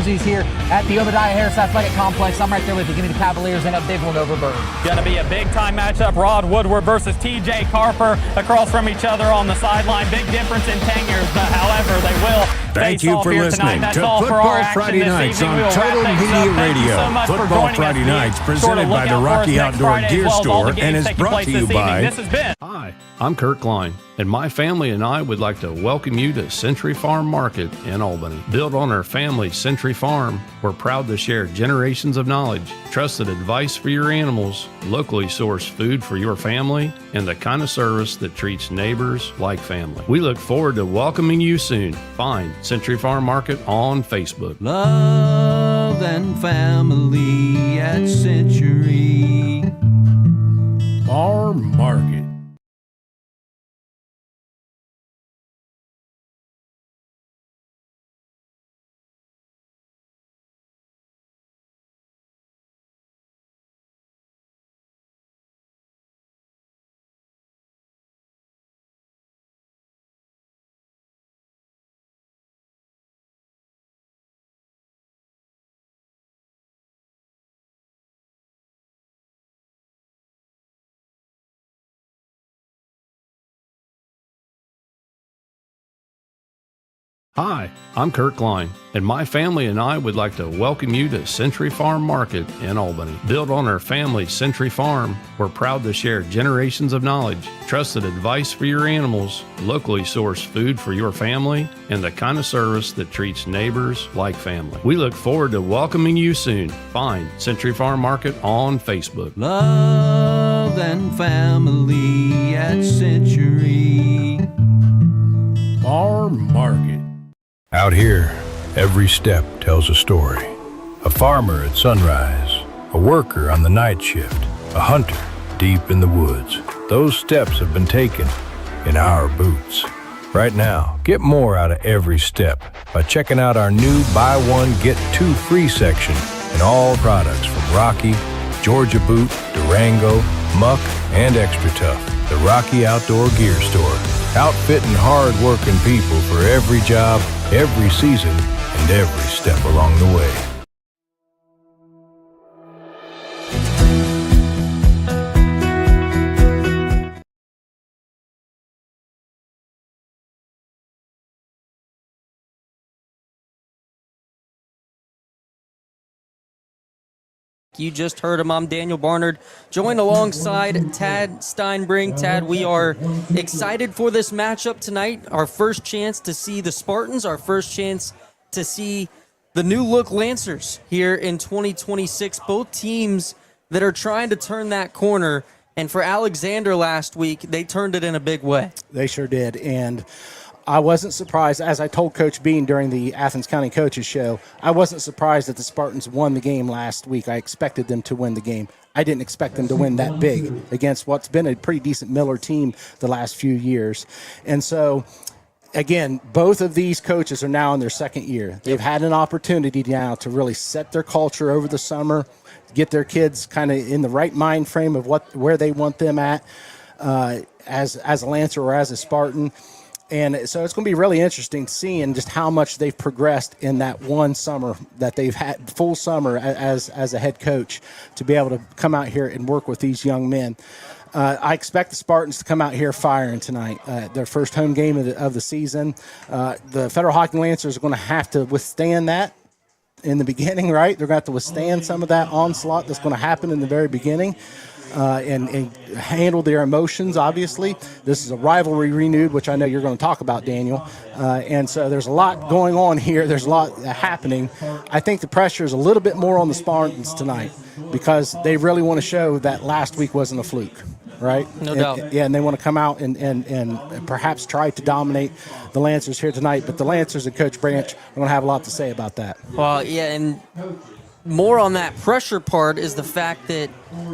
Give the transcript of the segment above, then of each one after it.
jerseys here at the Obadiah Harris Athletic Complex. I'm right there with you. Give me the Cavaliers and a big one over Bird. Going to be a big-time matchup. Rod Woodward versus T.J. Carper across from each other on the sideline. Big difference in tenures, but however, they will Thank face you off for here listening tonight. to That's all for our Football action Friday this Nights evening. on We will wrap Total things Media up. Thank you Radio. so much for Football joining Friday us. Nights Be presented sure to by look the out for us Rocky next Outdoor Friday, Gear as well as all the Store and games is taking brought place to you this evening. by... This has been... Hi, I'm Kurt Klein, and my family and I would like to welcome you to Century Farm Market in Albany. Built on our family's Century Farm, we're proud to share generations of knowledge, trusted advice for your animals, locally sourced food for your family, and the kind of service that treats neighbors like family. We look forward to welcoming you soon. Find Century Farm Market on Facebook. Love and family at Century Farm Market. Hi, I'm Kurt Klein, and my family and I would like to welcome you to Century Farm Market in Albany. Built on our family's Century Farm, we're proud to share generations of knowledge, trusted advice for your animals, locally sourced food for your family, and the kind of service that treats neighbors like family. We look forward to welcoming you soon. Find Century Farm Market on Facebook. Love and family at Century Farm Market. Out here, every step tells a story. A farmer at sunrise, a worker on the night shift, a hunter deep in the woods. Those steps have been taken in our boots. Right now, get more out of every step by checking out our new Buy One, Get Two Free section in all products from Rocky, Georgia Boot, Durango, Muck, and Extra Tough. The Rocky Outdoor Gear Store. Outfitting hard-working people for every job, every season, and every step along the way. You just heard him. I'm Daniel Barnard, joined alongside Tad Steinbring. Tad, we are excited for this matchup tonight. Our first chance to see the Spartans, our first chance to see the new look Lancers here in 2026. Both teams that are trying to turn that corner. And for Alexander last week, they turned it in a big way. They sure did. And I wasn't surprised, as I told Coach Bean during the Athens County Coaches Show, I wasn't surprised that the Spartans won the game last week. I expected them to win the game. I didn't expect them to win that big against what's been a pretty decent Miller team the last few years. And so, again, both of these coaches are now in their second year. They've had an opportunity now to really set their culture over the summer, get their kids kind of in the right mind frame of where they want them at as a Lancer or as a Spartan. And so it's going to be really interesting seeing just how much they've progressed in that one summer that they've had, full summer as a head coach, to be able to come out here and work with these young men. I expect the Spartans to come out here firing tonight. Their first home game of the season. The Federal Hocking Lancers are going to have to withstand that in the beginning, right? They're going to have to withstand some of that onslaught that's going to happen in the very beginning. And handle their emotions, obviously. This is a rivalry renewed, which I know you're going to talk about, Daniel. And so there's a lot going on here. There's a lot happening. I think the pressure is a little bit more on the Spartans tonight because they really want to show that last week wasn't a fluke, right? No doubt. Yeah, and they want to come out and perhaps try to dominate the Lancers here tonight. But the Lancers and Coach Branch are going to have a lot to say about that. Well, yeah, and more on that pressure part is the fact that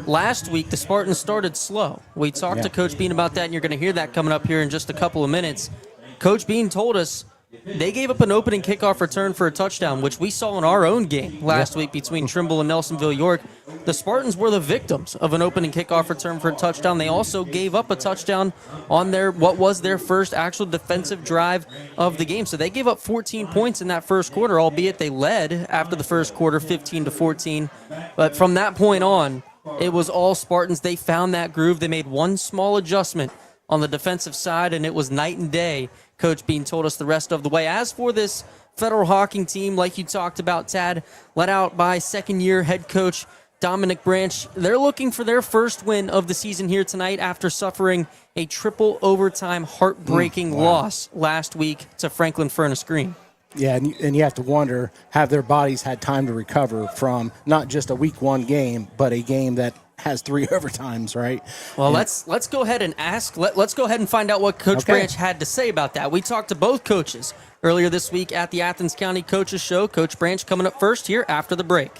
last week the Spartans started slow. We talked to Coach Bean about that, and you're going to hear that coming up here in just a couple of minutes. Coach Bean told us They gave up an opening kickoff return for a touchdown, which we saw in our own game last week between Trimble and Nelsonville York. The Spartans were the victims of an opening kickoff return for a touchdown. They also gave up a touchdown on what was their first actual defensive drive of the game. So they gave up 14 points in that first quarter, albeit they led after the first quarter 15-14. But from that point on, it was all Spartans. They found that groove. They made one small adjustment on the defensive side, and it was night and day. Coach Bean told us the rest of the way. As for this Federal Hocking team, like you talked about, Tad, led out by second-year head coach Dominic Branch, they're looking for their first win of the season here tonight after suffering a triple overtime heartbreaking loss last week to Franklin Furnace Green. Yeah, and you have to wonder, have their bodies had time to recover from not just a week one game, but a game that has 3 overtimes, right? Well, let's go ahead and ask. Let's go ahead and find out what Coach Branch had to say about that. We talked to both coaches earlier this week at the Athens County Coaches Show. Coach Branch coming up first here after the break.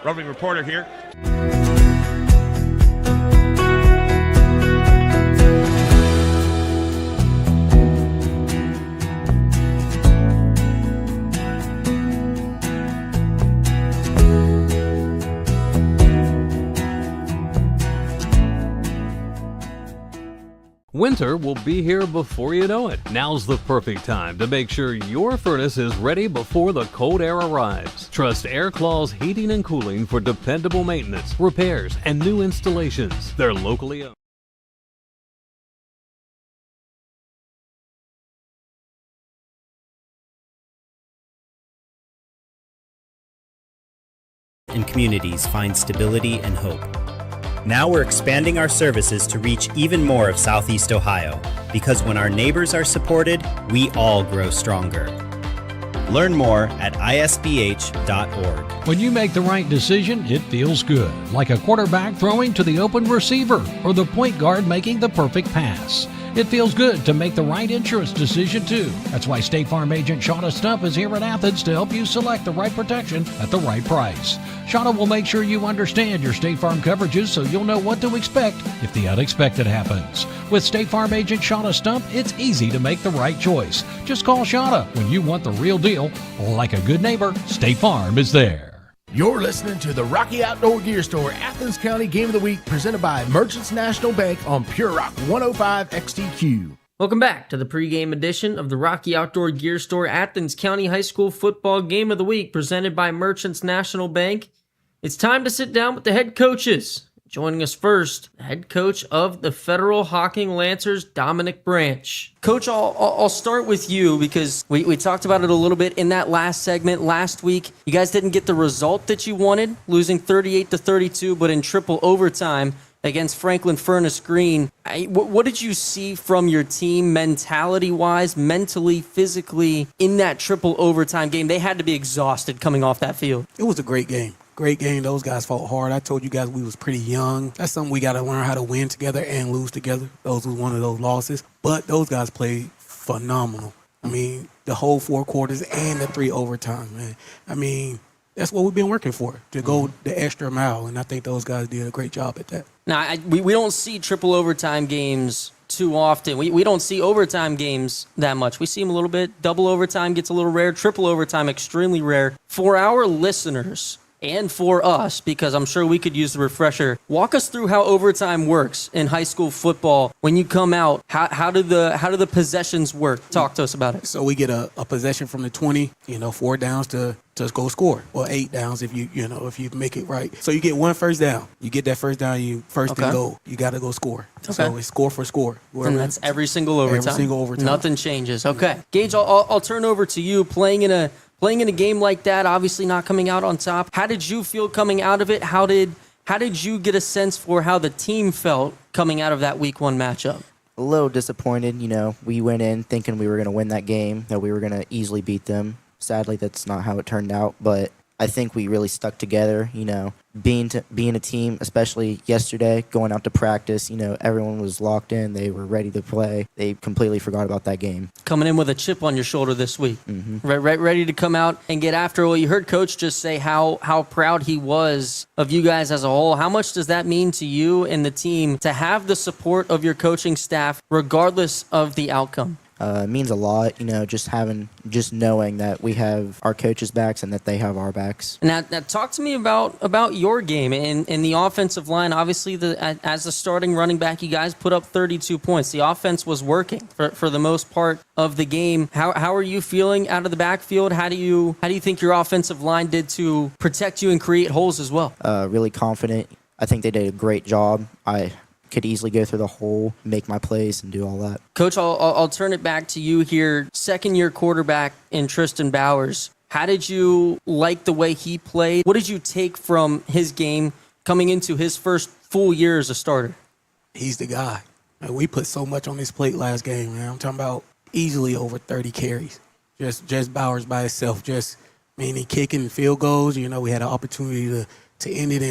Roving reporter here. Winter will be here before you know it. Now's the perfect time to make sure your furnace is ready before the cold air arrives. Trust Air Claws Heating and Cooling for dependable maintenance, repairs, and new installations. They're locally owned. And communities find stability and hope. Now we're expanding our services to reach even more of Southeast Ohio, because when our neighbors are supported, we all grow stronger. Learn more at isbh.org. When you make the right decision, it feels good, like a quarterback throwing to the open receiver or the point guard making the perfect pass. It feels good to make the right insurance decision, too. That's why State Farm agent Shauna Stump is here at Athens to help you select the right protection at the right price. Shauna will make sure you understand your State Farm coverages so you'll know what to expect if the unexpected happens. With State Farm agent Shauna Stump, it's easy to make the right choice. Just call Shauna when you want the real deal. Like a good neighbor, State Farm is there. You're listening to the Rocky Outdoor Gear Store Athens County Game of the Week, presented by Merchants National Bank on Pure Rock 105 XTQ. Welcome back to the pregame edition of the Rocky Outdoor Gear Store Athens County High School Football Game of the Week, presented by Merchants National Bank. It's time to sit down with the head coaches. Joining us first, the head coach of the Federal Hocking Lancers, Dominic Branch. Coach, I'll start with you because we talked about it a little bit in that last segment. Last week, you guys didn't get the result that you wanted, losing 38-32, but in triple overtime against Franklin Furnace Green. What did you see from your team mentality-wise, mentally, physically, in that triple overtime game? They had to be exhausted coming off that field. It was a great game. Great game. Those guys fought hard. I told you guys we was pretty young. That's something we got to learn how to win together and lose together. Those was one of those losses. But those guys played phenomenal. I mean, the whole 4 quarters and the 3 overtimes, man. I mean, that's what we've been working for, to go the extra mile. And I think those guys did a great job at that. Now, we don't see triple overtime games too often. We don't see overtime games that much. We see them a little bit. Double overtime gets a little rare. Triple overtime, extremely rare. For our listeners and for us, because I'm sure we could use the refresher, walk us through how overtime works in high school football. When you come out, how do the possessions work? Talk to us about it. So we get a possession from the 20, 4 downs to go score, or 8 downs if you make it right. So you get 1 first down. You get that first down, you first and goal. You got to go score. Okay. So it's score for score. And that's every single overtime. Every single overtime. Nothing changes. Okay, Gage, I'll turn over to you. Playing in a game like that, obviously not coming out on top. How did you feel coming out of it? How did you get a sense for how the team felt coming out of that week 1 matchup? A little disappointed. We went in thinking we were going to win that game, that we were going to easily beat them. Sadly, that's not how it turned out, but I think we really stuck together, being a team, especially yesterday, going out to practice, everyone was locked in. They were ready to play. They completely forgot about that game. Coming in with a chip on your shoulder this week, ready to come out and get after it. Well, you heard Coach just say how proud he was of you guys as a whole. How much does that mean to you and the team to have the support of your coaching staff regardless of the outcome? It means a lot, just knowing that we have our coaches' backs and that they have our backs. Now talk to me about your game and the offensive line. Obviously, as the starting running back, you guys put up 32 points. The offense was working for the most part of the game. How are you feeling out of the backfield? How do you think your offensive line did to protect you and create holes as well? Really confident. I think they did a great job. I could easily go through the hole, make my plays, and do all that. Coach, I'll turn it back to you here. Second-year quarterback in Tristan Bowers. How did you like the way he played? What did you take from his game coming into his first full year as a starter? He's the guy. We put so much on his plate last game, man. I'm talking about easily over 30 carries. Just Bowers by himself. He kicking field goals. We had an opportunity to end it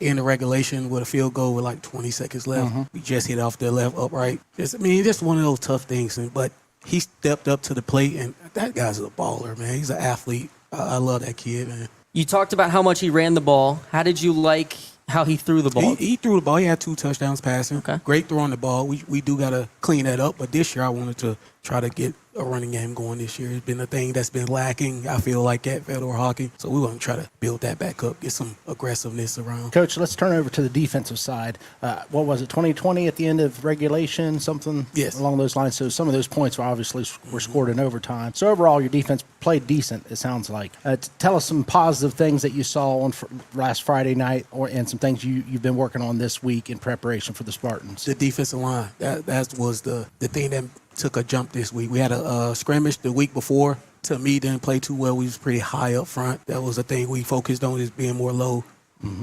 in the regulation with a field goal with like 20 seconds left. Mm-hmm. We just hit off the left upright. Just one of those tough things. But he stepped up to the plate, and that guy's a baller, man. He's an athlete. I love that kid, man. You talked about how much he ran the ball. How did you like how he threw the ball? He threw the ball. He had 2 touchdowns passing. Okay. Great throwing the ball. We do got to clean that up. But this year I wanted to try to get a running game going this year. It's been a thing that's been lacking, I feel like, at Fedor Hocking. So we want to try to build that back up, get some aggressiveness around. Coach, let's turn over to the defensive side. What was it, 2020 at the end of regulation, something along those lines? So some of those points were scored in overtime. So overall, your defense played decent, it sounds like. Tell us some positive things that you saw on last Friday night and some things you've been working on this week in preparation for the Spartans. The defensive line, that was the thing that took a jump this week. We had a scrimmage the week before. To me, didn't play too well. We was pretty high up front. That was the thing we focused on, is being more low,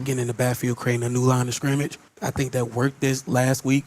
getting in the backfield, creating a new line of scrimmage. I think that worked this last week.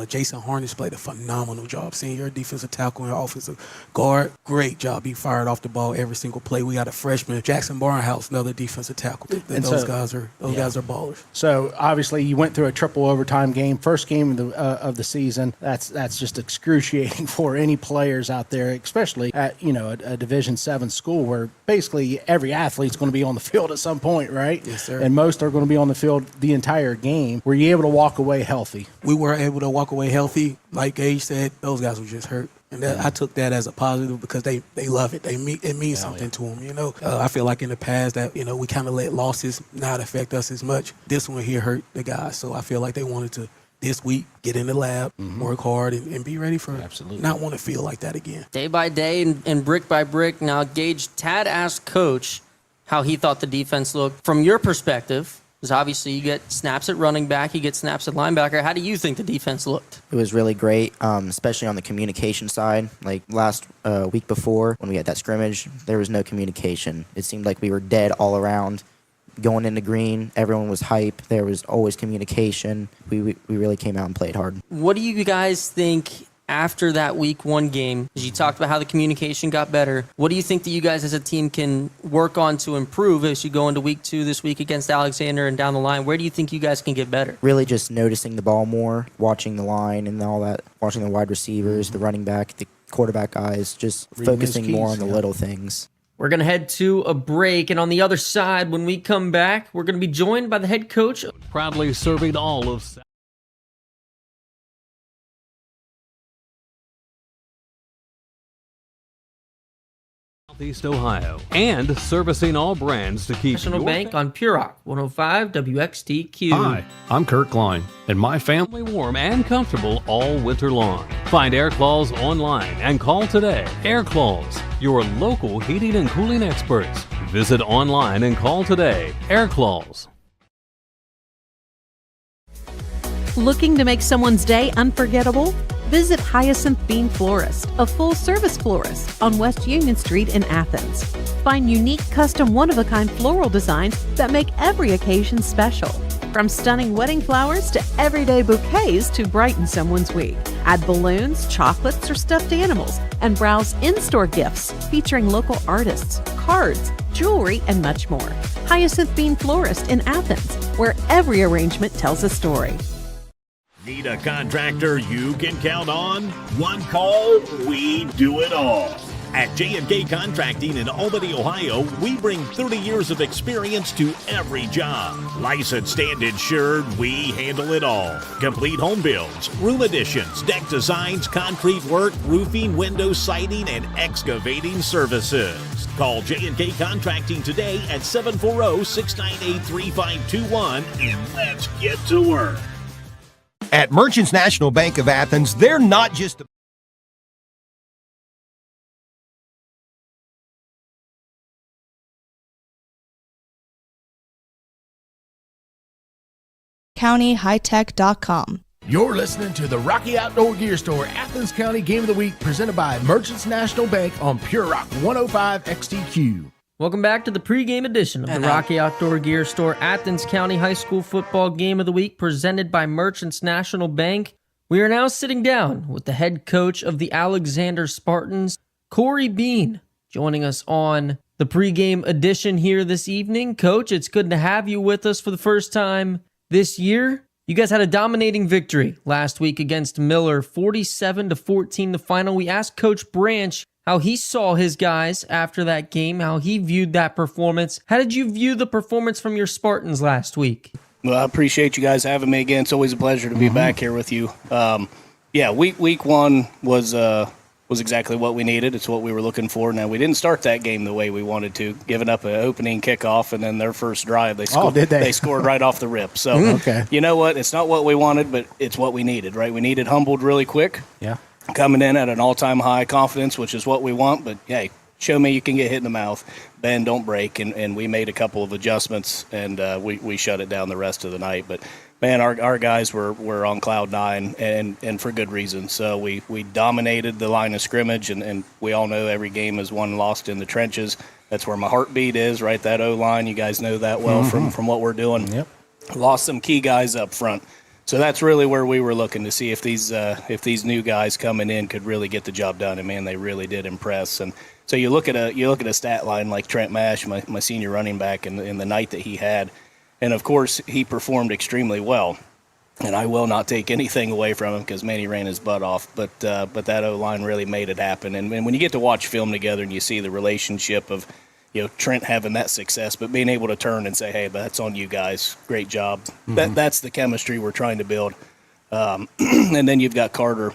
Jason Harness played a phenomenal job. Senior defensive tackle and offensive guard, great job. He fired off the ball every single play. We got a freshman, Jackson Barnhouse, another defensive tackle. Those guys are ballers. So obviously you went through a triple overtime game, first game of the season. That's just excruciating for any players out there, especially at a Division VII school where basically every athlete's going to be on the field at some point, right? Yes, sir. And most are going to be on the field the entire game. Were you able to walk away healthy? We were able to walk away healthy. Like Gage said, those guys were just hurt. And I took that as a positive because they love it. It means something to them, I feel like in the past that, we kind of let losses not affect us as much. This one here hurt the guys. So I feel like they wanted to, this week, get in the lab, work hard, and be ready for not want to feel like that again. Day by day and brick by brick. Now, Gage, Tad asked Coach how he thought the defense looked. From your perspective, because obviously you get snaps at running back, you get snaps at linebacker. How do you think the defense looked? It was really great, especially on the communication side. Like last week before, when we had that scrimmage, there was no communication. It seemed like we were dead all around. Going into green, everyone was hype. There was always communication. We really came out and played hard. What do you guys think after that week 1 game? As you talked about how the communication got better, what do you think that you guys as a team can work on to improve as you go into week 2 this week against Alexander and down the line? Where do you think you guys can get better? Really just noticing the ball more, watching the line and all that, watching the wide receivers, the running back, the quarterback guys, just focusing more on the little things. We're going to head to a break, and on the other side, when we come back, we're going to be joined by the head coach. Proudly serving all of Southeast Ohio and servicing all brands to keep National Bank on Pure Rock 105 WXTQ. Hi, I'm Kurt Klein, and my family warm and comfortable all winter long. Find Air Claws online and call today. Air Claws, your local heating and cooling experts. Visit online and call today. Air Claws. Looking to make someone's day unforgettable? Visit Hyacinth Bean Florist, a full-service florist on West Union Street in Athens. Find unique, custom, one-of-a-kind floral designs that make every occasion special. From stunning wedding flowers to everyday bouquets to brighten someone's week. Add balloons, chocolates, or stuffed animals, and browse in-store gifts featuring local artists, cards, jewelry, and much more. Hyacinth Bean Florist in Athens, where every arrangement tells a story. Need a contractor you can count on? One call, we do it all. At J&K Contracting in Albany, Ohio, we bring 30 years of experience to every job. Licensed and insured, we handle it all. Complete home builds, room additions, deck designs, concrete work, roofing, window siding, and excavating services. Call J&K Contracting today at 740-698-3521 and let's get to work. At Merchants National Bank of Athens, they're not just countyhightech.com. You're listening to the Rocky Outdoor Gear Store Athens County Game of the Week presented by Merchants National Bank on Pure Rock 105 XTQ. Welcome back to the pregame edition of the Rocky Outdoor Gear Store Athens County High School Football Game of the Week presented by Merchants National Bank. We are now sitting down with the head coach of the Alexander Spartans, Corey Bean, joining us on the pregame edition here this evening. Coach, it's good to have you with us for the first time this year. You guys had a dominating victory last week against Miller, 47-14 the final. We asked Coach Branch how he saw his guys after that game, how he viewed that performance. How did you view the performance from your Spartans last week? Well, I appreciate you guys having me again. It's always a pleasure to be back here with you. Week one was exactly what we needed. It's what we were looking for. Now, we didn't start that game the way we wanted to, giving up an opening kickoff, and then their first drive, they scored, they scored right off the rip. So, you know what? It's not what we wanted, but it's what we needed, right? We needed humbled really quick. Yeah. Coming in at an all-time high confidence, which is what we want. But, hey, show me you can get hit in the mouth. Bend, don't break. And we made a couple of adjustments, and we shut it down the rest of the night. But, man, our guys were on cloud nine, and for good reason. So we dominated the line of scrimmage, and we all know every game is won lost in the trenches. That's where my heartbeat is, right? That O-line, you guys know that well from what we're doing. Yep. Lost some key guys up front. So that's really where we were looking to see if these new guys coming in could really get the job done. And, man, they really did impress. And so you look at a stat line like Trent Mash, my senior running back, in the night that he had. And, of course, he performed extremely well. And I will not take anything away from him because, man, he ran his butt off. But that O-line really made it happen. And when you get to watch film together and you see the relationship of, Trent having that success, but being able to turn and say, hey, that's on you guys. Great job. That's the chemistry we're trying to build. And then you've got Carter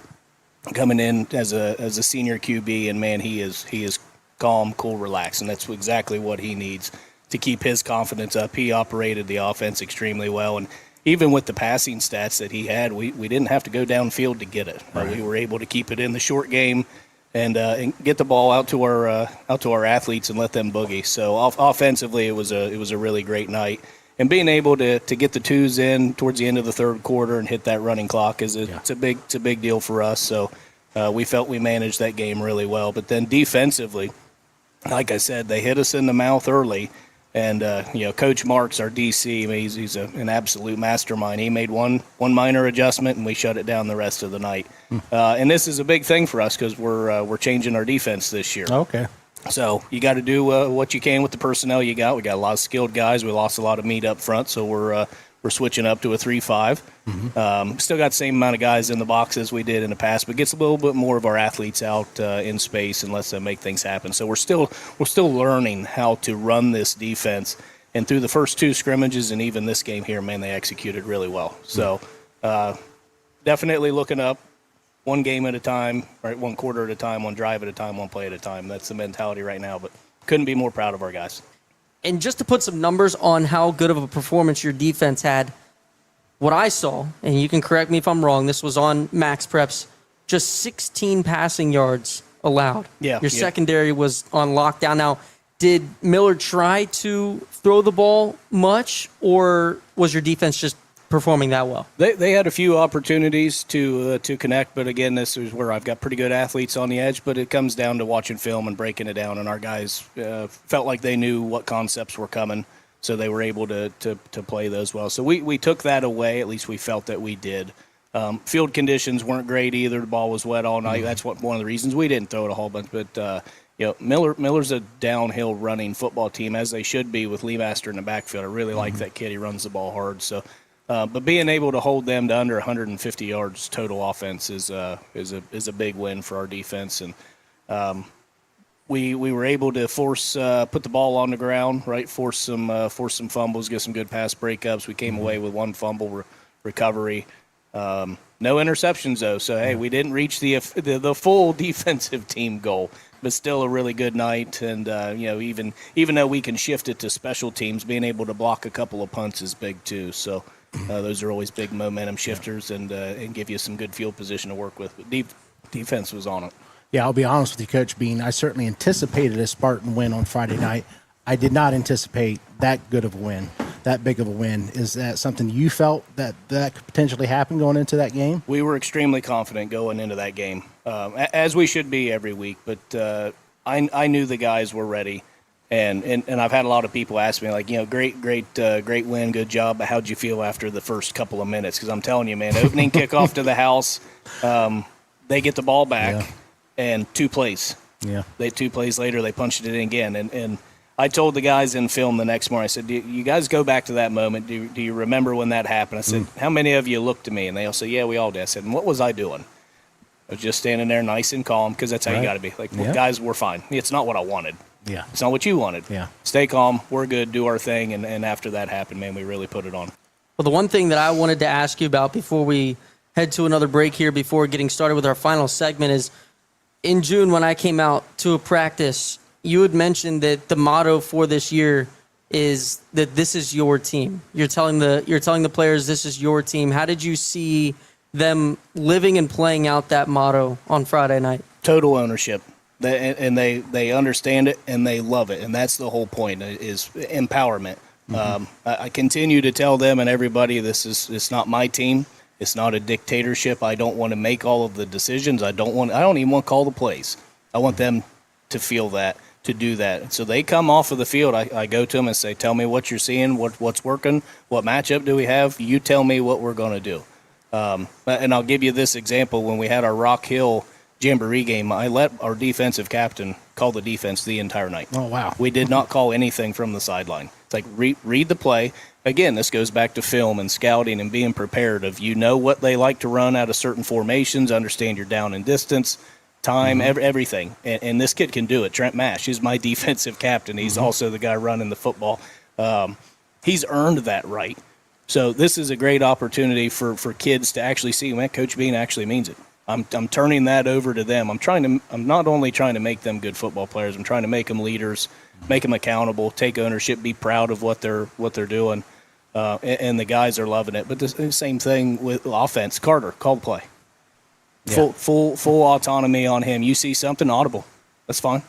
coming in as a senior QB, and, man, he is calm, cool, relaxed. And that's exactly what he needs to keep his confidence up. He operated the offense extremely well, and even with the passing stats that he had, we didn't have to go downfield to get it. Right. We were able to keep it in the short game and get the ball out to our athletes and let them boogie. So offensively, it was a really great night. And being able to get the twos in towards the end of the third quarter and hit that running clock it's a big deal for us. So we felt we managed that game really well. But then defensively, like I said, they hit us in the mouth early. And, Coach Marks, our DC, I mean, he's an absolute mastermind. He made one minor adjustment, and we shut it down the rest of the night. And this is a big thing for us because we're changing our defense this year. Okay. So you got to do what you can with the personnel you got. We got a lot of skilled guys. We lost a lot of meat up front, so we're switching up to a 3-5. Still got the same amount of guys in the box as we did in the past, but gets a little bit more of our athletes out in space and lets them make things happen. So we're still learning how to run this defense. And through the first two scrimmages and even this game here, man, they executed really well. So definitely looking up, one game at a time, right? One quarter at a time, one drive at a time, one play at a time. That's the mentality right now. But couldn't be more proud of our guys. And just to put some numbers on how good of a performance your defense had, what I saw, and you can correct me if I'm wrong, this was on Max Preps, just 16 passing yards allowed. Your secondary was on lockdown. Now, did Miller try to throw the ball much, or was your defense just performing that well? They had a few opportunities to connect, but again, this is where I've got pretty good athletes on the edge, but it comes down to watching film and breaking it down, and our guys felt like they knew what concepts were coming, so they were able to play those well. So we took that away, at least we felt that we did. Field conditions weren't great either. The ball was wet all night. That's one of the reasons we didn't throw it a whole bunch, but Miller's a downhill running football team, as they should be with Lee Master in the backfield. I really like that kid. He runs the ball hard, so but being able to hold them to under 150 yards total offense is a big win for our defense. And we were able to put the ball on the ground, right? Force some fumbles, get some good pass breakups. We came away with one fumble recovery. No interceptions though. So hey, we didn't reach the full defensive team goal, but still a really good night. And even though we can shift it to special teams, being able to block a couple of punts is big too. So those are always big momentum shifters and give you some good field position to work with. But defense was on it. Yeah, I'll be honest with you, Coach Bean. I certainly anticipated a Spartan win on Friday night. I did not anticipate that good of a win, that big of a win. Is that something you felt that could potentially happen going into that game? We were extremely confident going into that game, as we should be every week. But I knew the guys were ready, and I've had a lot of people ask me, like, great win, good job, but how'd you feel after the first couple of minutes? Because I'm telling you, man, opening kickoff to the house, they get the ball back. Yeah. And 2 plays. Yeah. 2 plays later, they punched it in again. And I told the guys in film the next morning, I said, you guys go back to that moment. Do you remember when that happened? I said, how many of you looked at me? And they all said, yeah, we all did. I said, and what was I doing? I was just standing there nice and calm, because that's how you got to be. Like, well, guys, we're fine. It's not what I wanted. Yeah. It's not what you wanted. Yeah. Stay calm. We're good. Do our thing. And after that happened, man, we really put it on. Well, the one thing that I wanted to ask you about before we head to another break here, before getting started with our final segment, is in June when I came out to a practice, you had mentioned that the motto for this year is that this is your team. You're telling the players this is your team. How did you see them living and playing out that motto on Friday night? Total ownership. They understand it and they love it, and that's the whole point, is empowerment. I continue to tell them and everybody, it's not my team. It's not a dictatorship. I don't want to make all of the decisions. I don't even want to call the plays. I want them to feel that, to do that. So they come off of the field. I go to them and say, tell me what you're seeing, what's working, what matchup do we have? You tell me what we're going to do. And I'll give you this example. When we had our Rock Hill Jamboree game, I let our defensive captain call the defense the entire night. Oh, wow. We did not call anything from the sideline. It's like, read the play. Again, this goes back to film and scouting and being prepared of, what they like to run out of certain formations, understand your down and distance, time, everything. And this kid can do it. Trent Mash is my defensive captain. He's also the guy running the football. He's earned that right. So this is a great opportunity for kids to actually see, man, Coach Bean actually means it. I'm turning that over to them. I'm not only trying to make them good football players, I'm trying to make them leaders, make them accountable, take ownership, be proud of what they're doing. And the guys are loving it. But the same thing with offense. Carter, call the play. Yeah. Full autonomy on him. You see something, audible. That's fine.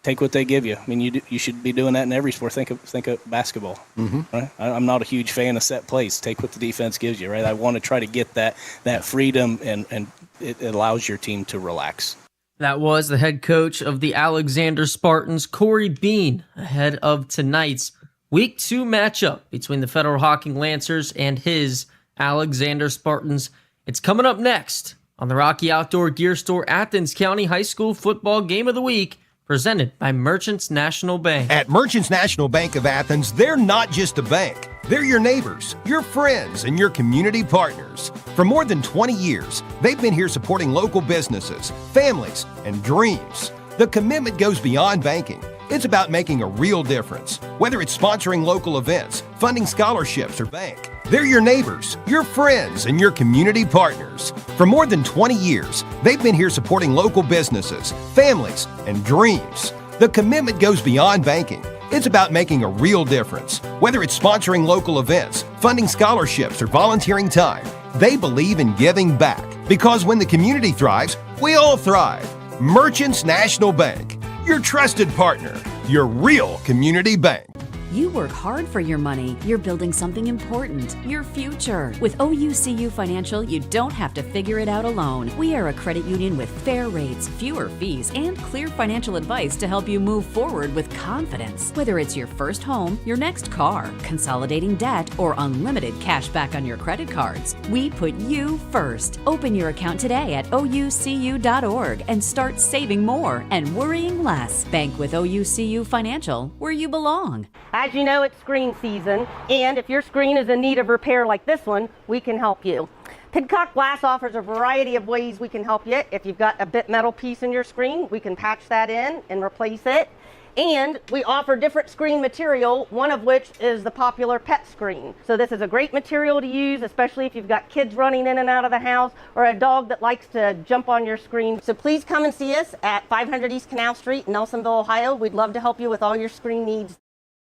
Take what they give you. I mean, you should be doing that in every sport. Think of basketball. Right? I'm not a huge fan of set plays. Take what the defense gives you. Right? I want to try to get that freedom, and it allows your team to relax. That was the head coach of the Alexander Spartans, Corey Bean, ahead of tonight's Week 2 matchup between the Federal Hocking Lancers and his Alexander Spartans. It's coming up next on the Rocky Outdoor Gear Store Athens County High School Football Game of the Week, presented by Merchants National Bank. At Merchants National Bank of Athens, they're not just a bank. They're your neighbors, your friends, and your community partners. For more than 20 years, they've been here supporting local businesses, families, and dreams. The commitment goes beyond banking. It's about making a real difference. Whether it's sponsoring local events, funding scholarships, or bank, they're your neighbors, your friends, and your community partners. For more than 20 years, they've been here supporting local businesses, families, and dreams. The commitment goes beyond banking. It's about making a real difference. Whether it's sponsoring local events, funding scholarships, or volunteering time, they believe in giving back. Because when the community thrives, we all thrive. Merchants National Bank, your trusted partner, your real community bank. You work hard for your money. You're building something important, your future. With OUCU Financial, you don't have to figure it out alone. We are a credit union with fair rates, fewer fees, and clear financial advice to help you move forward with confidence. Whether it's your first home, your next car, consolidating debt, or unlimited cash back on your credit cards, we put you first. Open your account today at oucu.org and start saving more and worrying less. Bank with OUCU Financial, where you belong. As you know, it's screen season, and if your screen is in need of repair like this one, we can help you. Pidcock Glass offers a variety of ways we can help you. If you've got a bit metal piece in your screen, we can patch that in and replace it. And we offer different screen material, one of which is the popular pet screen. So this is a great material to use, especially if you've got kids running in and out of the house or a dog that likes to jump on your screen. So please come and see us at 500 East Canal Street, Nelsonville, Ohio. We'd love to help you with all your screen needs.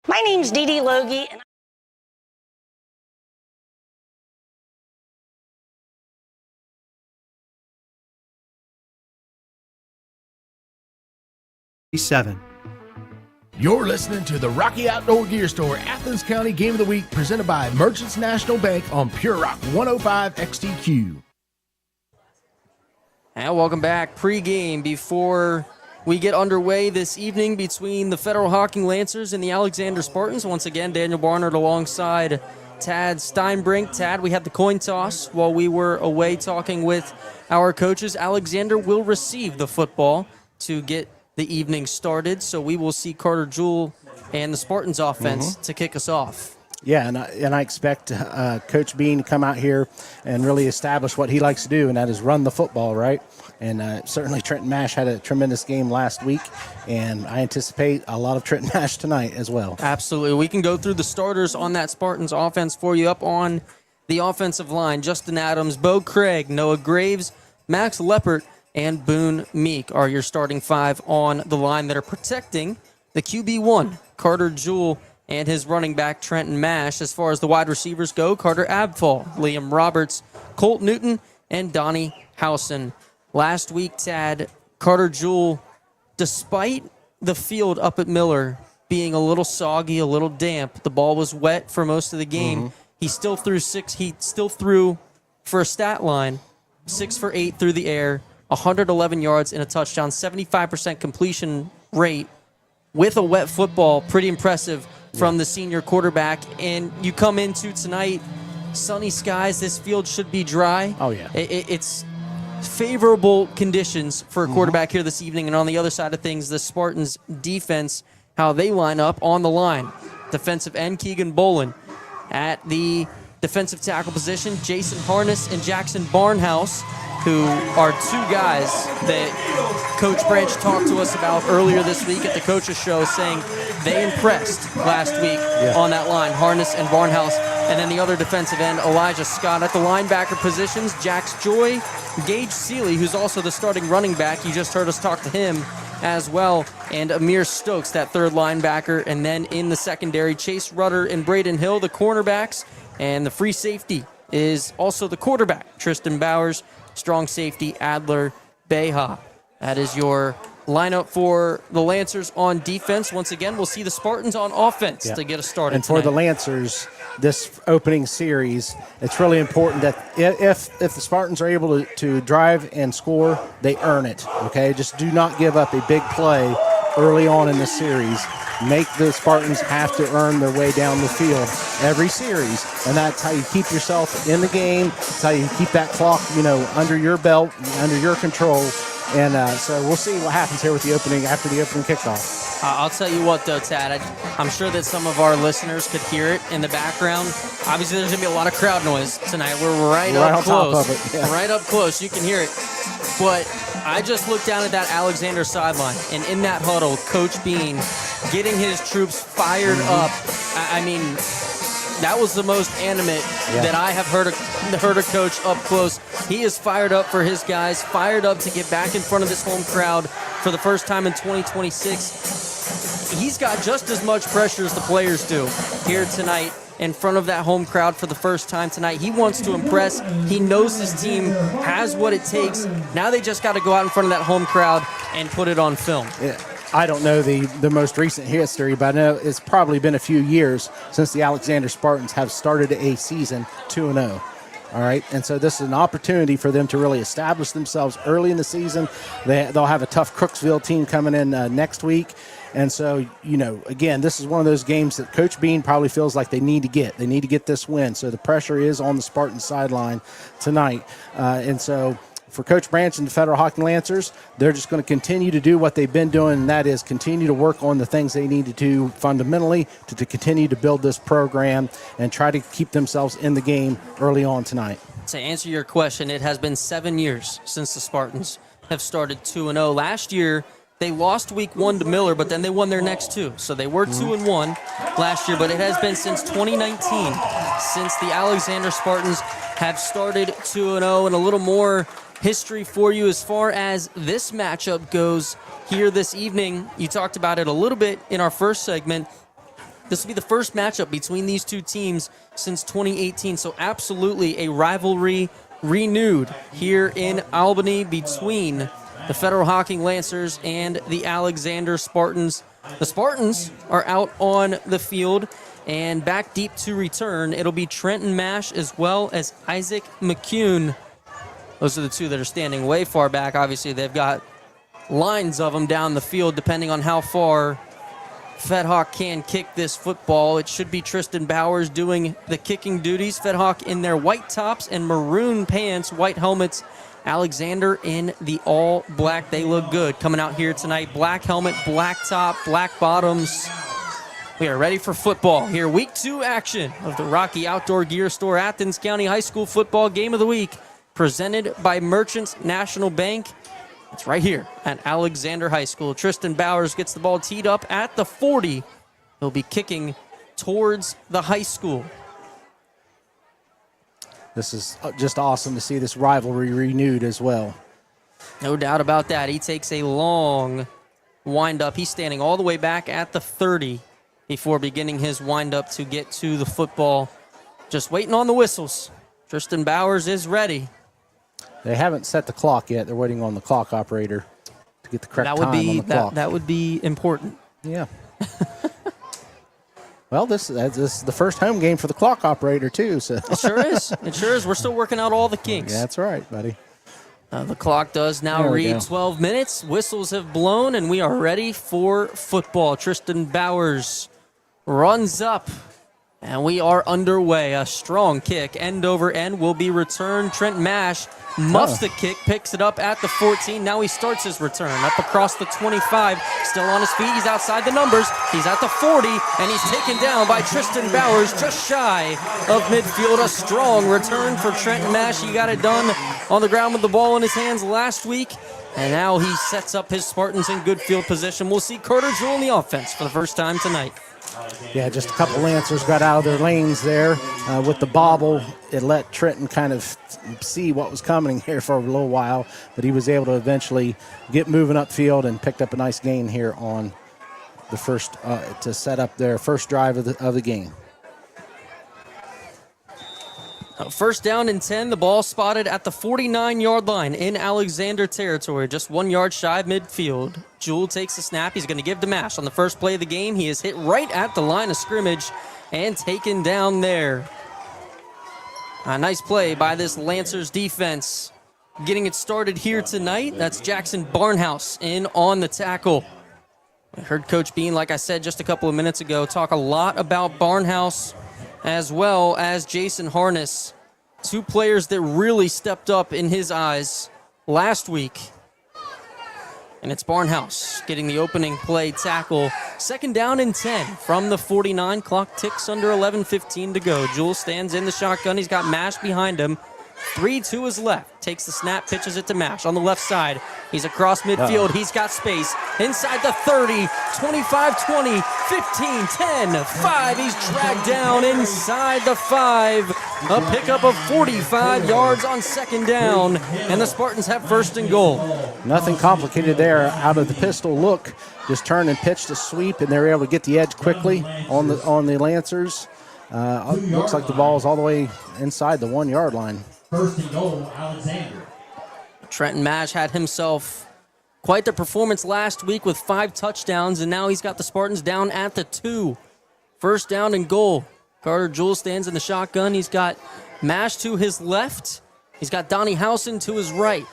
My name's Dee Dee Logie. And 7. You're listening to the Rocky Outdoor Gear Store Athens County Game of the Week presented by Merchants National Bank on Pure Rock 105 XTQ. And welcome back. Pre-game before we get underway this evening between the Federal Hocking Lancers and the Alexander Spartans. Once again, Daniel Barnard alongside Tad Steinbrink. Tad, we had the coin toss while we were away talking with our coaches. Alexander will receive the football to get the evening started, so we will see Carter Jewell and the Spartans offense to kick us off. Yeah, and I expect Coach Bean to come out here and really establish what he likes to do, and that is run the football, right? And certainly Trenton Mash had a tremendous game last week, and I anticipate a lot of Trenton Mash tonight as well. Absolutely. We can go through the starters on that Spartans offense for you. Up on the offensive line, Justin Adams, Bo Craig, Noah Graves, Max Leppert, and Boone Meek are your starting five on the line that are protecting the QB1, Carter Jewell, and his running back, Trenton Mash. As far as the wide receivers go, Carter Abfall, Liam Roberts, Colt Newton, and Donnie Howson. Last week, Tad, Carter Jewell, despite the field up at Miller being a little soggy, a little damp, the ball was wet for most of the game, he still threw for a stat line, 6 for 8 through the air, 111 yards and a touchdown, 75% completion rate with a wet football. Pretty impressive from the senior quarterback. And you come into tonight, sunny skies. This field should be dry. Oh, yeah. It's favorable conditions for a quarterback here this evening. And on the other side of things, the Spartans defense, how they line up on the line. Defensive end, Keegan Bolin. At the defensive tackle position, Jason Harness and Jackson Barnhouse, who are two guys that Coach Branch talked to us about earlier this week at the coaches show, saying they impressed last week on that line, Harness and Barnhouse. And then the other defensive end, Elijah Scott. At the linebacker positions, Jax Joy, Gage Seeley, who's also the starting running back. You just heard us talk to him as well. And Amir Stokes, that third linebacker. And then in the secondary, Chase Rudder and Braden Hill, the cornerbacks. And the free safety is also the quarterback, Tristan Bowers. Strong safety, Adler Beha. That is your lineup for the Lancers on defense. Once again, we'll see the Spartans on offense to get us started And for the Lancers, this opening series, it's really important that if the Spartans are able to drive and score, they earn it, okay? Just do not give up a big play early on in the series. Make the Spartans have to earn their way down the field every series, and that's how you keep yourself in the game. That's how you keep that clock, under your belt, under your control. And so we'll see what happens here with after the opening kickoff. I'll tell you what, though, Tad, I'm sure that some of our listeners could hear it in the background. Obviously, there's going to be a lot of crowd noise tonight. We're right up close. Top of it, Right up close. You can hear it. But I just looked down at that Alexander sideline, and in that huddle, Coach Bean getting his troops fired up. I mean, that was the most animate that I have heard a coach up close. He is fired up for his guys, fired up to get back in front of this home crowd for the first time in 2026. He's got just as much pressure as the players do here tonight in front of that home crowd for the first time tonight. He wants to impress. He knows his team has what it takes. Now they just got to go out in front of that home crowd and put it on film. Yeah. I don't know the most recent history, but I know it's probably been a few years since the Alexander Spartans have started a season 2-0. All right, and so this is an opportunity for them to really establish themselves early in the season. They'll have a tough Crooksville team coming in next week. And so, again, this is one of those games that Coach Bean probably feels like they need to get. They need to get this win. So the pressure is on the Spartan sideline tonight. And so for Coach Branch and the Federal Hocking Lancers, they're just going to continue to do what they've been doing, and that is continue to work on the things they need to do fundamentally to continue to build this program and try to keep themselves in the game early on tonight. To answer your question, it has been 7 years since the Spartans have started 2-0. Last year, they lost week 1 to Miller, but then they won their next 2. So they were 2-1 last year, but it has been since 2019 since the Alexander Spartans have started 2-0. And a little more history for you as far as this matchup goes here this evening. You talked about it a little bit in our first segment. This will be the first matchup between these two teams since 2018, so absolutely a rivalry renewed here in Albany between the Federal Hocking Lancers and the Alexander Spartans. The Spartans are out on the field, and back deep to return, it'll be Trenton Mash as well as Isaac McCune. Those are the two that are standing way far back. Obviously, they've got lines of them down the field depending on how far FedHawk can kick this football. It should be Tristan Bowers doing the kicking duties. FedHawk in their white tops and maroon pants, white helmets. Alexander in the all black. They look good coming out here tonight. Black helmet, black top, black bottoms. We are ready for football here. Week 2 action of the Rocky Outdoor Gear Store Athens County High School Football Game of the Week, presented by Merchants National Bank. It's right here at Alexander High School. Tristan Bowers gets the ball teed up at the 40. He'll be kicking towards the high school. This is just awesome to see this rivalry renewed as well. No doubt about that. He takes a long wind-up. He's standing all the way back at the 30 before beginning his wind-up to get to the football. Just waiting on the whistles. Tristan Bowers is ready. They haven't set the clock yet. They're waiting on the clock operator to get the correct time on the clock. That would be important. Yeah. Well, this is the first home game for the clock operator, too. So. It sure is. It sure is. We're still working out all the kinks. Yeah, that's right, buddy. The clock does now read 12 minutes. Whistles have blown, and we are ready for football. Tristan Bowers runs up, and we are underway. A strong kick, end over end, will be returned. Trent Mash muffs the kick, picks it up at the 14. Now he starts his return up across the 25. Still on his feet. He's outside the numbers. He's at the 40, and he's taken down by Tristan Bowers just shy of midfield. A strong return for Trenton Mash. He got it done on the ground with the ball in his hands last week, and now he sets up his Spartans in good field position. We'll see Carter Jewell in the offense for the first time tonight. Yeah, just a couple Lancers got out of their lanes there with the bobble. It let Trenton kind of see what was coming here for a little while, but he was able to eventually get moving upfield and picked up a nice gain here on the first to set up their first drive of the game. First down and 10, the ball spotted at the 49-yard line in Alexander territory, just 1 yard shy of midfield. Jewell takes the snap. He's going to give to Mash on the first play of the game. He is hit right at the line of scrimmage and taken down there. A nice play by this Lancers defense. Getting it started here tonight, that's Jackson Barnhouse in on the tackle. I heard Coach Bean, like I said just a couple of minutes ago, talk a lot about Barnhouse as well as Jason Harness, two players that really stepped up in his eyes last week. And it's Barnhouse getting the opening play tackle. Second down and 10 from the 49. Clock ticks under 11:15 to go. Jewell stands in the shotgun. He's got Mash behind him. 3 to his left. Takes the snap, pitches it to Mash on the left side. He's across midfield. He's got space. Inside the 30, 25, 20, 15, 10, 5. He's dragged down inside the 5. A pickup of 45 yards on second down. And the Spartans have first and goal. Nothing complicated there out of the pistol look. Just turn and pitch the sweep, and they're able to get the edge quickly on the Lancers. Looks like the ball is all the way inside the 1 yard line. First and goal, Alexander. Trenton Mash had himself quite the performance last week with 5 touchdowns, and now he's got the Spartans down at the 2. First down and goal. Carter Jewell stands in the shotgun. He's got Mash to his left. He's got Donnie Howson to his right.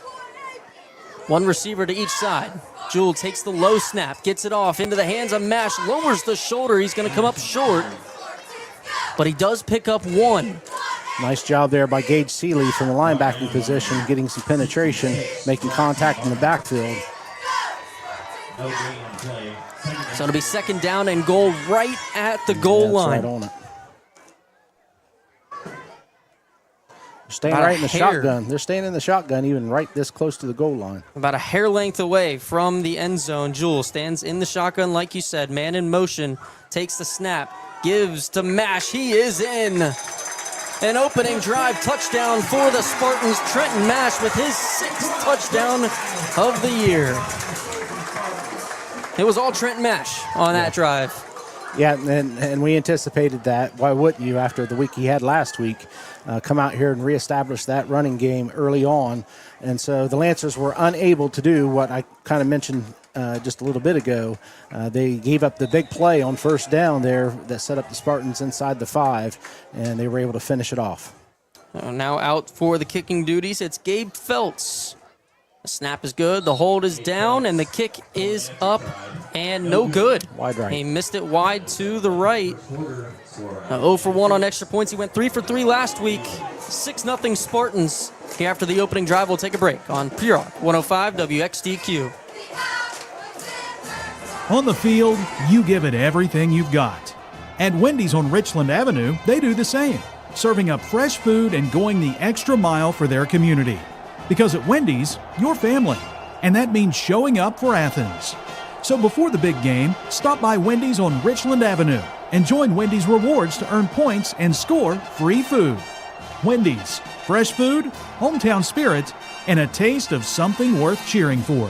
One receiver to each side. Jewell takes the low snap, gets it off into the hands of Mash, lowers the shoulder. He's going to come up short, but he does pick up 1. Nice job there by Gage Seeley from the linebacking position, getting some penetration, making contact in the backfield. So it'll be second down and goal right at the goal line. Right on it. Staying right in the shotgun. They're staying in the shotgun, even right this close to the goal line. About a hair length away from the end zone. Jewell stands in the shotgun, like you said. Man in motion, takes the snap, gives to Mash. He is in. An opening drive touchdown for the Spartans. Trenton Mash with his 6th touchdown of the year. It was all Trenton Mash on that drive. Yeah, and we anticipated that. Why wouldn't you, after the week he had last week, come out here and reestablish that running game early on? And so the Lancers were unable to do what I kind of mentioned just a little bit ago. They gave up the big play on first down there that set up the Spartans inside the 5, and they were able to finish it off. Now out for the kicking duties, it's Gabe Feltz. The snap is good, the hold is down, and the kick is up and no good. Wide right. He missed it wide to the right. 0 for 1 on extra points. He went 3 for 3 last week. 6-0 Spartans. Here after the opening drive, we'll take a break on Pure Rock 105 WXDQ. On the field, you give it everything you've got. At Wendy's on Richland Avenue, they do the same, serving up fresh food and going the extra mile for their community. Because at Wendy's, you're family, and that means showing up for Athens. So before the big game, stop by Wendy's on Richland Avenue and join Wendy's Rewards to earn points and score free food. Wendy's, fresh food, hometown spirit, and a taste of something worth cheering for.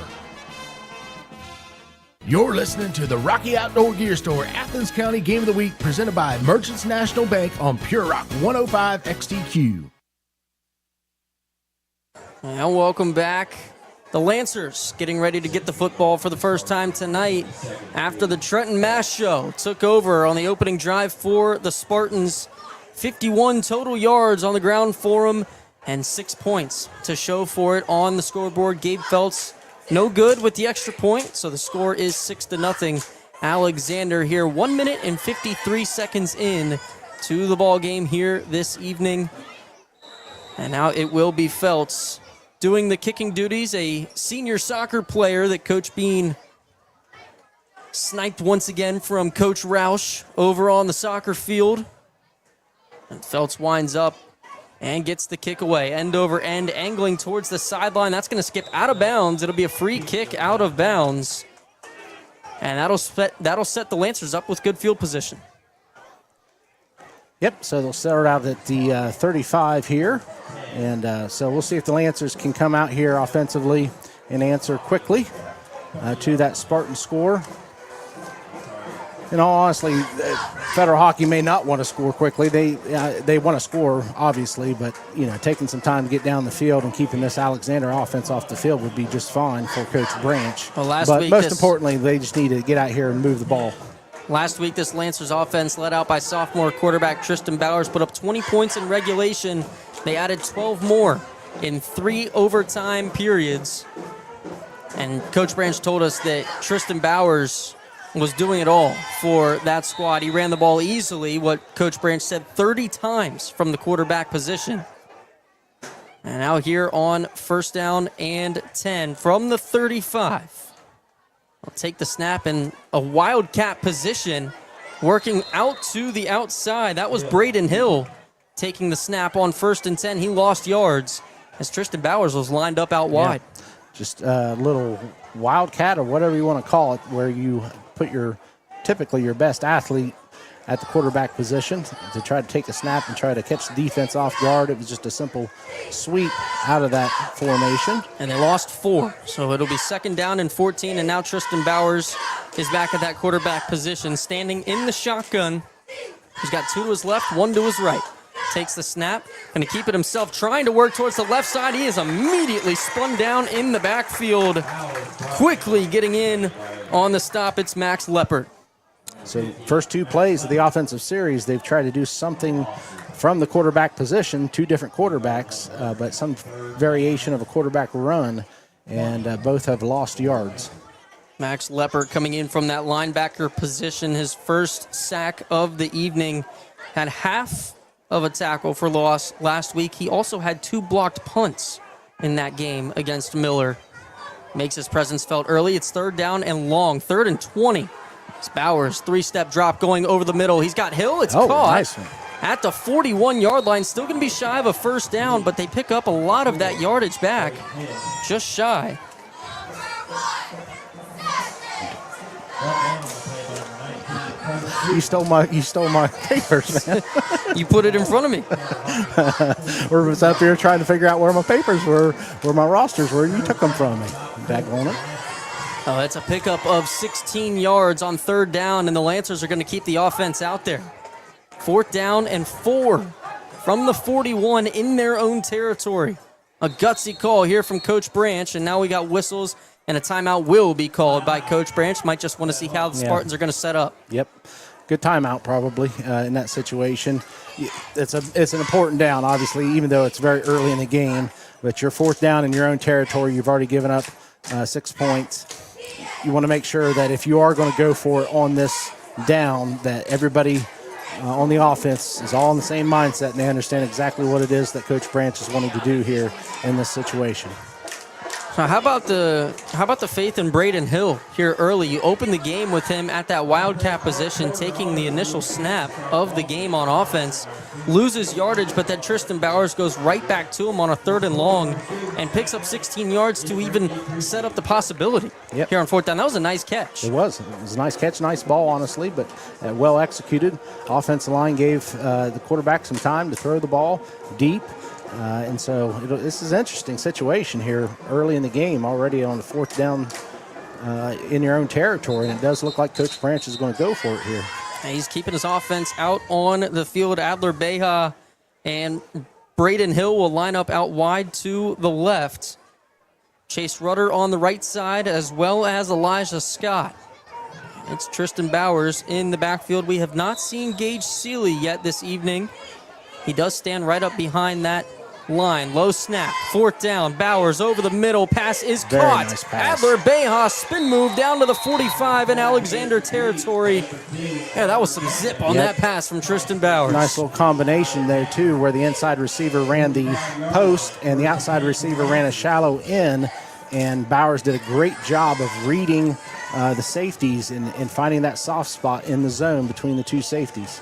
You're listening to the Rocky Outdoor Gear Store Athens County Game of the Week, presented by Merchants National Bank on Pure Rock 105 XTQ. And welcome back. The Lancers getting ready to get the football for the first time tonight after the Trenton Mash Show took over on the opening drive for the Spartans. 51 total yards on the ground for them and 6 points to show for it on the scoreboard. Gabe Feltz no good with the extra point, so the score is 6-0. Alexander here 1 minute and 53 seconds in to the ball game here this evening. And now it will be Feltz doing the kicking duties, a senior soccer player that Coach Bean sniped once again from Coach Roush over on the soccer field. And Feltz winds up and gets the kick away, end over end, angling towards the sideline. That's going to skip out of bounds. It'll be a free kick out of bounds. And that'll set the Lancers up with good field position. Yep, so they'll start out at the 35 here. And so we'll see if the Lancers can come out here offensively and answer quickly to that Spartan score. In all honesty, Federal Hockey may not want to score quickly. They want to score, obviously, but taking some time to get down the field and keeping this Alexander offense off the field would be just fine for Coach Branch. Well, but most importantly, they just need to get out here and move the ball. Last week, this Lancers offense, led out by sophomore quarterback Tristan Bowers, put up 20 points in regulation. They added 12 more in 3 overtime periods. And Coach Branch told us that Tristan Bowers was doing it all for that squad. He ran the ball easily, what Coach Branch said, 30 times from the quarterback position. And now here on 1st down and 10 from the 35. I'll take the snap in a wildcat position, working out to the outside. That was Braden Hill taking the snap on 1st and 10. He lost yards as Tristan Bowers was lined up out wide. Just a little wildcat or whatever you want to call it, where you put typically your best athlete at the quarterback position to try to take a snap and try to catch the defense off guard. It was just a simple sweep out of that formation. And they lost 4, so it'll be 2nd down and 14, and now Tristan Bowers is back at that quarterback position, standing in the shotgun. He's got 2 to his left, 1 to his right. Takes the snap, going to keep it himself, trying to work towards the left side. He is immediately spun down in the backfield. Quickly getting in on the stop, it's Max Leppert. So first 2 plays of the offensive series, they've tried to do something from the quarterback position, 2 different quarterbacks, but some variation of a quarterback run, and both have lost yards. Max Leppert coming in from that linebacker position, his first sack of the evening. Had half of a tackle for loss last week. He also had 2 blocked punts in that game against Miller. Makes his presence felt early. It's 3rd down and long, 3rd and 20. It's Bowers, 3-step drop going over the middle. He's got Hill. It's caught. Nice one. at the 41-yard line. Still going to be shy of a first down, but they pick up a lot of that yardage back. Just shy. You stole my papers, man. You put it in front of me. Or was up here trying to figure out where my papers were, where my rosters were. You took them from me. Back on it. Oh, that's a pickup of 16 yards on third down, and the Lancers are going to keep the offense out there. 4th down and 4 from the 41 in their own territory. A gutsy call here from Coach Branch, and now we got whistles, and a timeout will be called by Coach Branch. Might just want to see how the Spartans are going to set up. Yep. Good timeout probably in that situation. It's an important down, obviously, even though it's very early in the game. But you're 4th down in your own territory. You've already given up 6 points. You want to make sure that if you are going to go for it on this down, that everybody on the offense is all in the same mindset and they understand exactly what it is that Coach Branch is wanting to do here in this situation. Now, how about the faith in Braden Hill here early? You open the game with him at that wildcat position, taking the initial snap of the game on offense, loses yardage, but then Tristan Bowers goes right back to him on a 3rd and long and picks up 16 yards to even set up the possibility here on 4th down. That was a nice catch. It was a nice catch, nice ball, honestly, but well executed. Offensive line gave the quarterback some time to throw the ball deep. And so this is an interesting situation here early in the game, already on the 4th down in your own territory, and it does look like Coach Branch is going to go for it here. And he's keeping his offense out on the field. Adler Beha and Braden Hill will line up out wide to the left. Chase Rudder on the right side, as well as Elijah Scott. It's Tristan Bowers in the backfield. We have not seen Gage Seeley yet this evening. He does stand right up behind that line. Low snap, 4th down. Bowers over the middle. Pass is caught. Nice pass. Adler Beha spin move down to the 45 in Alexander territory. Yeah, that was some zip on that pass from Tristan Bowers. Nice little combination there, too, where the inside receiver ran the post and the outside receiver ran a shallow in. And Bowers did a great job of reading the safeties and finding that soft spot in the zone between the two safeties.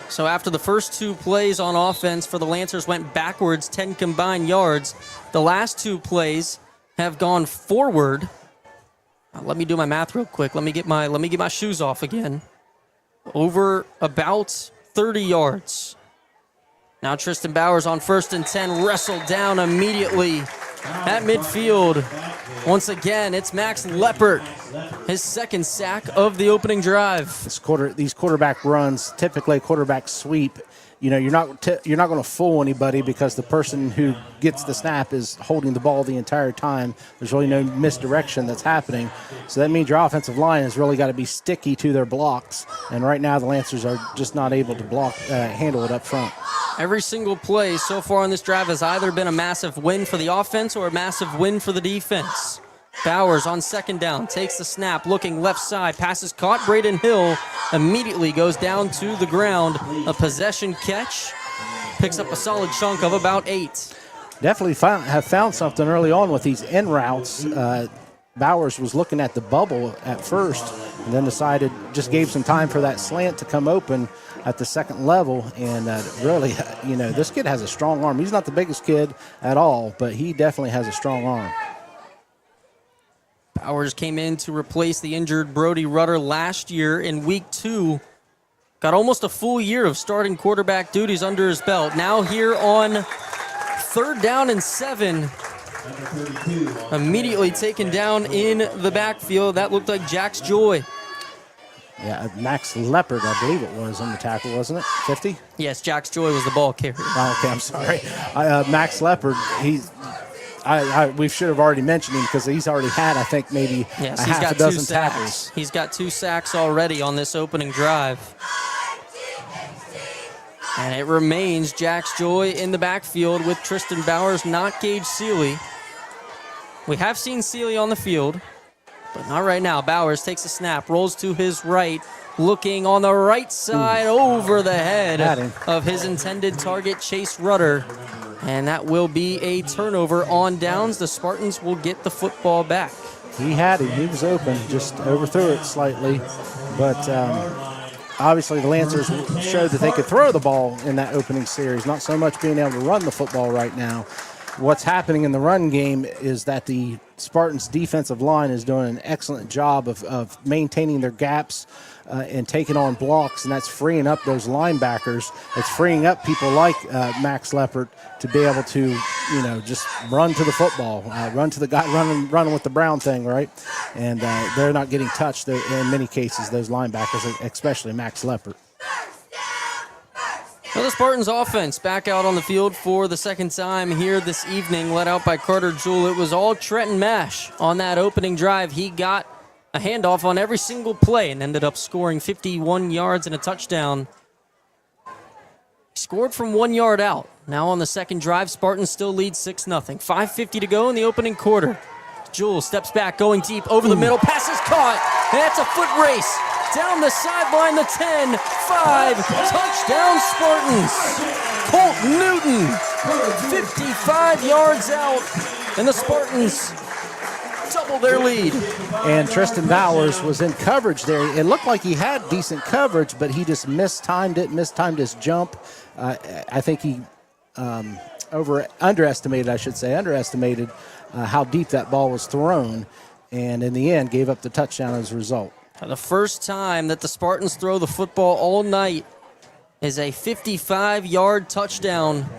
So after the first 2 plays on offense for the Lancers went backwards 10 combined yards, the last 2 plays have gone forward. Let me do my math real quick. Let me get my shoes off again. Over about 30 yards. Now Tristan Bowers on 1st and 10, wrestled down immediately at midfield. Once again, it's Max Leppert, his 2nd sack of the opening drive. These quarterback runs, typically a quarterback sweep, you're not going to fool anybody because the person who gets the snap is holding the ball the entire time. There's really no misdirection that's happening. So that means your offensive line has really got to be sticky to their blocks. And right now the Lancers are just not able to handle it up front. Every single play so far on this drive has either been a massive win for the offense or a massive win for the defense. Bowers on 2nd down, takes the snap, looking left side, passes caught. Braden Hill immediately goes down to the ground. A possession catch, picks up a solid chunk of about 8. Definitely have found something early on with these in routes. Bowers was looking at the bubble at first and then just gave some time for that slant to come open at the 2nd level. And really, this kid has a strong arm. He's not the biggest kid at all, but he definitely has a strong arm. Bowers came in to replace the injured Brody Rudder last year in week 2. Got almost a full year of starting quarterback duties under his belt. Now here on 3rd down and 7. Immediately taken down in the backfield. That looked like Jax Joy. Yeah, Max Leppert, I believe it was, on the tackle, wasn't it? 50? Yes, Jax Joy was the ball carrier. Oh, okay, I'm sorry. Max Leppert, we should have already mentioned him because he's already had, I think, maybe half a dozen tackles. He's got 2 sacks already on this opening drive. And it remains Jax Joy in the backfield with Tristan Bowers, not Gage Seeley. We have seen Seeley on the field, but not right now. Bowers takes a snap, rolls to his right, looking on the right side over the head of his intended target, Chase Rudder. And that will be a turnover on downs. The Spartans will get the football back. He had him. He was open, just overthrew it slightly. But obviously the Lancers showed that they could throw the ball in that opening series, not so much being able to run the football right now. What's happening in the run game is that the Spartans' defensive line is doing an excellent job of maintaining their gaps and taking on blocks, and that's freeing up those linebackers. It's freeing up people like Max Leopard to be able to, just run to the football, run to the guy running with the brown thing, right? And they're not getting touched in many cases, those linebackers, especially Max Leopard. Well, the Spartans offense back out on the field for the second time here this evening, led out by Carter Jewell. It was all Trenton Mash on that opening drive. He got a handoff on every single play and ended up scoring 51 yards and a touchdown. He scored from 1 yard out. Now on the second drive, Spartans still lead 6-0. 5:50 to go in the opening quarter. Jewell steps back, going deep over the middle. Pass is caught, and it's a foot race. Down the sideline, the 10, 5, touchdown Spartans. Colt Newton, 55 yards out, and the Spartans double their lead. And Tristan Bowers was in coverage there. It looked like he had decent coverage, but he just mistimed his jump. I think he underestimated how deep that ball was thrown, and in the end gave up the touchdown as a result. The first time that the Spartans throw the football all night is a 55-yard touchdown.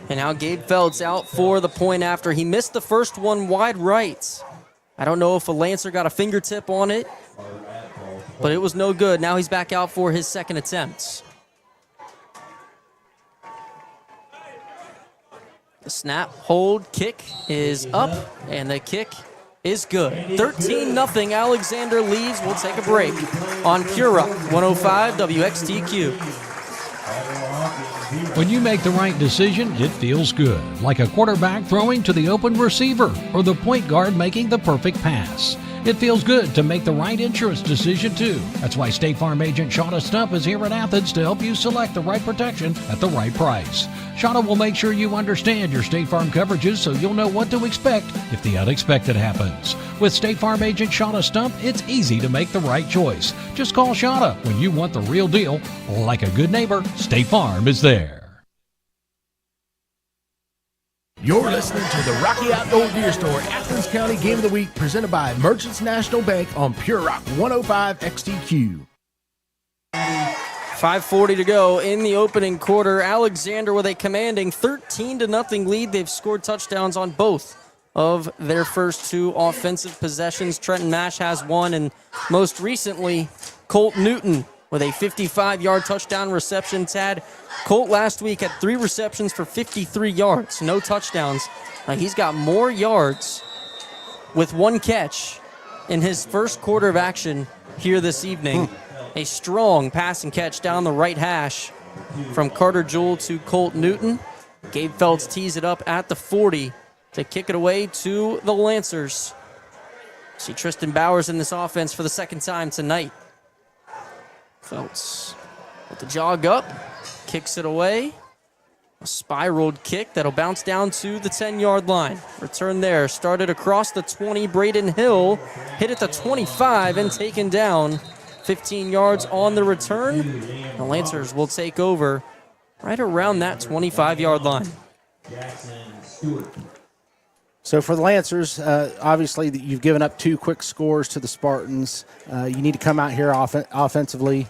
And now Gabe Feltz out for the point after. He missed the first one wide right. I don't know if a Lancer got a fingertip on it, but it was no good. Now he's back out for his second attempt. The snap, hold, kick is up, and the kick is good. 13-0. Alexander leads. We'll take a break on Pure Rock 105 WXTQ. When you make the right decision, it feels good. Like a quarterback throwing to the open receiver or the point guard making the perfect pass. It feels good to make the right insurance decision, too. That's why State Farm agent Shauna Stump is here at Athens to help you select the right protection at the right price. Shauna will make sure you understand your State Farm coverages so you'll know what to expect if the unexpected happens. With State Farm agent Shauna Stump, it's easy to make the right choice. Just call Shauna when you want the real deal. Like a good neighbor, State Farm is there. You're listening to the Rocky Outdoor Gear Store Athens County Game of the Week, presented by Merchants National Bank on Pure Rock 105 XTQ. 5:40 to go in the opening quarter. Alexander with a commanding 13-0 lead. They've scored touchdowns on both of their first two offensive possessions. Trenton Mash has one, and most recently, Colt Newton with a 55-yard touchdown reception. Tad, Colt last week had 3 receptions for 53 yards, no touchdowns. He's got more yards with 1 catch in his first quarter of action here this evening. A strong pass and catch down the right hash from Carter Jewell to Colt Newton. Gabe Feltz tees it up at the 40 to kick it away to the Lancers. See Tristan Bowers in this offense for the second time tonight. Feltz with the jog up, kicks it away. A spiraled kick that'll bounce down to the 10-yard line. Return there, started across the 20. Braden Hill hit at the 25 and taken down. 15 yards on the return. The Lancers will take over right around that 25-yard line. So for the Lancers, obviously you've given up 2 quick scores to the Spartans. You need to come out here offensively,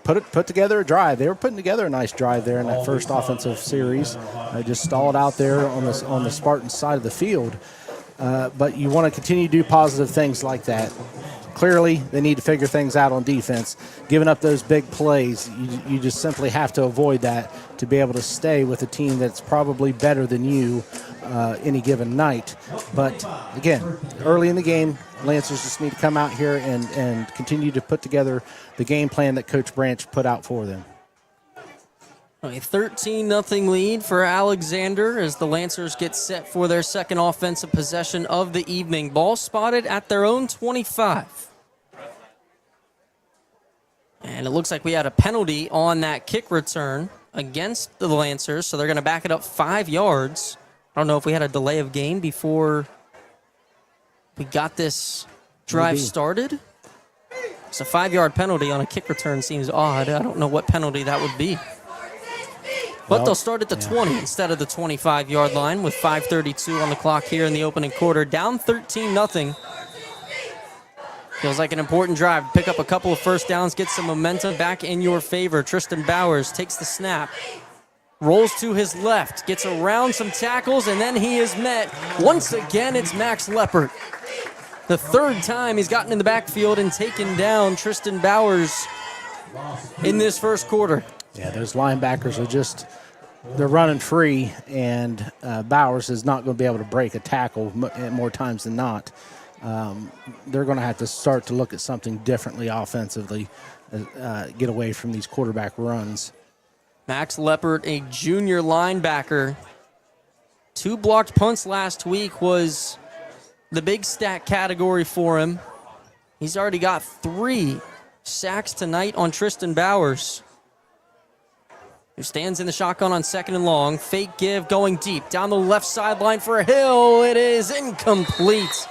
put together a drive. They were putting together a nice drive there in that first offensive series. Just stalled out there on the Spartans side of the field. But you want to continue to do positive things like that. Clearly, they need to figure things out on defense. Giving up those big plays, you just simply have to avoid that to be able to stay with a team that's probably better than you any given night. But, again, early in the game, Lancers just need to come out here and continue to put together the game plan that Coach Branch put out for them. A 13-0 lead for Alexander as the Lancers get set for their second offensive possession of the evening. Ball spotted at their own 25. And it looks like we had a penalty on that kick return against the Lancers, so they're going to back it up 5 yards. I don't know if we had a delay of game before we got this drive started. So 5-yard penalty on a kick return seems odd. I don't know what penalty that would be. But they'll start at the 20 instead of the 25-yard line with 5:32 on the clock here in the opening quarter. Down 13-0. Feels like an important drive. Pick up a couple of first downs, get some momentum back in your favor. Tristan Bowers takes the snap, rolls to his left, gets around some tackles, and then he is met. Once again, it's Max Leppert. The third time he's gotten in the backfield and taken down Tristan Bowers in this first quarter. Yeah, those linebackers are they're running free, and Bowers is not going to be able to break a tackle more times than not. They're going to have to start to look at something differently offensively, get away from these quarterback runs. Max Leppert, a junior linebacker. 2 blocked punts last week was the big stat category for him. He's already got 3 sacks tonight on Tristan Bowers, who stands in the shotgun on 2nd and long. Fake give going deep down the left sideline for Hill. It is incomplete.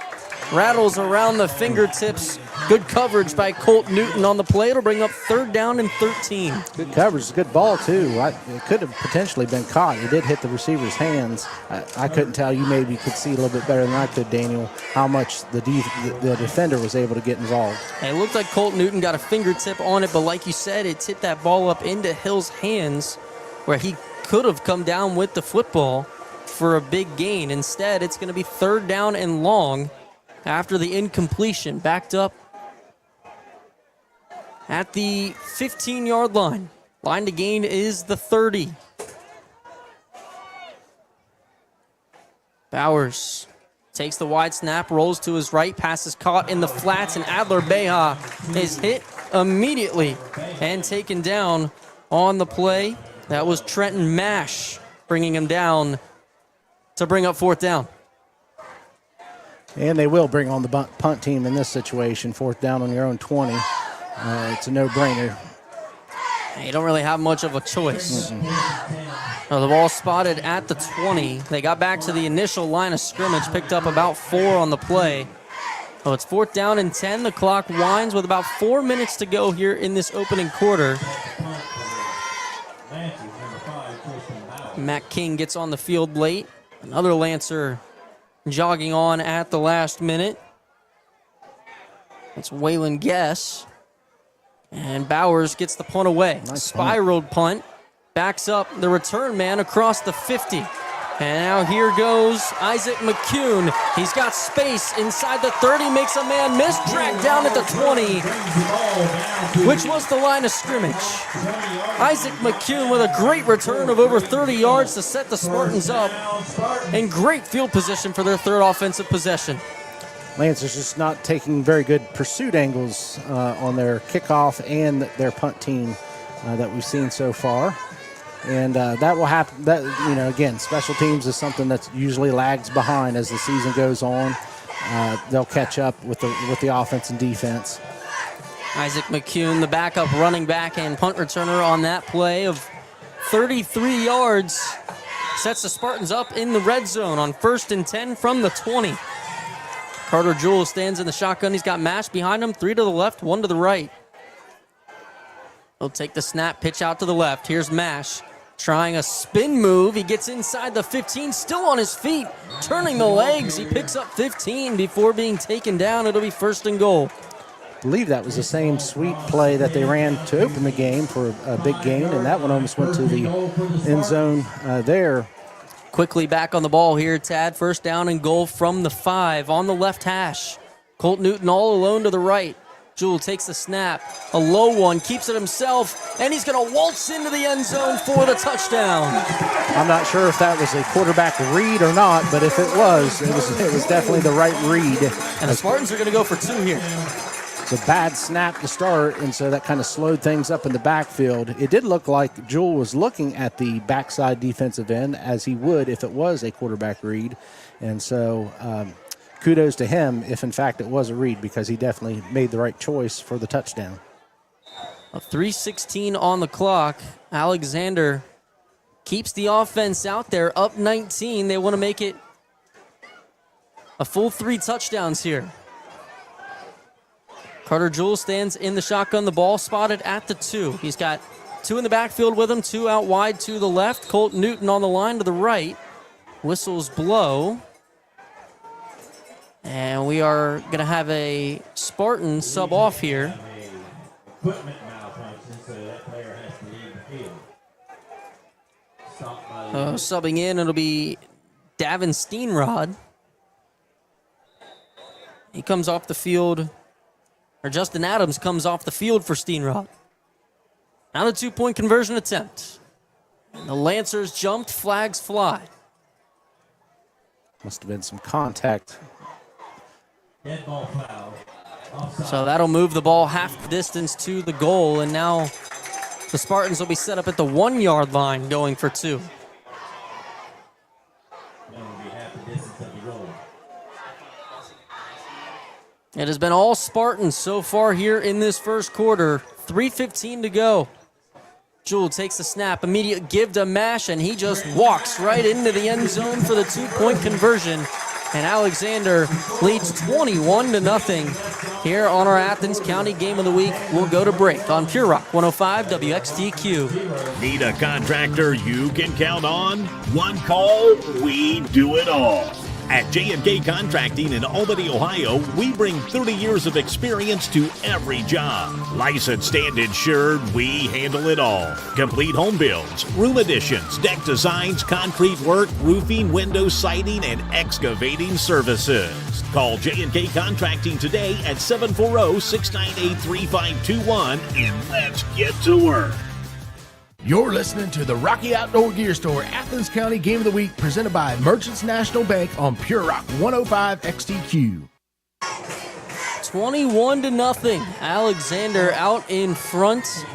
Rattles around the fingertips. Good coverage by Colt Newton on the play. It'll bring up 3rd down and 13. Good coverage, good ball too. It could have potentially been caught. It did hit the receiver's hands. I couldn't tell. You maybe could see a little bit better than I could, Daniel, how much the defender was able to get involved. It looked like Colt Newton got a fingertip on it, but like you said, it tipped that ball up into Hill's hands where he could have come down with the football for a big gain. Instead, it's going to be 3rd down and long after the incompletion. Backed up at the 15-yard line. Line to gain is the 30. Bowers takes the wide snap, rolls to his right, pass is caught in the flats, and Adler Beha is hit immediately and taken down on the play. That was Trenton Mash bringing him down to bring up 4th down. And they will bring on the punt team in this situation. 4th down on your own 20. It's a no-brainer. You don't really have much of a choice. So the ball spotted at the 20. They got back to the initial line of scrimmage, picked up about 4 on the play. So it's 4th down and 10. The clock winds with about 4 minutes to go here in this opening quarter. Matt King gets on the field late. Another Lancer jogging on at the last minute. That's Waylon Guess. And Bowers gets the punt away. Nice spiraled punt. Backs up the return man across the 50. And now here goes Isaac McCune. He's got space inside the 30, makes a man miss, dragged down at the 20, which was the line of scrimmage. Isaac McCune with a great return of over 30 yards to set the Spartans up in great field position for their 3rd offensive possession. Lancers just not taking very good pursuit angles on their kickoff and their punt team that we've seen so far. And that will happen. That, again, special teams is something that usually lags behind as the season goes on. They'll catch up with the offense and defense. Isaac McCune, the backup running back and punt returner on that play of 33 yards, sets the Spartans up in the red zone on 1st and 10 from the 20. Carter Jewell stands in the shotgun. He's got Mash behind him, 3 to the left, 1 to the right. He'll take the snap, pitch out to the left. Here's Mash trying a spin move. He gets inside the 15, still on his feet, turning the legs. He picks up 15 before being taken down. It'll be 1st and goal. I believe that was the same sweep play that they ran to open the game for a big gain, and that one almost went to the end zone there. Quickly back on the ball here, Tad. 1st down and goal from the 5 on the left hash. Colt Newton all alone to the right. Jewell takes the snap, a low one, keeps it himself, and he's going to waltz into the end zone for the touchdown. I'm not sure if that was a quarterback read or not, but if it was definitely the right read. And the Spartans are going to go for 2 here. It's a bad snap to start, and so that kind of slowed things up in the backfield. It did look like Jewell was looking at the backside defensive end, as he would if it was a quarterback read. And so kudos to him if, in fact, it was a read, because he definitely made the right choice for the touchdown. A 3:16 on the clock. Alexander keeps the offense out there, up 19. They want to make it a full 3 touchdowns here. Carter Jewell stands in the shotgun. The ball spotted at the 2. He's got 2 in the backfield with him, 2 out wide to the left. Colt Newton on the line to the right. Whistles blow. And we are going to have a Spartan sub off here. Subbing in, it'll be Davin Steenrod. He comes off the field, or Justin Adams comes off the field for Steenrod. Now the 2-point conversion attempt. And the Lancers jumped, flags fly. Must have been some contact. Dead ball foul. So that'll move the ball half the distance to the goal, and now the Spartans will be set up at the 1-yard line going for 2. It has been all Spartans so far here in this first quarter. 3:15 to go. Jewell takes the snap, immediate give to Mash, and he just walks right into the end zone for the 2-point conversion. And Alexander leads 21-0 here on our Athens County Game of the Week. We'll go to break on Pure Rock 105 WXTQ. Need a contractor you can count on? One call, we do it all. At J&K Contracting in Albany, Ohio, we bring 30 years of experience to every job. Licensed and insured, we handle it all. Complete home builds, room additions, deck designs, concrete work, roofing, window siding, and excavating services. Call J&K Contracting today at 740-698-3521 and let's get to work. You're listening to the Rocky Outdoor Gear Store Athens County Game of the Week presented by Merchants National Bank on Pure Rock 105 XTQ. 21-0. Alexander out in front.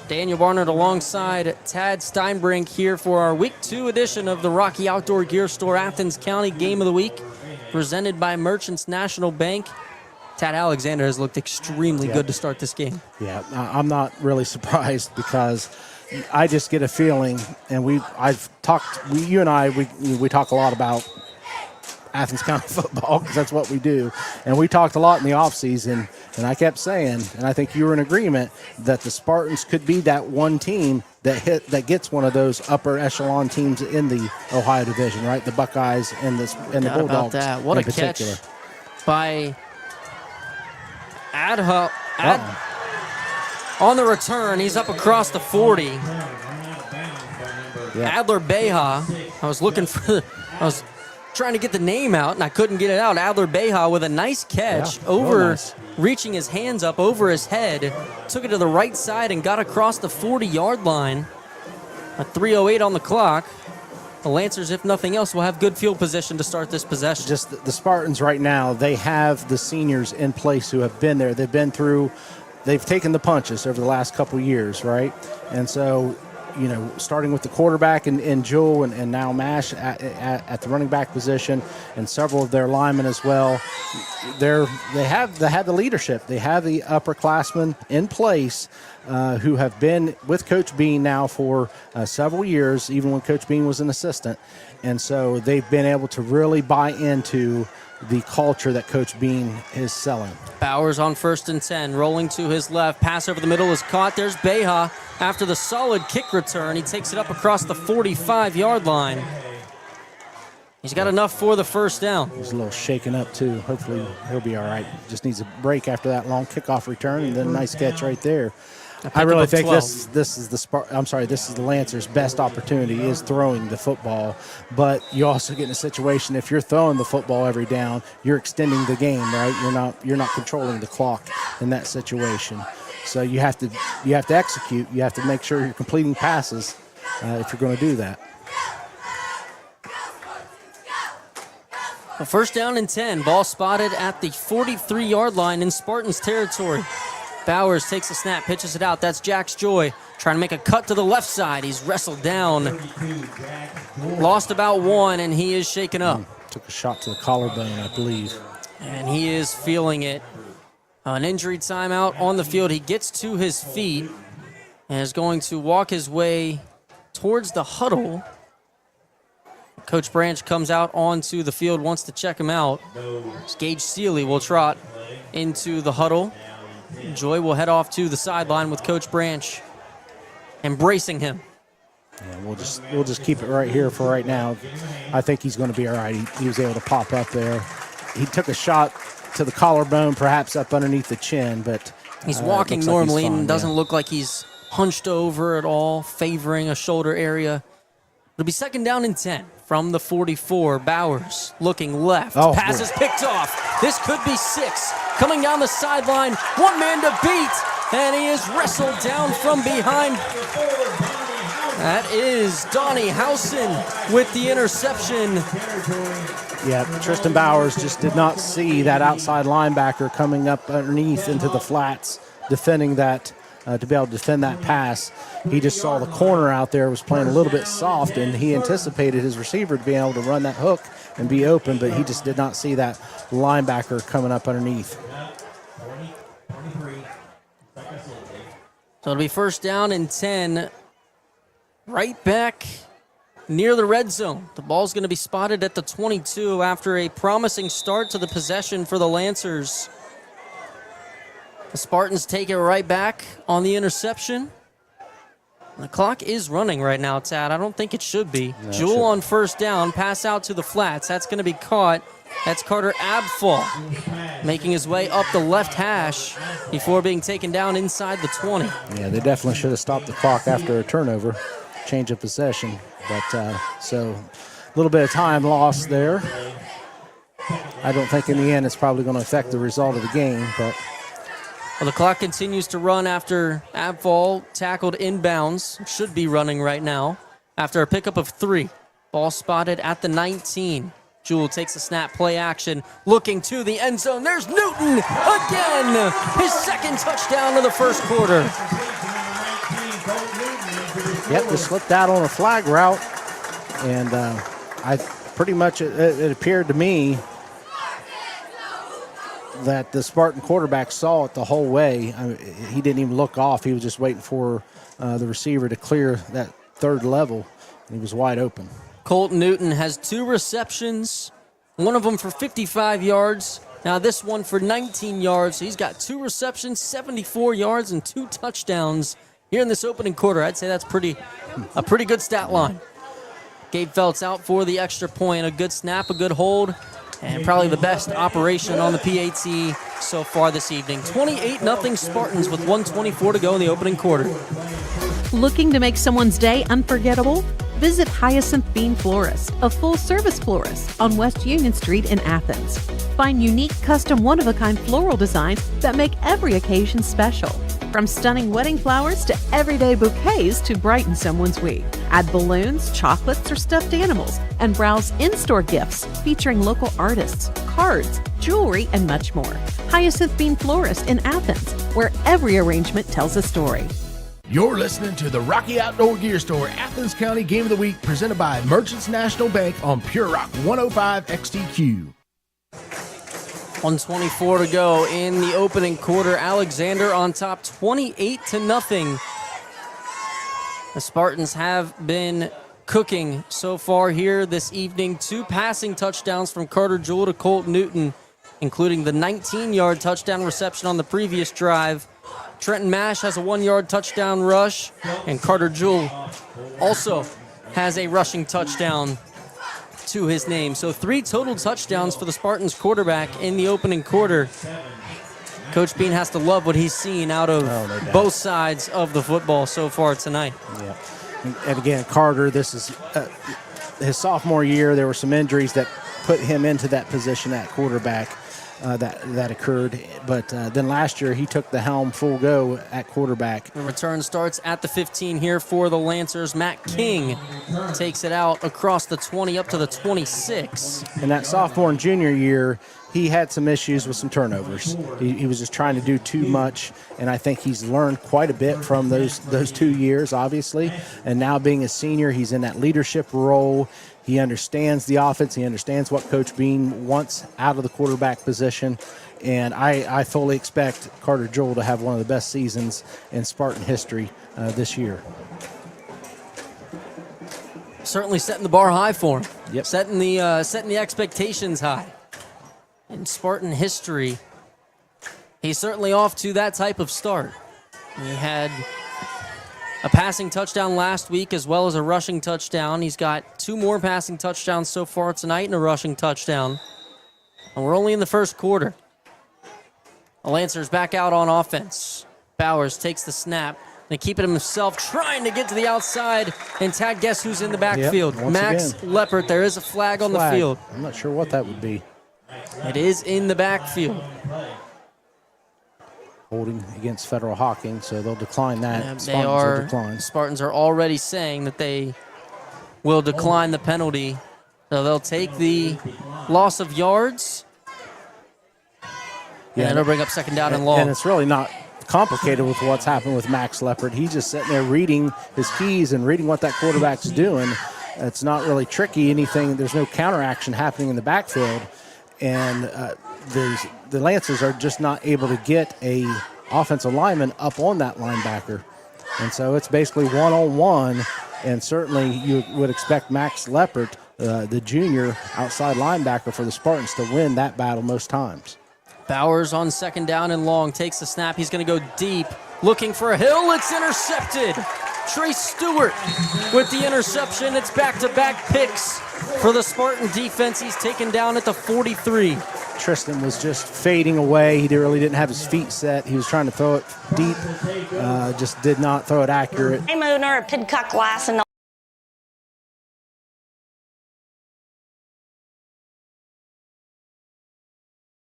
Daniel Barnard alongside Tad Steinbrink here for our Week 2 edition of the Rocky Outdoor Gear Store Athens County Game of the Week presented by Merchants National Bank. Tad Alexander has looked extremely good to start this game. Yeah, I'm not really surprised because I just get a feeling, and you and I talk a lot about Athens County football because that's what we do, and we talked a lot in the offseason, and I kept saying, and I think you were in agreement, that the Spartans could be that one team that gets one of those upper echelon teams in the Ohio division, right? The Buckeyes and the Bulldogs. About that. What a particular catch by on the return. He's up across the 40. Adler Beha. I was trying to get the name out, and I couldn't get it out. Adler Beha with a nice catch reaching his hands up over his head, took it to the right side and got across the 40-yard line. At 3:08 on the clock. The Lancers, if nothing else, will have good field position to start this possession. Just the Spartans right now, they have the seniors in place who have been there. They've taken the punches over the last couple years, right? And so, starting with the quarterback and Jewell and now Mash at the running back position and several of their linemen as well, they have the leadership. They have the upperclassmen in place who have been with Coach Bean now for several years, even when Coach Bean was an assistant. And so they've been able to really buy into the culture that Coach Bean is selling. Bowers on 1st and 10, rolling to his left. Pass over the middle is caught. There's Beha after the solid kick return. He takes it up across the 45-yard line. He's got enough for the first down. He's a little shaken up, too. Hopefully he'll be all right. Just needs a break after that long kickoff return, and then a nice catch right there. I really think this is the Lancers' best opportunity is throwing the football, but you also get in a situation if you're throwing the football every down, you're extending the game, right? You're not controlling the clock in that situation. So you have to execute. You have to make sure you're completing passes if you're going to do that. A first down and 10. Ball spotted at the 43-yard line in Spartans territory. Bowers takes a snap, pitches it out. That's Jax Joy trying to make a cut to the left side. He's wrestled down. Lost about one, and he is shaken up. Took a shot to the collarbone, I believe. And he is feeling it. An injury timeout on the field. He gets to his feet and is going to walk his way towards the huddle. Coach Branch comes out onto the field, wants to check him out. Gage Seeley will trot into the huddle. Joy will head off to the sideline with Coach Branch embracing him. Yeah, we'll just keep it right here for right now. I think he's going to be all right. He was able to pop up there. He took a shot to the collarbone, perhaps up underneath the chin, but he's walking normally like he's fine, and doesn't look like he's hunched over at all, favoring a shoulder area. It'll be second down and 10 from the 44. Bowers looking left. Pass is picked off. This could be 6. Coming down the sideline, one man to beat, and he is wrestled down from behind. That is Donnie Howson with the interception. Yeah, Tristan Bowers just did not see that outside linebacker coming up underneath into the flats, defending that, to be able to defend that pass. He just saw the corner out there was playing a little bit soft, and he anticipated his receiver to be able to run that hook and be open, but he just did not see that linebacker coming up underneath. So it'll be first down and 10, right back near the red zone. The ball's going to be spotted at the 22 after a promising start to the possession for the Lancers. The Spartans take it right back on the interception. The clock is running right now, Tad. I don't think it should be. No, Jewel on first down, pass out to the flats. That's going to be caught. That's Carter Abfall making his way up the left hash before being taken down inside the 20. Yeah, they definitely should have stopped the clock after a turnover, change of possession. But so a little bit of time lost there. I don't think in the end it's probably going to affect the result of the game, but well, the clock continues to run after Abfall tackled inbounds. Should be running right now after a pickup of 3. Ball spotted at the 19. Jewell takes a snap, play action, looking to the end zone. There's Newton again, his second touchdown of the first quarter. Yep, they slipped out on a flag route, and I pretty much it appeared to me that the Spartan quarterback saw it the whole way. He didn't even look off. He was just waiting for the receiver to clear that third level, and he was wide open. Colton Newton has 2 receptions, one of them for 55 yards. Now this one for 19 yards. So he's got 2 receptions, 74 yards, and 2 touchdowns here in this opening quarter. I'd say that's a pretty good stat line. Gabe Feltz out for the extra point. A good snap, a good hold, and probably the best operation on the PAT so far this evening. 28-0 Spartans with 1:24 to go in the opening quarter. Looking to make someone's day unforgettable? Visit Hyacinth Bean Florist, a full-service florist on West Union Street in Athens. Find unique, custom, one-of-a-kind floral designs that make every occasion special. From stunning wedding flowers to everyday bouquets to brighten someone's week. Add balloons, chocolates, or stuffed animals, and browse in-store gifts featuring local artists, cards, jewelry, and much more. Hyacinth Bean Florist in Athens, where every arrangement tells a story. You're listening to the Rocky Outdoor Gear Store Athens County Game of the Week, presented by Merchants National Bank on Pure Rock 105 XTQ. 1:24 to go in the opening quarter. Alexander on top, 28-0. The Spartans have been cooking so far here this evening. 2 passing touchdowns from Carter Jewell to Colt Newton, including the 19-yard touchdown reception on the previous drive. Trenton Mash has a 1-yard touchdown rush, and Carter Jewell also has a rushing touchdown to his name. So 3 total touchdowns for the Spartans quarterback in the opening quarter. Coach Bean has to love what he's seen out of both sides of the football so far tonight. Yeah. And again, Carter, this is his sophomore year. There were some injuries that put him into that position at quarterback. That occurred, but then last year he took the helm full go at quarterback. The return starts at the 15 here for the Lancers. Matt King takes it out across the 20 up to the 26. In that sophomore and junior year, he had some issues with some turnovers. He was just trying to do too much, and I think he's learned quite a bit from those 2 years, obviously. And now being a senior, he's in that leadership role. He understands the offense. He understands what Coach Bean wants out of the quarterback position. And I fully expect Carter Jewell to have one of the best seasons in Spartan history this year. Certainly setting the bar high for him. Yep. Setting the expectations high in Spartan history. He's certainly off to that type of start. He had a passing touchdown last week as well as a rushing touchdown. He's got 2 more passing touchdowns so far tonight and a rushing touchdown. And we're only in the first quarter. The Lancers back out on offense. Bowers takes the snap. And keeping himself trying to get to the outside. And Tad, guess who's in the backfield? Yep, Max Leppert. There is a flag on the field. I'm not sure what that would be. It is in the backfield. Holding against Federal Hocking, so they'll decline that. Spartans are already saying that they will decline the penalty. So they'll take the loss of yards. Yeah, and it'll bring up second down and long. And it's really not complicated with what's happened with Max Leppert. He's just sitting there reading his keys and reading what that quarterback's doing. It's not really tricky, anything. There's no counteraction happening in the backfield. And the Lancers are just not able to get a offensive lineman up on that linebacker. And so it's basically one-on-one. And certainly you would expect Max Leppert, the junior outside linebacker for the Spartans, to win that battle most times. Bowers on second down and long takes the snap. He's going to go deep, looking for a hill. It's intercepted. Trey Stewart with the interception. It's back-to-back picks for the Spartan defense. He's taken down at the 43. Tristan was just fading away. He really didn't have his feet set. He was trying to throw it deep, just did not throw it accurate. I'm owner of Pidcock Glass and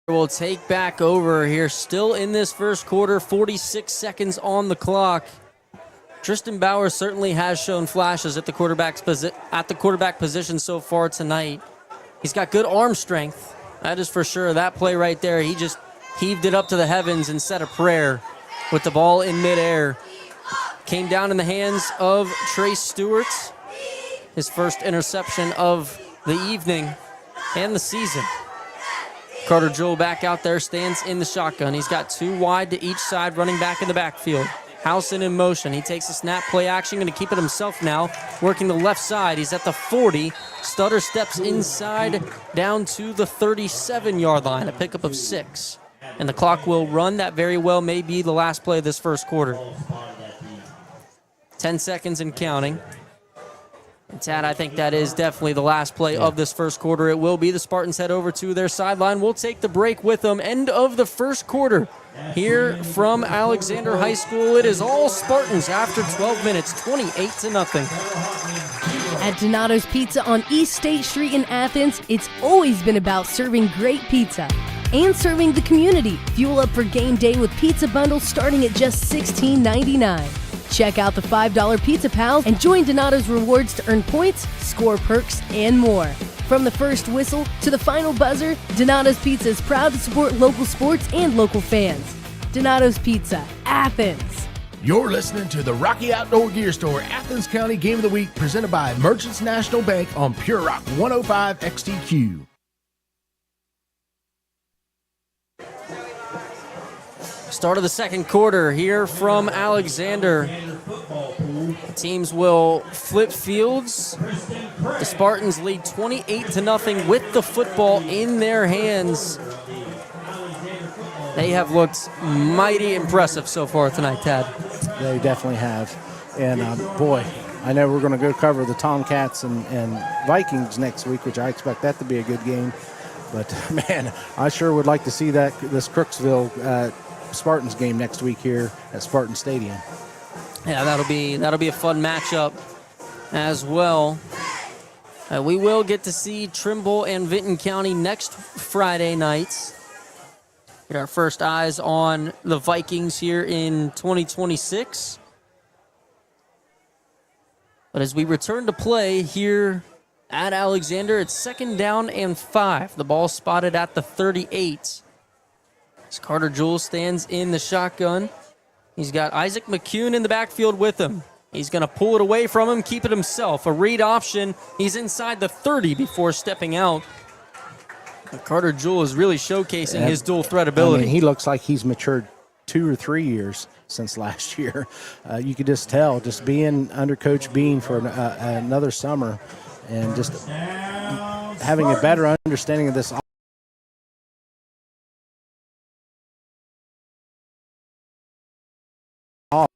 We'll take back over here, still in this first quarter, 46 seconds on the clock. Tristan Bowers certainly has shown flashes at the quarterback position so far tonight. He's got good arm strength, that is for sure. That play right there, he just heaved it up to the heavens and said a prayer with the ball in midair. Came down in the hands of Trey Stewart, his first interception of the evening and the season. Carter Jewell back out there, stands in the shotgun. He's got 2 wide to each side, running back in the backfield. Housen in motion. He takes a snap, play action, going to keep it himself now, working the left side. He's at the 40. Stutter steps inside down to the 37-yard line, a pickup of 6. And the clock will run. That very well may be the last play of this first quarter. 10 seconds and counting. And Tad, I think that is definitely the last play of this first quarter. It will be. The Spartans head over to their sideline. We'll take the break with them. End of the first quarter here from Alexander High School. It is all Spartans after 12 minutes, 28-0. At Donato's Pizza on East State Street in Athens, it's always been about serving great pizza and serving the community. Fuel up for game day with pizza bundles starting at just $16.99. Check out the $5 Pizza Pals and join Donato's Rewards to earn points, score perks, and more. From the first whistle to the final buzzer, Donato's Pizza is proud to support local sports and local fans. Donato's Pizza, Athens. You're listening to the Rocky Outdoor Gear Store Athens County Game of the Week, presented by Merchants National Bank on Pure Rock 105 XTQ. Start of the second quarter here from Alexander. Teams will flip fields. The Spartans lead 28-0 with the football in their hands. They have looked mighty impressive so far tonight, Tad. They definitely have. And boy, I know we're going to go cover the Tomcats and Vikings next week, which I expect that to be a good game. But man, I sure would like to see this Crooksville Spartans game next week here at Spartan Stadium. Yeah, that'll be a fun matchup as well. We will get to see Trimble and Vinton County next Friday night. Get our first eyes on the Vikings here in 2026. But as we return to play here at Alexander, it's 2nd down and 5. The ball spotted at the 38. As Carter Jewell stands in the shotgun. He's got Isaac McCune in the backfield with him. He's going to pull it away from him, keep it himself. A read option. He's inside the 30 before stepping out. But Carter Jewell is really showcasing his dual threat ability. I mean, he looks like he's matured 2 or 3 years since last year. You could just tell, just being under Coach Bean for another summer and just having a better understanding of this off.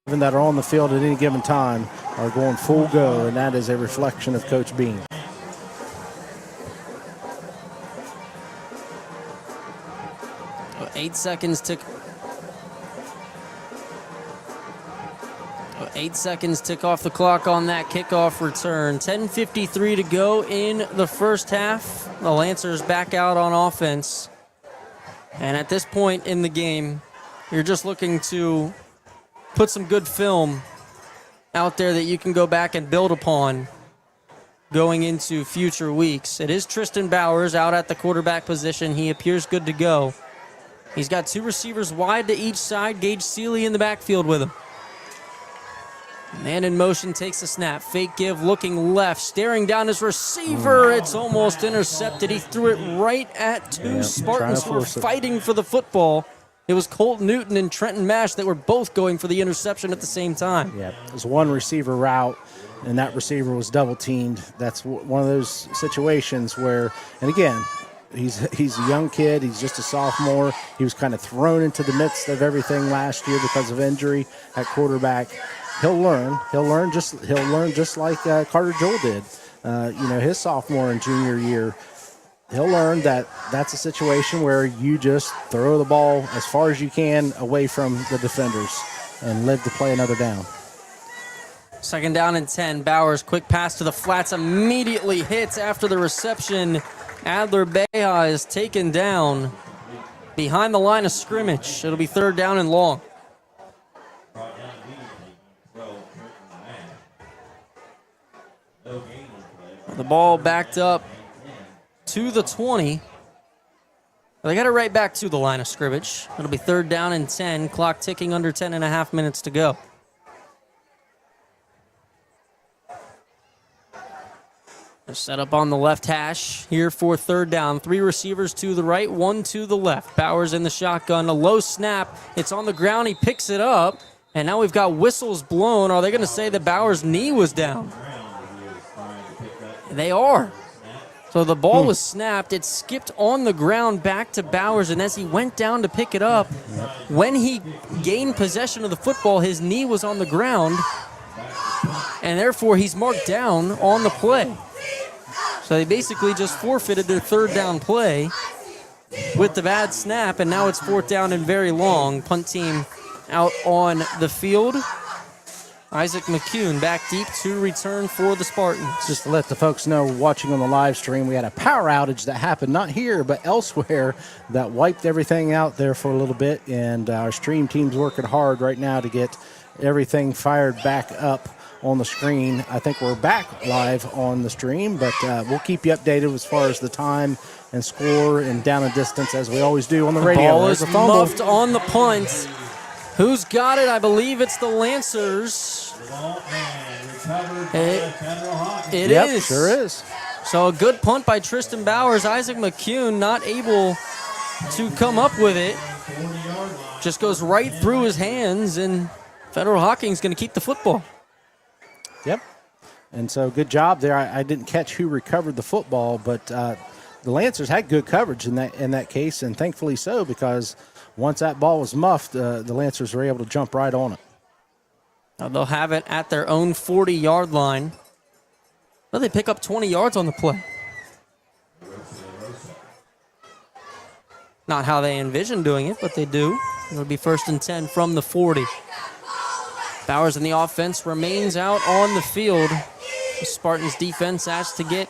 That are on the field at any given time are going full go, and that is a reflection of Coach Bean. Well, 8 seconds tick. 8 seconds tick off the clock on that kickoff return. 10:53 to go in the first half. The Lancers back out on offense. And at this point in the game, you're just looking to put some good film out there that you can go back and build upon going into future weeks. It is Tristan Bowers out at the quarterback position. He appears good to go. He's got 2 receivers wide to each side. Gage Seeley in the backfield with him. Man in motion takes a snap. Fake give, looking left, staring down his receiver. It's almost intercepted. He threw it right at 2 Spartans who were fighting for the football. It was Colt Newton and Trenton Mash that were both going for the interception at the same time. Yeah, it was one receiver route, and that receiver was double teamed. That's one of those situations where, and again, he's a young kid. He's just a sophomore. He was kind of thrown into the midst of everything last year because of injury at quarterback. He'll learn. He'll learn just like Carter Joel did. His sophomore and junior year. He'll learn that that's a situation where you just throw the ball as far as you can away from the defenders and live to play another down. 2nd down and 10. Bowers, quick pass to the flats, immediately hits after the reception. Adler Beha is taken down behind the line of scrimmage. It'll be 3rd down and long. The ball backed up to the 20. They got it right back to the line of scrimmage. It'll be 3rd down and 10. Clock ticking under 10 and a half minutes to go. They're set up on the left hash here for 3rd down. 3 receivers to the right, 1 to the left. Bowers in the shotgun, a low snap. It's on the ground. He picks it up, and now we've got whistles blown. Are they going to say that Bowers' knee was down? They are. So the ball was snapped. It skipped on the ground back to Bowers, and as he went down to pick it up, when he gained possession of the football, his knee was on the ground, and therefore he's marked down on the play. So they basically just forfeited their 3rd down play with the bad snap, and now it's 4th down and very long. Punt team out on the field. Isaac McCune back deep to return for the Spartans. Just to let the folks know watching on the live stream, we had a power outage that happened not here but elsewhere that wiped everything out there for a little bit, and our stream team's working hard right now to get everything fired back up on the screen. I think we're back live on the stream, but we'll keep you updated as far as the time and score and down and distance as we always do on the radio. Ball is muffed on the punt. Who's got it? I believe it's the Lancers. It is. Sure is. So a good punt by Tristan Bowers. Isaac McCune not able to come up with it. Just goes right through his hands, and Federal Hocking's going to keep the football. Yep. And so good job there. I didn't catch who recovered the football, but the Lancers had good coverage in that case, and thankfully so, because once that ball was muffed, the Lancers were able to jump right on it. Now they'll have it at their own 40-yard line. Well, they pick up 20 yards on the play. Not how they envisioned doing it, but they do. It'll be 1st and 10 from the 40. Bowers in the offense remains out on the field. The Spartans defense asked to get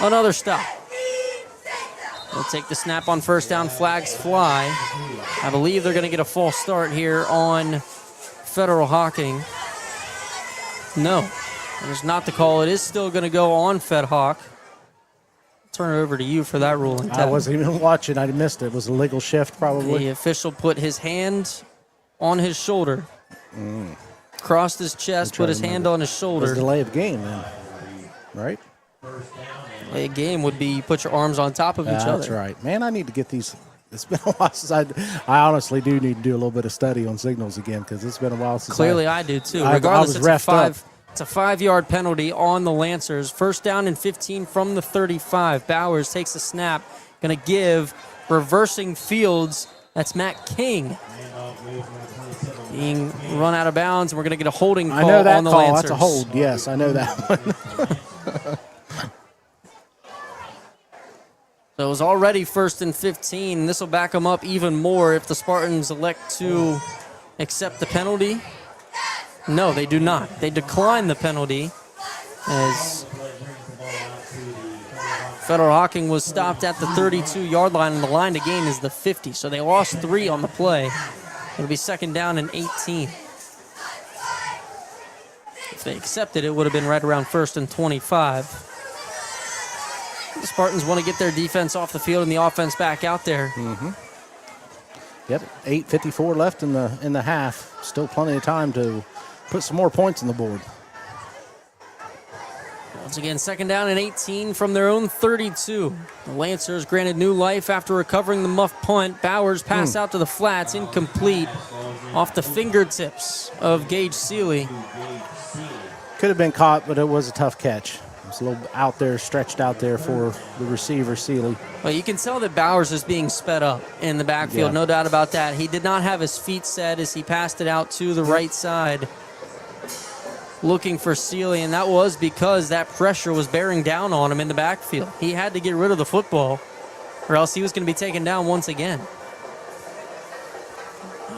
another stop. They'll take the snap on 1st down, flags fly. I believe they're going to get a false start here on Federal Hocking. No, that is not the call. It is still going to go on Fed Hawk. Turn it over to you for that ruling. I wasn't even watching. I missed it. It was a legal shift probably. The official put his hand on his shoulder. crossed his chest, put his hand on his shoulder. It's delay of game, then, right? A game would be you put your arms on top of each other. That's right. Man, I need to get these. It's been a while since I honestly do need to do a little bit of study on signals again because it's been a while since. Clearly, I do too. I Regardless, was reffed up. it's a 5-yard penalty on the Lancers. First down and 15 from the 35. Bowers takes a snap. Going to give reversing fields. That's Matt King being run out of bounds, and we're going to get a holding call I know that on the call. Lancers. That's a hold. Yes, I know that one. So it was already 1st and 15. This will back them up even more if the Spartans elect to accept the penalty. No, they do not. They decline the penalty as Federal Hocking was stopped at the 32-yard line, and the line to gain is the 50. So they lost 3 on the play. It'll be 2nd down and 18. If they accepted it, would have been right around 1st and 25. The Spartans want to get their defense off the field and the offense back out there. Mm-hmm. Yep, 8:54 left in the half. Still plenty of time to put some more points on the board. Once again, 2nd down and 18 from their own 32. The Lancers granted new life after recovering the muff punt. Bowers pass out to the flats, incomplete, off the fingertips of Gage Seeley. Could have been caught, but it was a tough catch. It's a little out there, stretched out there for the receiver, Seeley. Well, you can tell that Bowers is being sped up in the backfield, no doubt about that. He did not have his feet set as he passed it out to the right side, looking for Seeley, and that was because that pressure was bearing down on him in the backfield. He had to get rid of the football, or else he was going to be taken down once again.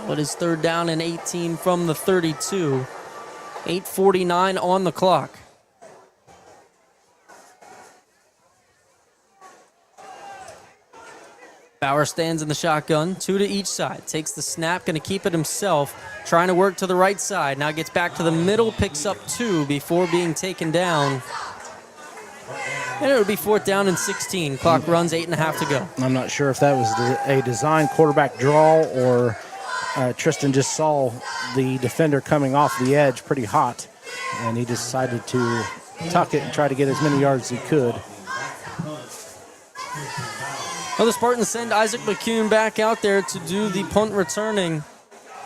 But it's 3rd down and 18 from the 32. 8:49 on the clock. Bauer stands in the shotgun, 2 to each side. Takes the snap, going to keep it himself. Trying to work to the right side. Now gets back to the middle, picks up 2 before being taken down. And it'll be 4th down and 16. Clock runs 8.5 to go. I'm not sure if that was a design quarterback draw or Tristan just saw the defender coming off the edge pretty hot, and he decided to tuck it and try to get as many yards as he could. Well, the Spartans send Isaac McCune back out there to do the punt returning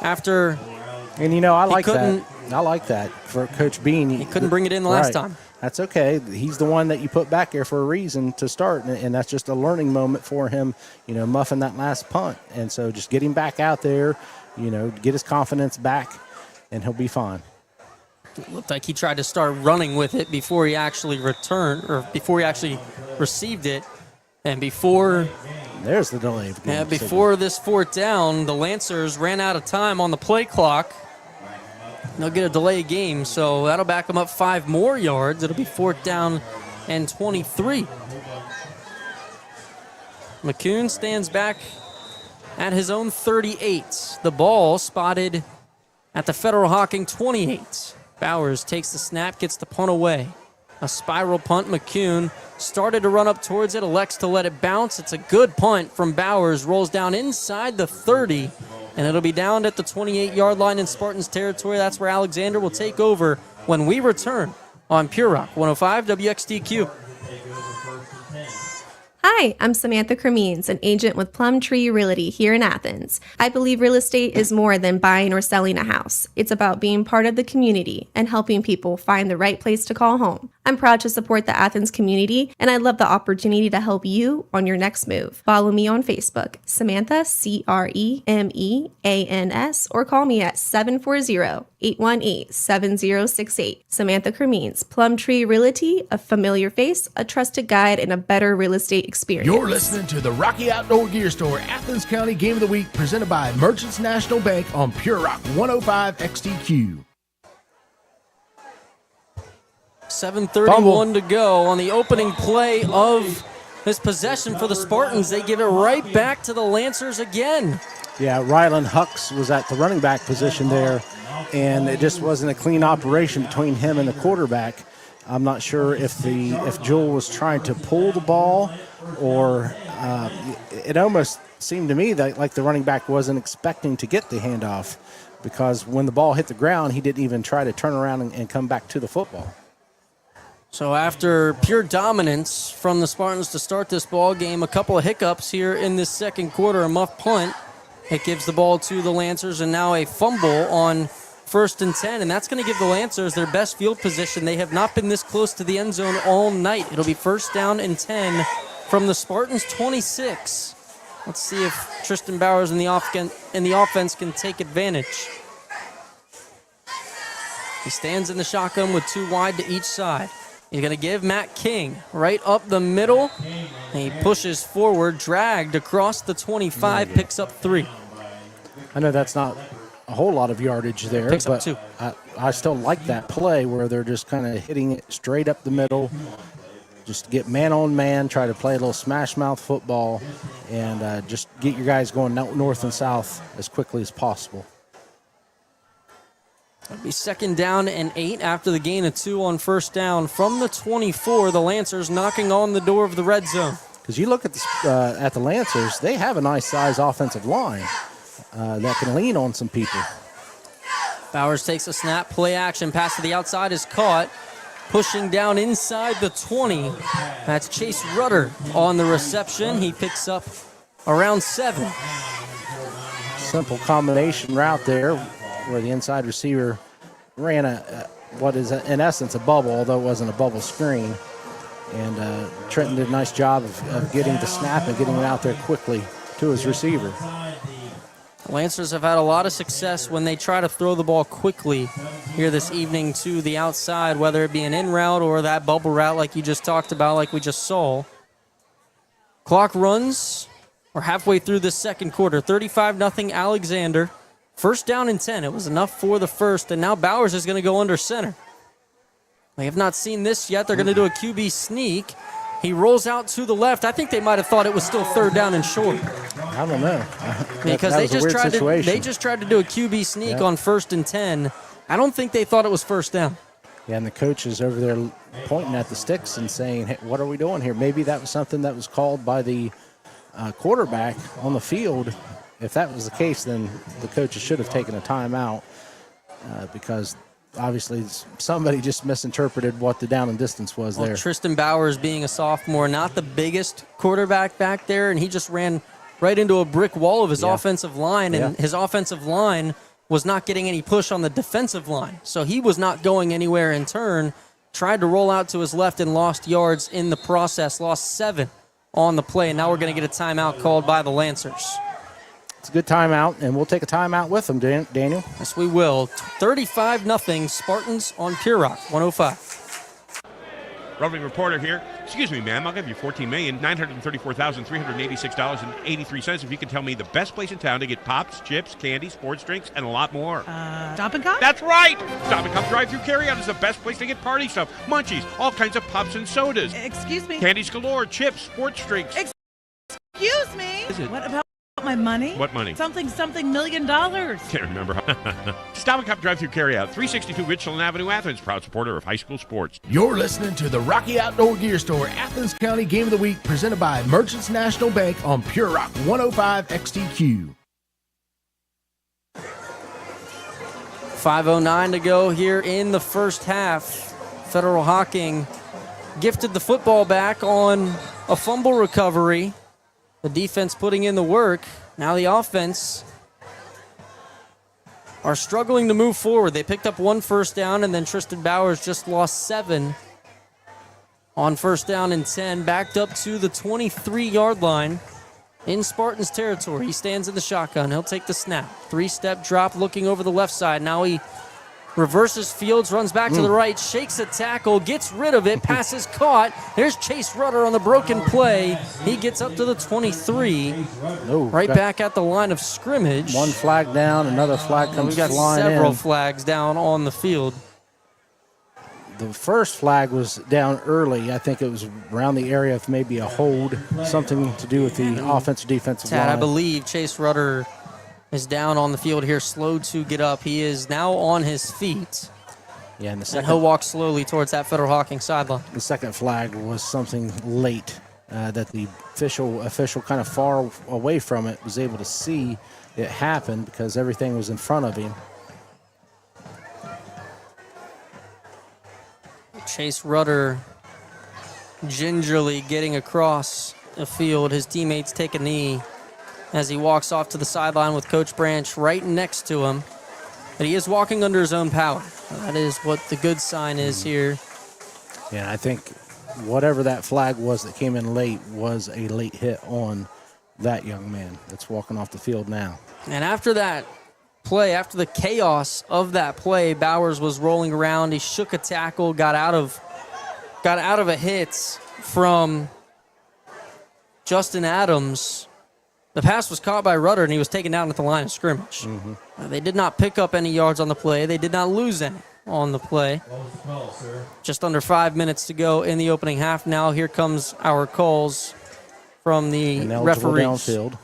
after. And I like that. I like that for Coach Bean. He couldn't bring it in the last time. That's okay. He's the one that you put back there for a reason to start, and that's just a learning moment for him, muffing that last punt. And so just get him back out there, get his confidence back, and he'll be fine. It looked like he tried to start running with it before he actually returned, or before he actually received it. And before there's the delay of game. Before this 4th down, the Lancers ran out of time on the play clock. They'll get a delay of game, so that'll back them up 5 more yards. It'll be 4th down and 23. McCune stands back at his own 38. The ball spotted at the Federal Hocking 28. Bowers takes the snap, gets the punt away. A spiral punt. McCune started to run up towards it, elects to let it bounce. It's a good punt from Bowers, rolls down inside the 30, and it'll be down at the 28-yard line in Spartans territory. That's where Alexander will take over when we return on Pure Rock 105 WXDQ. Hi, I'm Samantha Cremines, an agent with Plum Tree Realty here in Athens. I believe real estate is more than buying or selling a house. It's about being part of the community and helping people find the right place to call home. I'm proud to support the Athens community, and I'd love the opportunity to help you on your next move. Follow me on Facebook, Samantha, Cremeans, or call me at 740-818-7068. Samantha Cremines, Plum Tree Realty, a familiar face, a trusted guide, and a better real estate experience. You're listening to the Rocky Outdoor Gear Store Athens County Game of the Week, presented by Merchants National Bank on Pure Rock 105 XTQ. 7:31 to go on the opening play of this possession for the Spartans. They give it right back to the Lancers again. Yeah, Rylan Hucks was at the running back position there, and it just wasn't a clean operation between him and the quarterback. I'm not sure if Joel was trying to pull the ball, or it almost seemed to me that like the running back wasn't expecting to get the handoff. because when the ball hit the ground, he didn't even try to turn around and come back to the football. So after pure dominance from the Spartans to start this ball game, a couple of hiccups here in this second quarter, a muff punt. It gives the ball to the Lancers, and now a fumble on 1st and 10, and that's going to give the Lancers their best field position. They have not been this close to the end zone all night. It'll be 1st down and 10 from the Spartans' 26. Let's see if Tristan Bowers in the offense can take advantage. He stands in the shotgun with 2 wide to each side. He's going to give Matt King right up the middle. And he pushes forward, dragged across the 25, picks up 3. I know that's not a whole lot of yardage there, Picks up but 2. I still like that play where they're just kind of hitting it straight up the middle, just get man on man, try to play a little smash mouth football, and just get your guys going north and south as quickly as possible. It'll be 2nd down and 8 after the gain of 2 on 1st down from the 24. The Lancers knocking on the door of the red zone. Because you look at the Lancers, they have a nice size offensive line that can lean on some people. Bowers takes a snap, play action, pass to the outside is caught. Pushing down inside the 20. That's Chase Rudder on the reception. He picks up around 7. Simple combination route there where the inside receiver ran what is in essence a bubble, although it wasn't a bubble screen. And Trenton did a nice job of getting the snap and getting it out there quickly to his receiver. Lancers have had a lot of success when they try to throw the ball quickly here this evening to the outside, whether it be an in route or that bubble route like you just talked about, like we just saw. Clock runs. We're halfway through this second quarter. 35-0 Alexander. 1st down and 10. It was enough for the first, and now Bowers is going to go under center. They have not seen this yet. They're going to do a QB sneak. He rolls out to the left. I think they might have thought it was still 3rd down and short. I don't know. Because they just tried to do a QB sneak on 1st and 10. I don't think they thought it was 1st down. Yeah, and the coach is over there pointing at the sticks and saying, hey, what are we doing here? Maybe that was something that was called by the quarterback on the field. If that was the case, then the coaches should have taken a timeout because obviously somebody just misinterpreted what the down and distance was there. Tristan Bowers being a sophomore, not the biggest quarterback back there, and he just ran right into a brick wall of his offensive line, and his offensive line was not getting any push on the defensive line. So he was not going anywhere in turn, tried to roll out to his left and lost yards in the process, lost 7 on the play, and now we're going to get a timeout called by the Lancers. It's a good timeout, and we'll take a timeout with them, Daniel. Yes, we will. 35-0 Spartans on Pure Rock 105. Roving reporter here. Excuse me, ma'am. I'll give you $14,934,386.83 if you can tell me the best place in town to get pops, chips, candy, sports drinks, and a lot more. Stop and Cop? That's right! Stop and Cop drive-through carryout is the best place to get party stuff. Munchies, all kinds of pops and sodas. Excuse me? Candies galore, chips, sports drinks. Excuse me? Is it? What about my money? What money? Something $1 million. Can't remember. Stop and Cop drive-through carryout, 362 Richland Avenue, Athens. Proud supporter of high school sports. You're listening to the Rocky Outdoor Gear Store Athens County Game of the Week presented by Merchants National Bank on Pure Rock 105 XTQ. 5:09 to go here in the first half. Federal Hocking gifted the football back on a fumble recovery. The defense putting in the work. Now the offense are struggling to move forward. They picked up 1 first down, and then Tristan Bowers just lost 7 on 1st down and 10. Backed up to the 23-yard line in Spartans territory. He stands in the shotgun. He'll take the snap. 3-step drop looking over the left side. Now he reverses fields, runs back to the right, shakes a tackle, gets rid of it, pass is caught. There's Chase Rudder on the broken play. He gets up to the 23, right back at the line of scrimmage. 1 flag down, another flag comes We've got flying several in. flags down on the field. The first flag was down early. I think it was around the area of maybe a hold, something to do with the offensive defensive line. I believe Chase Rudder is down on the field here, slow to get up. He is now on his feet. Yeah, and he'll walk slowly towards that Federal Hocking sideline. The second flag was something late that the official kind of far away from it was able to see it happen because everything was in front of him. Chase Rudder gingerly getting across the field. His teammates take a knee as he walks off to the sideline with Coach Branch right next to him. But he is walking under his own power. That is what the good sign is here. Yeah, I think whatever that flag was that came in late was a late hit on that young man that's walking off the field now. And after that play, after the chaos of that play, Bowers was rolling around. He shook a tackle, got out of a hit from Justin Adams. The pass was caught by Rudder, and he was taken down at the line of scrimmage. They did not pick up any yards on the play. They did not lose any on the play. Just under 5 minutes to go in the opening half. Now here comes our calls from the referees. Downfield.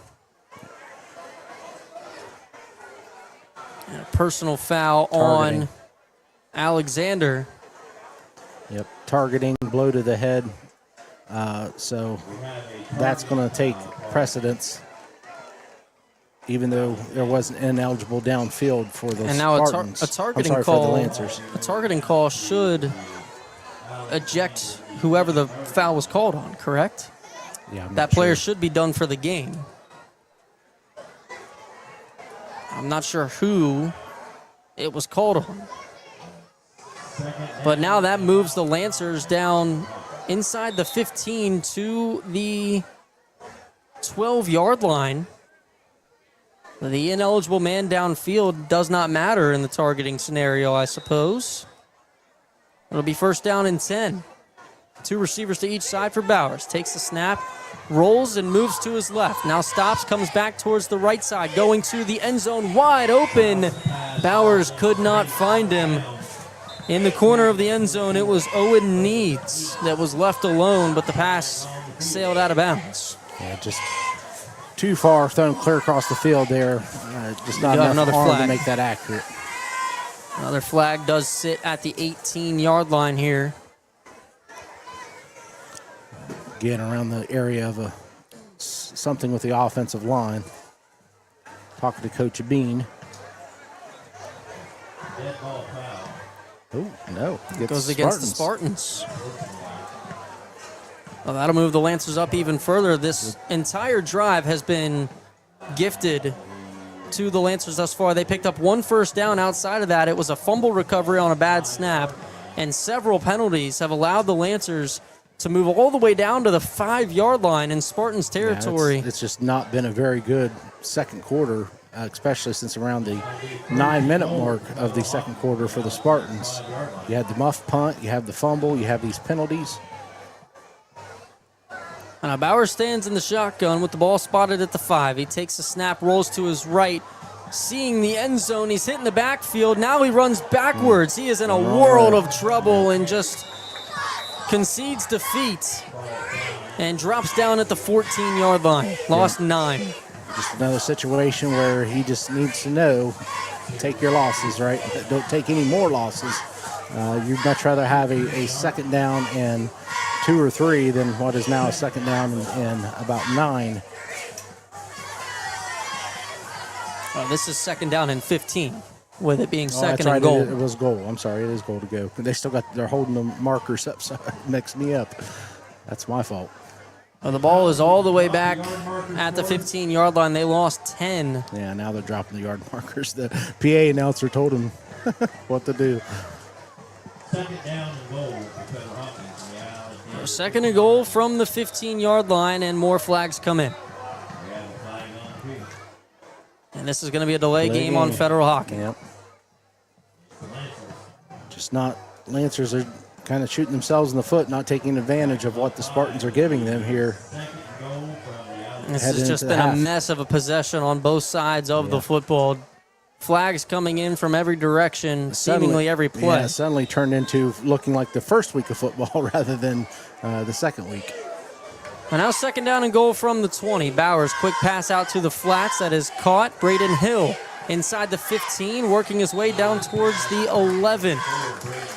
And a personal foul on Alexander. Yep, targeting, blow to the head. So that's going to take precedence, even though there wasn't ineligible downfield for the and now Spartans. a targeting for call. the Lancers. A targeting call should eject whoever the foul was called on. Correct? Yeah, that player should be done for the game. I'm not sure who it was called on. But now that moves the Lancers down inside the 15 to the 12-yard line. The ineligible man downfield does not matter in the targeting scenario, I suppose. It'll be first down and 10. 2 receivers to each side for Bowers. Takes the snap, rolls, and moves to his left. Now stops, comes back towards the right side, going to the end zone wide open. Bowers could not find him. In the corner of the end zone, it was Owen Needs that was left alone, but the pass sailed out of bounds. Yeah, just too far, thrown clear across the field there. Just not enough arm to make that accurate. Another flag does sit at the 18-yard line here. Again, around the area of something with the offensive line. Talking to Coach Bean. Oh, no. Goes against the Spartans. Well, that'll move the Lancers up even further. This entire drive has been gifted to the Lancers thus far. They picked up 1 first down. Outside of that, it was a fumble recovery on a bad snap, and several penalties have allowed the Lancers to move all the way down to the 5-yard line in Spartans territory. Yeah, it's just not been a very good second quarter, especially since around the 9-minute mark of the second quarter for the Spartans. You had the muff punt, you have the fumble, you have these penalties. Now Bauer stands in the shotgun with the ball spotted at the 5. He takes the snap, rolls to his right, seeing the end zone. He's hitting the backfield. Now he runs backwards. He is in a world of trouble and just concedes defeat and drops down at the 14-yard line. Lost 9. Just another situation where he just needs to know, take your losses, right? Don't take any more losses. You'd much rather have a second down and 2 or 3 than what is now a second down and about 9. This is second down and 15, with it being second and and goal. It was goal. I'm sorry, it is goal to go. They still they're holding the markers up, so it mixed me up. That's my fault. Well, the ball is all the way back at the 15-yard line. They lost 10. Yeah, now they're dropping the yard markers. The PA announcer told them what to do. Second down and goal for Hocking. Second and goal from the 15-yard line, and more flags come in. And this is going to be a delay game on Federal Hocking. Yep. Just not, Lancers are kind of shooting themselves in the foot, not taking advantage of what the Spartans are giving them here. This has just been a mess of a possession on both sides of the football. Flags coming in from every direction, seemingly every play. Yeah, suddenly turned into looking like the first week of football rather than the second week. And now second down and goal from the 20. Bowers, quick pass out to the flats that is caught. Braden Hill inside the 15, working his way down towards the 11.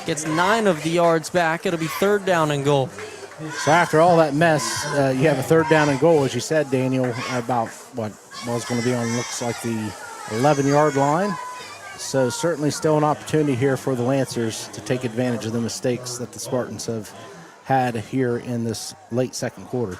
Gets 9 of the yards back. It'll be third down and goal. So after all that mess, you have a 3rd down and goal, as you said, Daniel, about what was going to be on, looks like the 11-yard line. So certainly still an opportunity here for the Lancers to take advantage of the mistakes that the Spartans have had here in this late second quarter.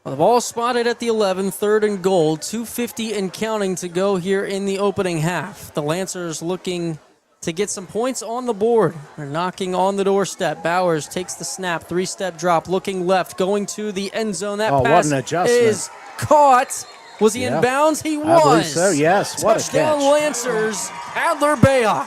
Well, the ball spotted at the 11, 3rd and goal, 2:50 and counting to go here in the opening half. The Lancers looking to get some points on the board. They're knocking on the doorstep. Bowers takes the snap, 3-step drop, looking left, going to the end zone. That pass what an adjustment. is caught. Was he in bounds? He was. I believe so, yes. What a Touchdown catch. Lancers, Adler Bayah.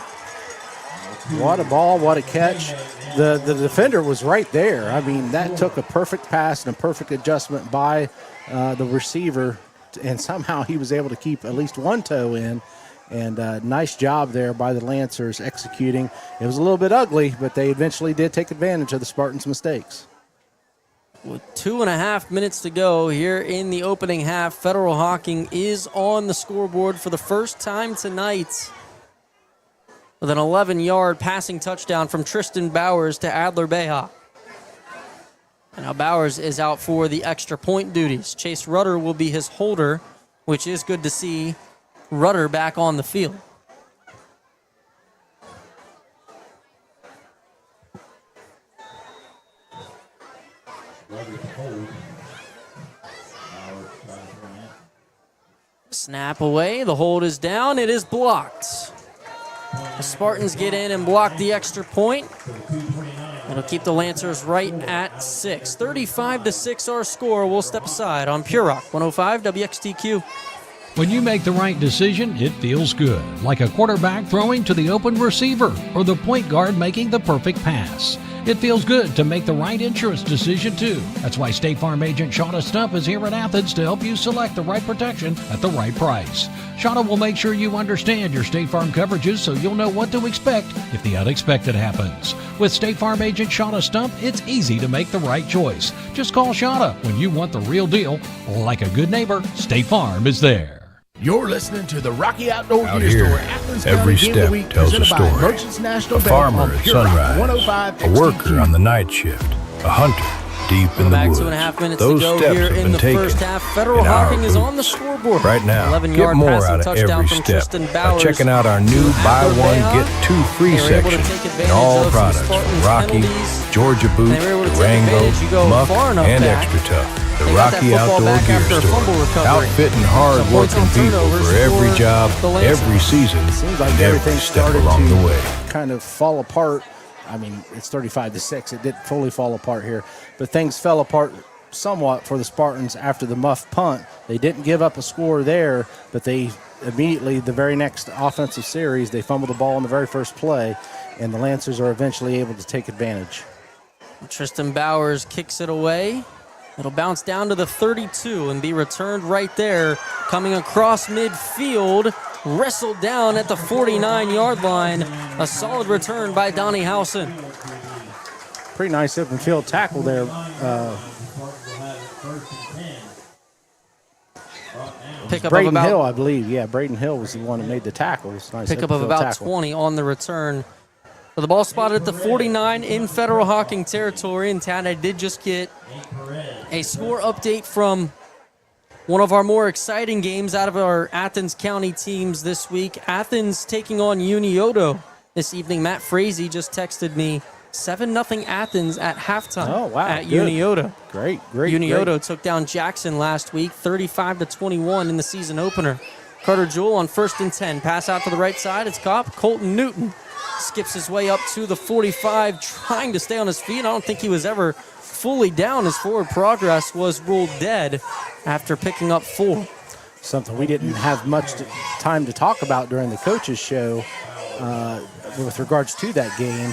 What a ball, what a catch. The defender was right there. I mean, that took a perfect pass and a perfect adjustment by the receiver, and somehow he was able to keep at least one toe in. And nice job there by the Lancers executing. It was a little bit ugly, but they eventually did take advantage of the Spartans' mistakes. With 2.5 minutes to go here in the opening half, Federal Hocking is on the scoreboard for the first time tonight with an 11-yard passing touchdown from Tristan Bowers to Adler Bayah. And now Bowers is out for the extra point duties. Chase Rudder will be his holder, which is good to see Rudder back on the field. Snap away, the hold is down, it is blocked. The Spartans get in and block the extra point. It'll keep the Lancers right at 6. 35-6 our score. We'll step aside on Pure Rock 105 WXTQ. When you make the right decision, it feels good, like a quarterback throwing to the open receiver or the point guard making the perfect pass. It feels good to make the right insurance decision, too. That's why State Farm agent Shauna Stump is here in Athens to help you select the right protection at the right price. Shauna will make sure you understand your State Farm coverages so you'll know what to expect if the unexpected happens. With State Farm agent Shauna Stump, it's easy to make the right choice. Just call Shauna when you want the real deal. Like a good neighbor, State Farm is there. You're listening to the Rocky Outdoor Out Gear here, Store, Athens every County Game of the step Week, tells a presented by story. Merchants National A Bank farmer on at Pure Rock sunrise, 105 a worker on the night shift, a hunter deep in the Back woods. 2.5 minutes Those to go steps here have in been the taken first half. Federal in our Hocking is boots. on the scoreboard. Right now, 11-yard get more passing out of touchdown every from step Tristan by Bowers checking out our new to buy Adler one, Bayah. get two free They were able to section take in advantage all of some products Spartans from Rocky, penalties. Georgia Boot, They were able to take Durango, advantage. You go Muff, far enough and back. Extra Tough. The They got that Rocky football Outdoor back Gear after a fumble Store. recovery. Outfitting Some points hard-working on people turnovers for every for job, the Lancers. every season, Seems like and everything every step started along to the way. kind of fall apart. I mean, it's 35-6. It didn't fully fall apart here, but things fell apart somewhat for the Spartans after the muff punt. They didn't give up a score there, but they immediately, the very next offensive series, they fumbled the ball in the very first play, and the Lancers are eventually able to take advantage. Tristan Bowers kicks it away. It'll bounce down to the 32 and be returned right there. Coming across midfield, wrestled down at the 49-yard line. A solid return by Donnie Howson. Pretty nice open field tackle there. Pickup of Braden about Hill, I believe. Yeah, Braden Hill was the one that made the tackle. It's nice pickup open of field about tackle. 20 on the return. But the ball spotted at the 49 in Federal Hocking territory. And Tad, I did just get a score update from one of our more exciting games out of our Athens County teams this week. Athens taking on Unioto this evening. Matt Frazee just texted me 7-0 Athens at halftime. Oh, wow, at good. Unioto. Great. Unioto took down Jackson last week, 35-21 in the season opener. Carter Jewell on 1st and 10. Pass out to the right side. It's caught. Colton Newton skips his way up to the 45, trying to stay on his feet. I don't think he was ever fully down. His forward progress was ruled dead after picking up 4. Something we didn't have much time to talk about during the coaches show with regards to that game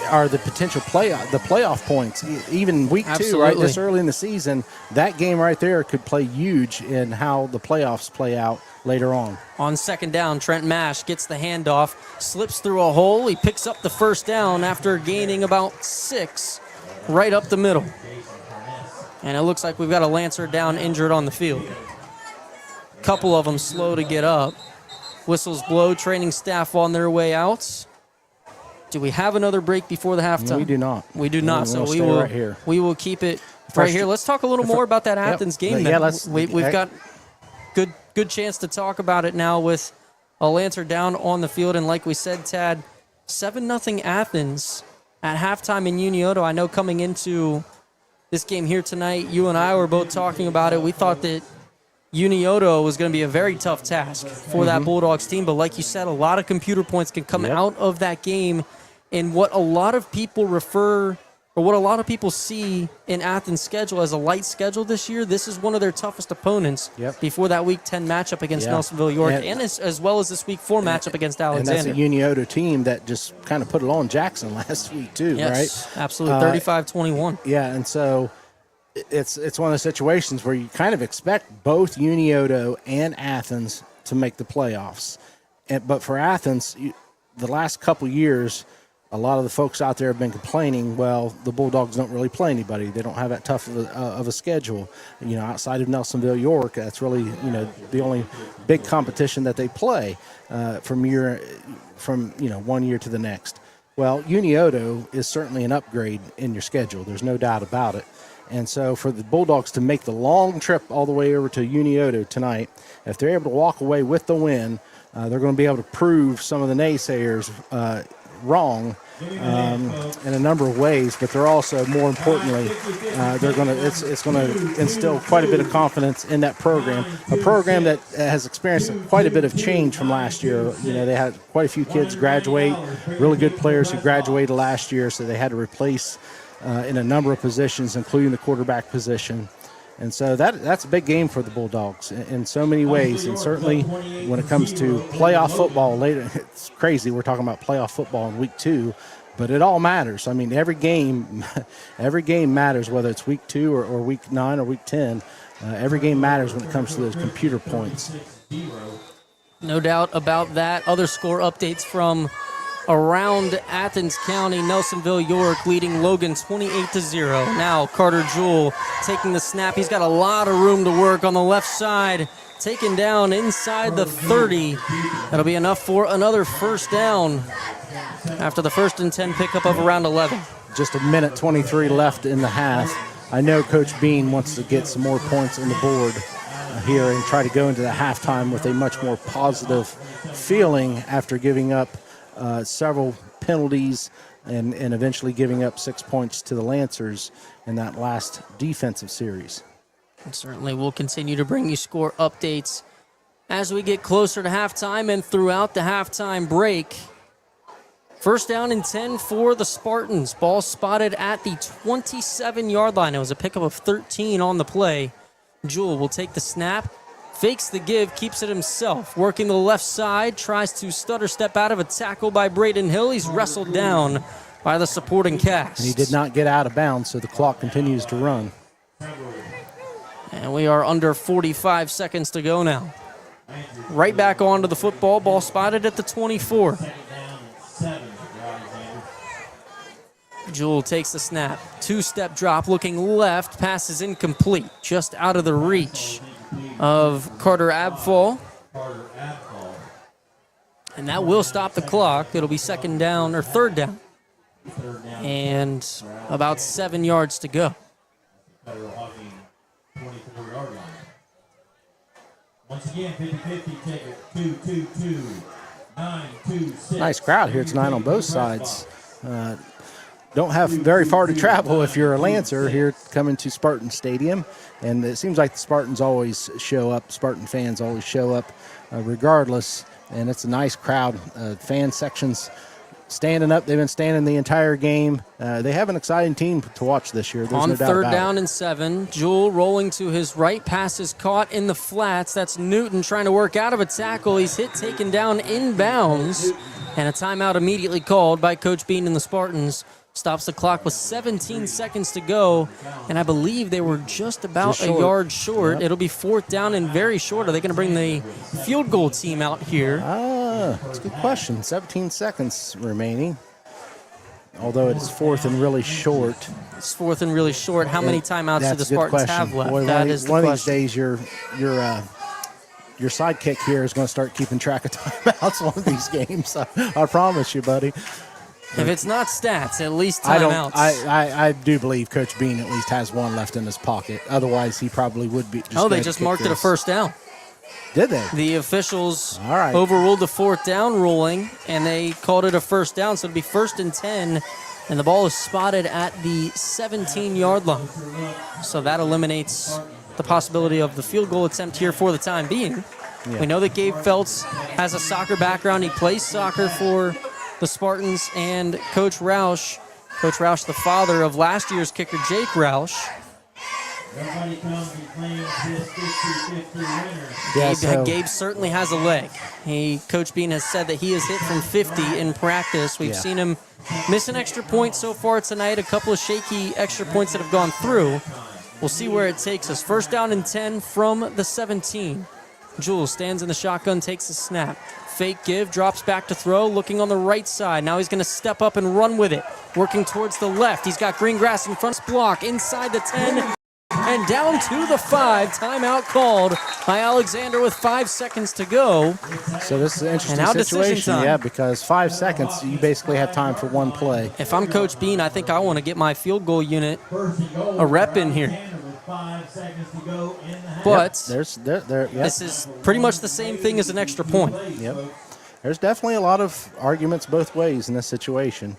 are the potential playoff points. Even week 2, right, this early in the season, that game right there could play huge in how the playoffs play out later on. On 2nd down, Trent Mash gets the handoff, slips through a hole. He picks up the 1st down after gaining about 6 right up the middle. And it looks like we've got a Lancer down injured on the field. A couple of them slow to get up. Whistles blow, training staff on their way out. Do we have another break before the halftime? We do not. We do not. So we will right here. We will keep it right here. Let's talk a little more about that Athens game. Yeah, then. We've got good chance to talk about it now with a Lancer down on the field. And like we said, Tad, 7-0 Athens at halftime in Unioto. I know coming into this game here tonight, you and I were both talking about it. We thought that Unioto was going to be a very tough task for that Bulldogs team. But like you said, a lot of computer points can come out of that game. And what a lot of people see in Athens' schedule as a light schedule this year, this is one of their toughest opponents before that Week 10 matchup against Nelsonville York, and as well as this Week 4 matchup against Alexander. And that's a Unioto team that just kind of put it on Jackson last week too, yes, right? Absolutely, 35-21. Yeah, and so it's one of those situations where you kind of expect both Unioto and Athens to make the playoffs. But for Athens, the last couple years, a lot of the folks out there have been complaining, well, the Bulldogs don't really play anybody. They don't have that tough of a schedule. Outside of Nelsonville York, that's really, the only big competition that they play from 1 year to the next. Well, Unioto is certainly an upgrade in your schedule. There's no doubt about it. And so for the Bulldogs to make the long trip all the way over to Unioto tonight, if they're able to walk away with the win, they're going to be able to prove some of the naysayers wrong in a number of ways, but they're also, more importantly, it's going to instill quite a bit of confidence in that program, a program that has experienced quite a bit of change from last year. They had quite a few kids graduate, really good players who graduated last year, so they had to replace in a number of positions, including the quarterback position. And so that's a big game for the Bulldogs in so many ways. And certainly when it comes to playoff football later, it's crazy. We're talking about playoff football in Week 2, but it all matters. I mean, every game matters, whether it's Week 2 or Week 9 or Week 10. Every game matters when it comes to those computer points. No doubt about that. Other score updates from around Athens County. Nelsonville York leading Logan 28-0. Now Carter Jewell taking the snap. He's got a lot of room to work on the left side. Taken down inside the 30. That'll be enough for another first down after the 1st and 10 pickup of around 11. Just a minute 23 left in the half. I know Coach Bean wants to get some more points on the board here and try to go into the halftime with a much more positive feeling after giving up several penalties and eventually giving up 6 points to the Lancers in that last defensive series. And certainly we'll continue to bring you score updates as we get closer to halftime and throughout the halftime break. First down and 10 for the Spartans. Ball spotted at the 27-yard line. It was a pickup of 13 on the play. Jewell will take the snap. Fakes the give, keeps it himself. Working the left side, tries to stutter step out of a tackle by Braden Hill. He's wrestled down by the supporting cast. And he did not get out of bounds, so the clock continues to run. And we are under 45 seconds to go now. Right back onto the football. Ball spotted at the 24. Jewell takes the snap. Two-step drop, looking left. Pass is incomplete, just out of the reach of Carter Abfall. And that will stop the clock. It'll be third down. And about 7 yards to go. Once again, 50-50 ticket, 222-926. Nice crowd here tonight on both sides. Don't have very far to travel if you're a Lancer here coming to Spartan Stadium. And it seems like the Spartans always show up. Spartan fans always show up regardless. And it's a nice crowd. Fan sections standing up. They've been standing the entire game. They have an exciting team to watch this year. There's on no doubt third about down it. and 7, Jewell rolling to his right. Pass is caught in the flats. That's Newton trying to work out of a tackle. He's taken down inbounds. And a timeout immediately called by Coach Bean and the Spartans. Stops the clock with 17 seconds to go. And I believe they were just about a yard short. Yep. It'll be 4th down and very short. Are they going to bring the field goal team out here? That's a good question. 17 seconds remaining. Although it's 4th and really short. It's 4th and really short. How many timeouts do the That's a good Spartans question. have left? Boy, That is the one of question. these days your sidekick here is going to start keeping track of timeouts one of these games. I promise you, buddy. If it's not stats, at least I timeouts. I do believe Coach Bean at least has one left in his pocket. Otherwise, he probably would be. They just marked it a first down. Did they? The officials All right. overruled the fourth down ruling, and they called it a first down, so it'll be 1st and 10, and the ball is spotted at the 17-yard line. So that eliminates the possibility of the field goal attempt here for the time being. Yeah. We know that Gabe Feltz has a soccer background. He plays soccer for the Spartans, and Coach Roush, the father of last year's kicker, Jake Roush. Everybody comes and claims his 50-50 winner. Gabe certainly has a leg. Coach Bean has said that he has hit from 50 in practice. We've seen him miss an extra point so far tonight, a couple of shaky extra points that have gone through. We'll see where it takes us. 1st down and 10 from the 17. Jules stands in the shotgun, takes a snap. Fake give, drops back to throw, looking on the right side. Now he's going to step up and run with it, working towards the left. He's got green grass in front, block inside the 10. And down to the 5. Timeout called by Alexander with 5 seconds to go. So this is an interesting situation, because 5 seconds, you basically have time for one play. If I'm Coach Bean, I think I want to get my field goal unit a rep in here. But this is pretty much the same thing as an extra point. Yep. There's definitely a lot of arguments both ways in this situation.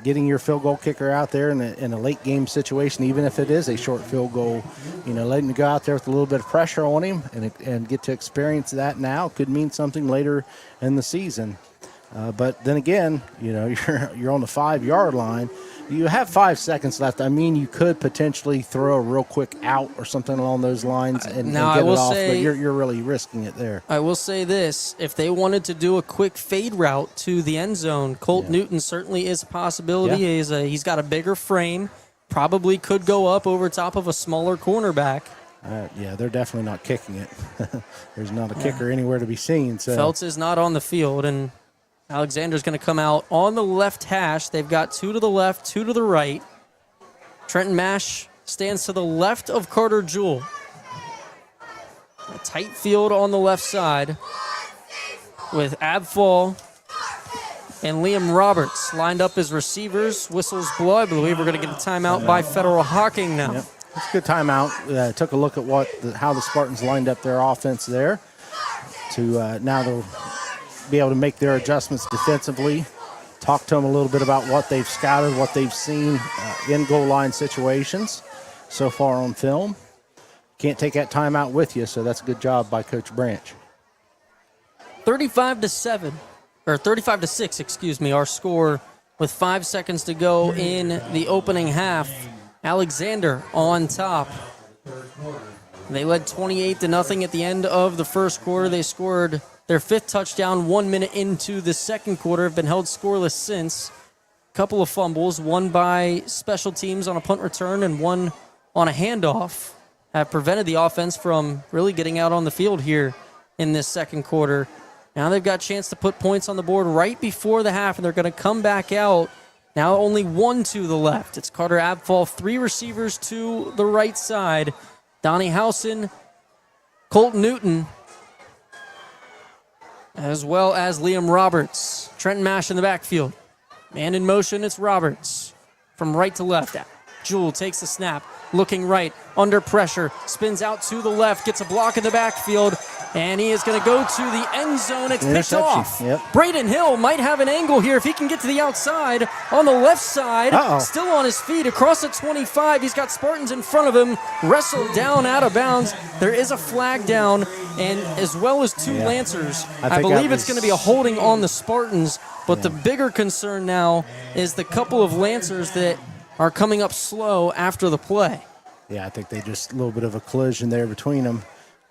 Getting your field goal kicker out there in a late game situation, even if it is a short field goal, letting him go out there with a little bit of pressure on him and get to experience that now could mean something later in the season. But then again, you're on the 5-yard line. You have 5 seconds left. I mean, you could potentially throw a real quick out or something along those lines and get it off, but you're really risking it there. I will say this. If they wanted to do a quick fade route to the end zone, Colt Newton certainly is a possibility. Yeah. He's got a bigger frame, probably could go up over top of a smaller cornerback. They're definitely not kicking it. There's not a kicker anywhere to be seen. So Feltz is not on the field, and Alexander's going to come out on the left hash. They've got 2 to the left, 2 to the right. Trenton Mash stands to the left of Carter Jewell. A tight field on the left side with Abfall and Liam Roberts lined up as receivers. Whistles blow. I believe we're going to get a timeout by Federal Hocking now. Yep. That's a good timeout. Took a look at how the Spartans lined up their offense there. Now they'll be able to make their adjustments defensively. Talk to them a little bit about what they've scouted, what they've seen in goal line situations so far on film. Can't take that timeout with you, so that's a good job by Coach Branch. 35-6, our score with 5 seconds to go in the opening half. Alexander on top. They led 28-0 at the end of the first quarter. They scored their 5th touchdown 1 minute into the second quarter, have been held scoreless since. Couple of fumbles, one by special teams on a punt return and one on a handoff, have prevented the offense from really getting out on the field here in this second quarter. Now they've got a chance to put points on the board right before the half, and they're going to come back out. Now only 1 to the left. It's Carter Abfall, 3 receivers to the right side. Donnie Howson, Colt Newton, as well as Liam Roberts. Trenton Mash in the backfield. Man in motion, it's Roberts. From right to left. Jewell takes the snap, looking right, under pressure, spins out to the left, gets a block in the backfield, and he is going to go to the end zone. It's picked off. Yep. Braden Hill might have an angle here if he can get to the outside. On the left side, still on his feet, across the 25. He's got Spartans in front of him, wrestled down out of bounds. There is a flag down, and as well as 2 Lancers. I believe it's going to be a holding on the Spartans, but the bigger concern now is the couple of Lancers that are coming up slow after the play. Yeah, I think they just a little bit of a collision there between them.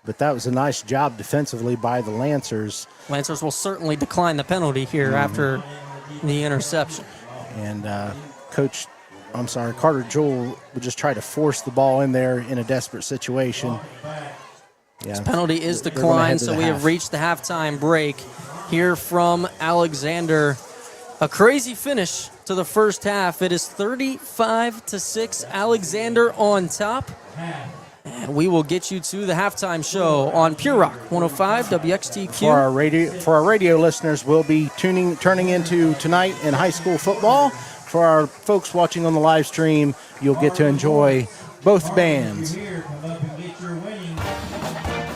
But that was a nice job defensively by the Lancers. Lancers will certainly decline the penalty here after the interception. And Carter Jewell would just try to force the ball in there in a desperate situation. This penalty is declined, so we have reached the halftime break here from Alexander. A crazy finish to the first half. It is 35-6, Alexander on top. we will get you to the halftime show on Pure Rock 105 WXTQ. For our radio listeners, we'll be turning into tonight in high school football. For our folks watching on the live stream, you'll get to enjoy both bands.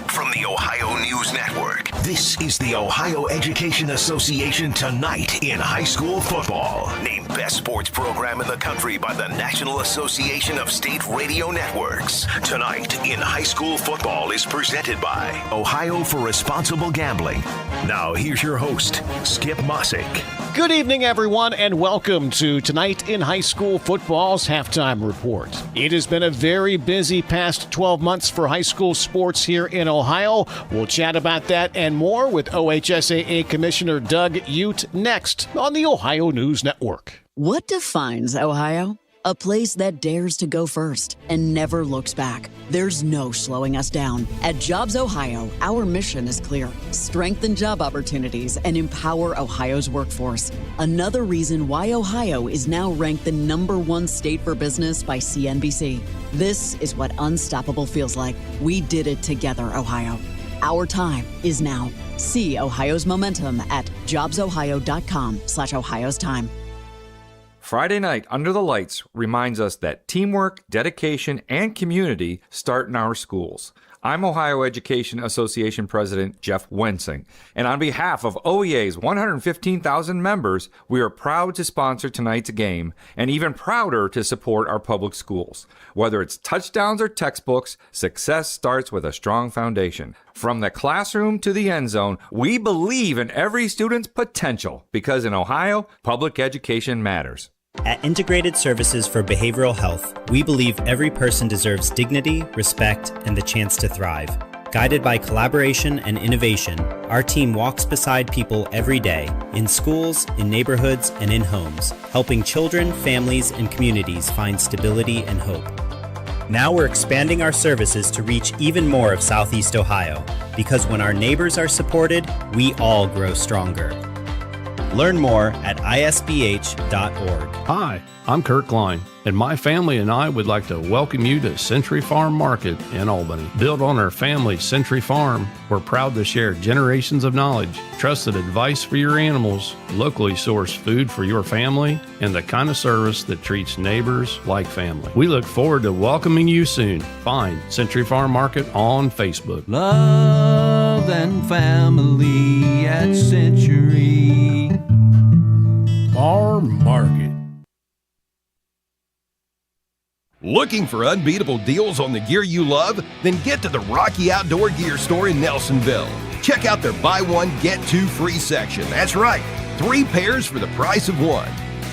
From the Ohio News Network, this is the Ohio Education Association Tonight in High School Football. Named Best Sports Program in the Country by the National Association of State Radio Networks. Tonight in High School Football is presented by Ohio for Responsible Gambling. Now here's your host, Skip Mossick. Good evening, everyone, and welcome to Tonight in High School Football's Halftime Report. It has been a very busy past 12 months for high school sports here in Ohio. We'll chat about that and more with OHSAA Commissioner Doug Ute next on the Ohio News Network. What defines Ohio? A place that dares to go first and never looks back. There's no slowing us down. At Jobs Ohio, our mission is clear. Strengthen job opportunities and empower Ohio's workforce. Another reason why Ohio is now ranked the #1 state for business by CNBC. This is what unstoppable feels like. We did it together, Ohio. Our time is now. See Ohio's momentum at jobsohio.com/Ohio's time. Friday night under the lights reminds us that teamwork, dedication, and community start in our schools. I'm Ohio Education Association President Jeff Wensing, and on behalf of OEA's 115,000 members, we are proud to sponsor tonight's game and even prouder to support our public schools. Whether it's touchdowns or textbooks, success starts with a strong foundation. From the classroom to the end zone, we believe in every student's potential because in Ohio, public education matters. At Integrated Services for Behavioral Health, we believe every person deserves dignity, respect, and the chance to thrive. Guided by collaboration and innovation, our team walks beside people every day, in schools, in neighborhoods, and in homes, helping children, families, and communities find stability and hope. Now we're expanding our services to reach even more of Southeast Ohio, because when our neighbors are supported, we all grow stronger. Learn more at isbh.org. Hi, I'm Kurt Klein, and my family and I would like to welcome you to Century Farm Market in Albany. Built on our family's Century Farm, we're proud to share generations of knowledge, trusted advice for your animals, locally sourced food for your family, and the kind of service that treats neighbors like family. We look forward to welcoming you soon. Find Century Farm Market on Facebook. Love and family at Century Farm Market. Looking for unbeatable deals on the gear you love? Then get to the Rocky Outdoor Gear Store in Nelsonville. Check out their buy one, get two free section. That's right, 3 pairs for the price of 1.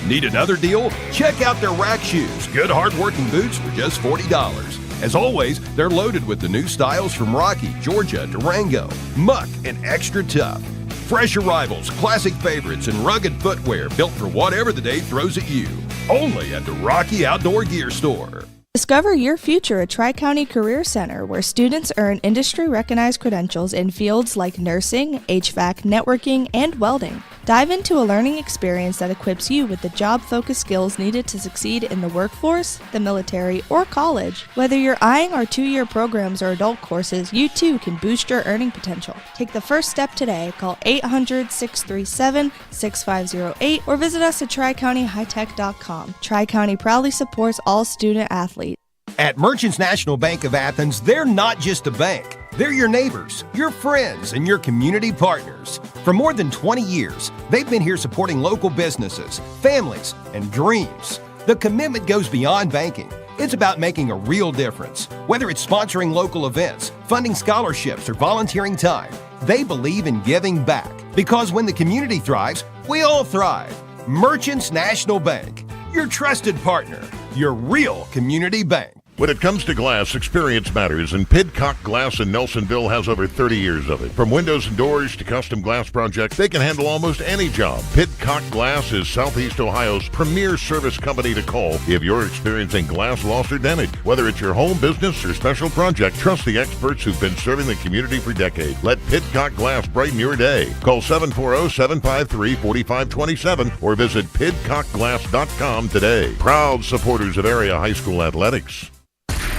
Need another deal? Check out their rack shoes. Good hard-working boots for just $40. As always, they're loaded with the new styles from Rocky, Georgia, Durango, Muck, and Extra Tough. Fresh arrivals, classic favorites, and rugged footwear built for whatever the day throws at you. Only at the Rocky Outdoor Gear Store. Discover your future at Tri-County Career Center, where students earn industry-recognized credentials in fields like nursing, HVAC, networking, and welding. Dive into a learning experience that equips you with the job-focused skills needed to succeed in the workforce, the military, or college. Whether you're eyeing our 2-year programs or adult courses, you too can boost your earning potential. Take the first step today. Call 800-637-6508 or visit us at tricountyhightech.com. Tri-County proudly supports all student athletes. At Merchants National Bank of Athens, they're not just a bank. They're your neighbors, your friends, and your community partners. For more than 20 years, they've been here supporting local businesses, families, and dreams. The commitment goes beyond banking. It's about making a real difference. Whether it's sponsoring local events, funding scholarships, or volunteering time, they believe in giving back. Because when the community thrives, we all thrive. Merchants National Bank, your trusted partner, your real community bank. When it comes to glass, experience matters, and Pidcock Glass in Nelsonville has over 30 years of it. From windows and doors to custom glass projects, they can handle almost any job. Pidcock Glass is Southeast Ohio's premier service company to call if you're experiencing glass loss or damage. Whether it's your home, business, or special project, trust the experts who've been serving the community for decades. Let Pidcock Glass brighten your day. Call 740-753-4527 or visit pidcockglass.com today. Proud supporters of area high school athletics.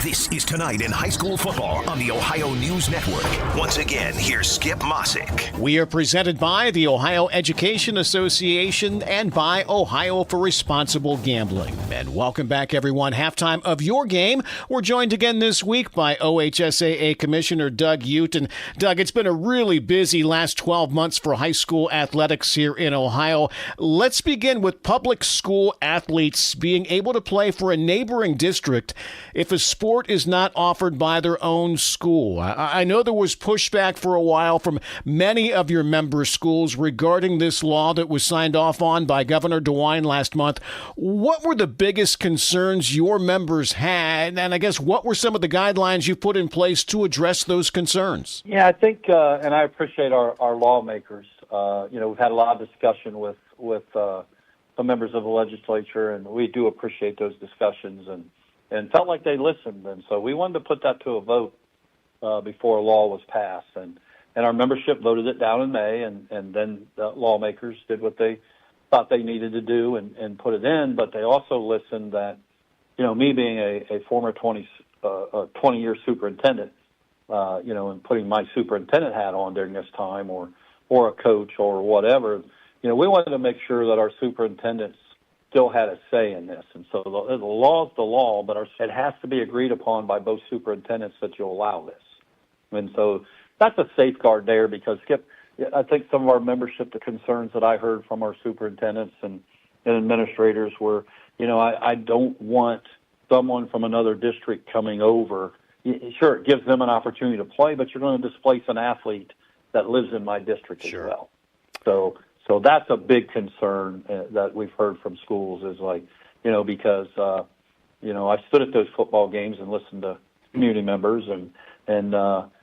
This is Tonight in High School Football on the Ohio News Network. Once again, here's Skip Mossick. We are presented by the Ohio Education Association and by Ohio for Responsible Gambling. And welcome back, everyone. Halftime of your game. We're joined again this week by OHSAA Commissioner Doug Ute. And Doug, it's been a really busy last 12 months for high school athletics here in Ohio. Let's begin with public school athletes being able to play for a neighboring district if a sport is not offered by their own school. I know there was pushback for a while from many of your member schools regarding this law that was signed off on by Governor DeWine last month. What were the biggest concerns your members had, and I guess what were some of the guidelines you put in place to address those concerns? Yeah, I think, and I appreciate our lawmakers. We've had a lot of discussion with some members of the legislature, and we do appreciate those discussions, and felt like they listened. And so we wanted to put that to a vote before a law was passed. And our membership voted it down in May, and then the lawmakers did what they thought they needed to do and put it in. But they also listened that, me being a former 20-year superintendent, and putting my superintendent hat on during this time or a coach or whatever, we wanted to make sure that our superintendents still had a say in this. And so the law is the law, but it has to be agreed upon by both superintendents that you'll allow this. And so that's a safeguard there because, Skip, I think some of our membership, the concerns that I heard from our superintendents and administrators were, I don't want someone from another district coming over. Sure, it gives them an opportunity to play, but you're going to displace an athlete that lives in my district as well. So that's a big concern that we've heard from schools is because, I stood at those football games and listened to community members and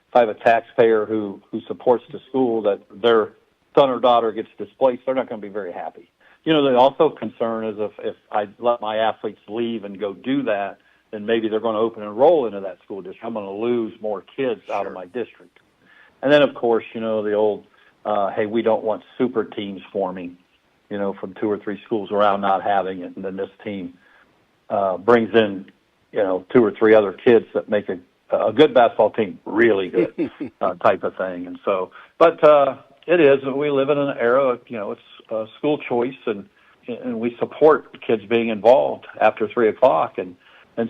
if I have a taxpayer who supports the school that their son or daughter gets displaced, they're not going to be very happy. The also concern is if I let my athletes leave and go do that, then maybe they're going to open enroll into that school district. I'm going to lose more kids out of my district. And then, of course, the old, hey, we don't want super teams forming, from 2 or 3 schools around not having it. And then this team brings in, 2 or 3 other kids that make a good basketball team really good type of thing. And so, but it is, we live in an era, it's school choice and we support kids being involved after 3 o'clock. And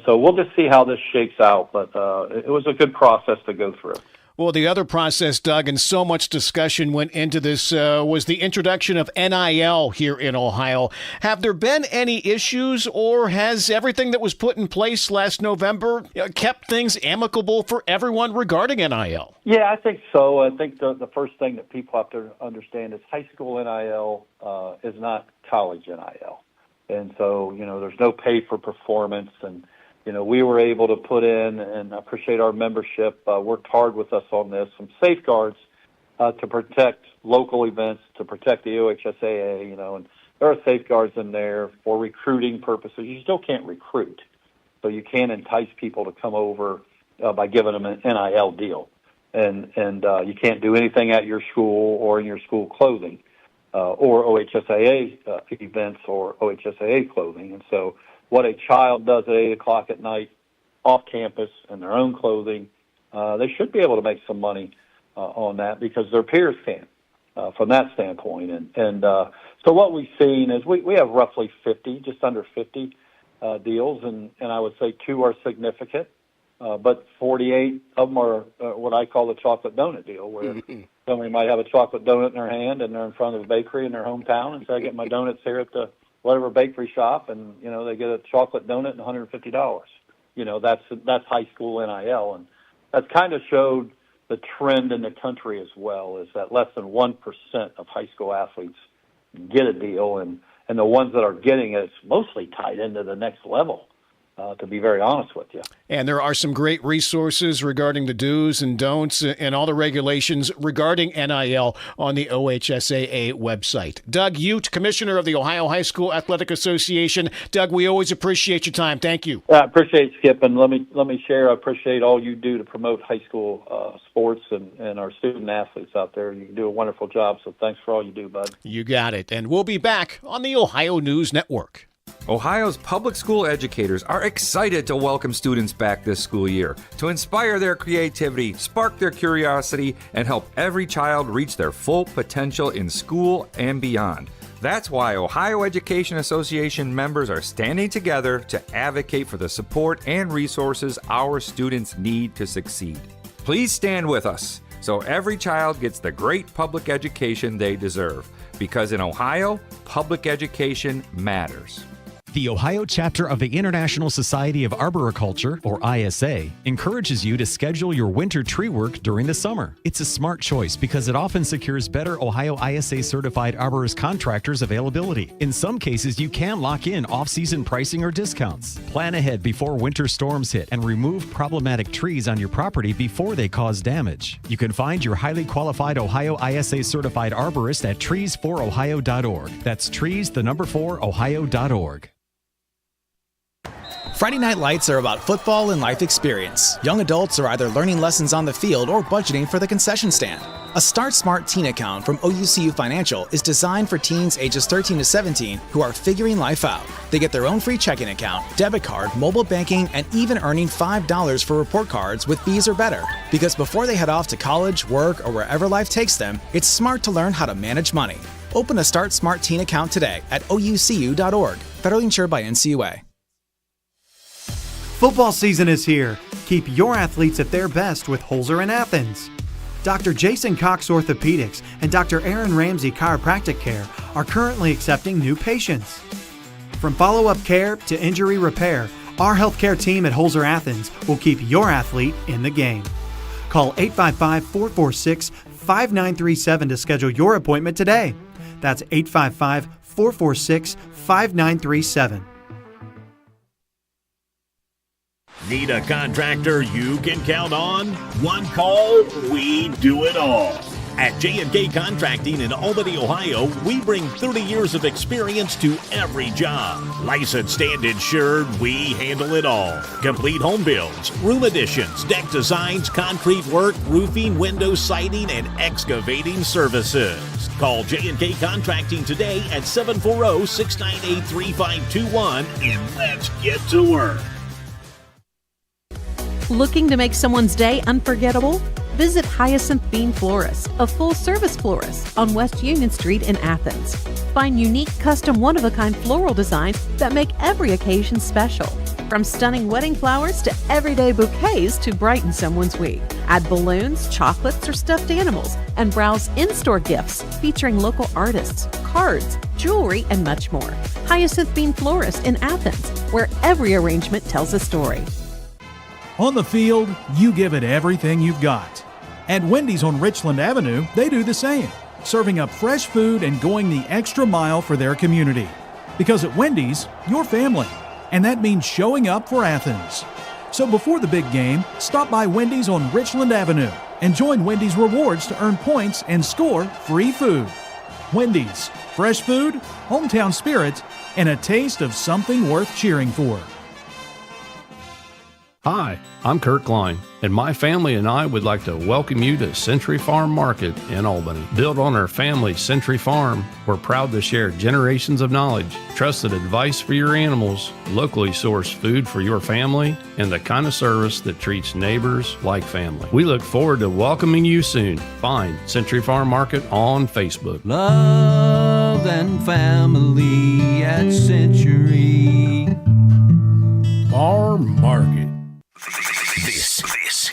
so we'll just see how this shakes out. But it was a good process to go through. Well, the other process, Doug, and so much discussion went into this, was the introduction of NIL here in Ohio. Have there been any issues, or has everything that was put in place last November kept things amicable for everyone regarding NIL? Yeah, I think so. I think the first thing that people have to understand is high school NIL is not college NIL. And so, there's no pay for performance, and we were able to put in, and I appreciate our membership, worked hard with us on this, some safeguards to protect local events, to protect the OHSAA, and there are safeguards in there for recruiting purposes. You still can't recruit, so you can't entice people to come over by giving them an NIL deal. And you can't do anything at your school or in your school clothing or OHSAA events or OHSAA clothing. And so what a child does at 8 o'clock at night off campus in their own clothing, they should be able to make some money on that because their peers can from that standpoint. And so what we've seen is we have roughly 50, just under 50 deals, and I would say 2 are significant, but 48 of them are what I call the chocolate donut deal, where somebody might have a chocolate donut in their hand and they're in front of a bakery in their hometown and say, I get my donuts here at the whatever bakery shop, and they get a chocolate donut and $150. That's high school NIL, and that's kind of showed the trend in the country as well. Is that less than 1% of high school athletes get a deal, and the ones that are getting it, it's mostly tied into the next level. To be very honest with you. And there are some great resources regarding the do's and don'ts and all the regulations regarding NIL on the OHSAA website. Doug Ute, Commissioner of the Ohio High School Athletic Association. Doug, we always appreciate your time. Thank you. I appreciate it, Skip, and let me share. I appreciate all you do to promote high school sports and our student athletes out there. You do a wonderful job, so thanks for all you do, bud. You got it. And we'll be back on the Ohio News Network. Ohio's public school educators are excited to welcome students back this school year to inspire their creativity, spark their curiosity, and help every child reach their full potential in school and beyond. That's why Ohio Education Association members are standing together to advocate for the support and resources our students need to succeed. Please stand with us so every child gets the great public education they deserve, because in Ohio, public education matters. The Ohio chapter of the International Society of Arboriculture, or ISA, encourages you to schedule your winter tree work during the summer. It's a smart choice because it often secures better Ohio ISA certified arborist contractors availability. In some cases, you can lock in off-season pricing or discounts. Plan ahead before winter storms hit and remove problematic trees on your property before they cause damage. You can find your highly qualified Ohio ISA certified arborist at trees4ohio.org. That's trees4ohio.org. Friday Night Lights are about football and life experience. Young adults are either learning lessons on the field or budgeting for the concession stand. A Start Smart Teen account from OUCU Financial is designed for teens ages 13 to 17 who are figuring life out. They get their own free checking account, debit card, mobile banking, and even earning $5 for report cards with B's or better. Because before they head off to college, work, or wherever life takes them, it's smart to learn how to manage money. Open a Start Smart Teen account today at oucu.org. Federally insured by NCUA. Football season is here. Keep your athletes at their best with Holzer in Athens. Dr. Jason Cox Orthopedics and Dr. Aaron Ramsey Chiropractic Care are currently accepting new patients. From follow-up care to injury repair, our healthcare team at Holzer Athens will keep your athlete in the game. Call 855-446-5937 to schedule your appointment today. That's 855-446-5937. Need a contractor you can count on? One call, we do it all. At J&K Contracting in Albany, Ohio, we bring 30 years of experience to every job. Licensed and insured, we handle it all. Complete home builds, room additions, deck designs, concrete work, roofing, window siding, and excavating services. Call J&K Contracting today at 740-698-3521 and let's get to work. Looking to make someone's day unforgettable? Visit Hyacinth Bean Florist, a full-service florist on West Union Street in Athens. Find unique, custom, one-of-a-kind floral designs that make every occasion special. From stunning wedding flowers to everyday bouquets to brighten someone's week. Add balloons, chocolates, or stuffed animals, and browse in-store gifts featuring local artists, cards, jewelry, and much more. Hyacinth Bean Florist in Athens, where every arrangement tells a story. On the field, you give it everything you've got. At Wendy's on Richland Avenue, they do the same, serving up fresh food and going the extra mile for their community. Because at Wendy's, you're family, and that means showing up for Athens. So before the big game, stop by Wendy's on Richland Avenue and join Wendy's Rewards to earn points and score free food. Wendy's, fresh food, hometown spirit, and a taste of something worth cheering for. Hi, I'm Kurt Klein, and my family and I would like to welcome you to Century Farm Market in Albany. Built on our family's Century Farm, we're proud to share generations of knowledge, trusted advice for your animals, locally sourced food for your family, and the kind of service that treats neighbors like family. We look forward to welcoming you soon. Find Century Farm Market on Facebook. Love and family at Century Farm Market. This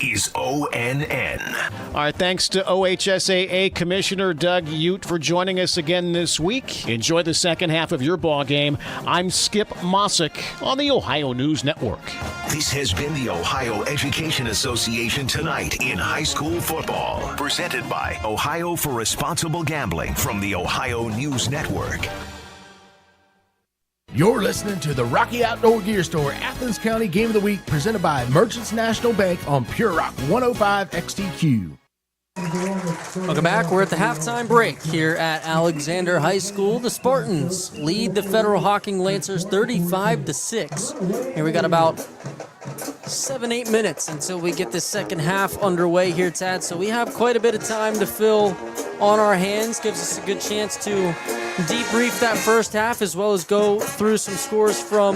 is ONN. All right, thanks to OHSAA Commissioner Doug Ute for joining us again this week. Enjoy the second half of your ball game. I'm Skip Mossick on the Ohio News Network. This has been the Ohio Education Association Tonight in High School Football. Presented by Ohio for Responsible Gambling from the Ohio News Network. You're listening to the Rocky Outdoor Gear Store Athens County Game of the Week presented by Merchants National Bank on Pure Rock 105 XTQ. Welcome back. We're at the halftime break here at Alexander High School. The Spartans lead the Federal Hocking Lancers 35-6. Here we got about 7-8 minutes until we get the second half underway here, Tad. So we have quite a bit of time to fill on our hands. Gives us a good chance to debrief that first half as well as go through some scores from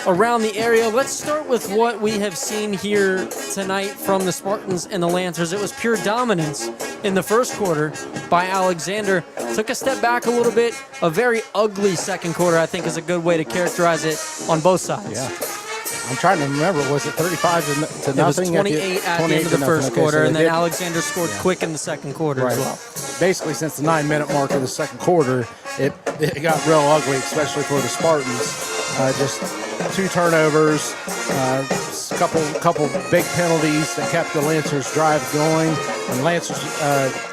around the area. Let's start with what we have seen here tonight from the Spartans and the Lancers. It was pure dominance in the first quarter by Alexander. Took a step back a little bit. A very ugly second quarter, I think, is a good way to characterize it on both sides. Yeah. I'm trying to remember, was it 35 to nothing? It was 28 at the end of the first quarter, and then Alexander scored quick in the second quarter as well. Basically, since the 9-minute mark of the second quarter, it got real ugly, especially for the Spartans. Just 2 turnovers, couple big penalties that kept the Lancers' drive going. And Lancers,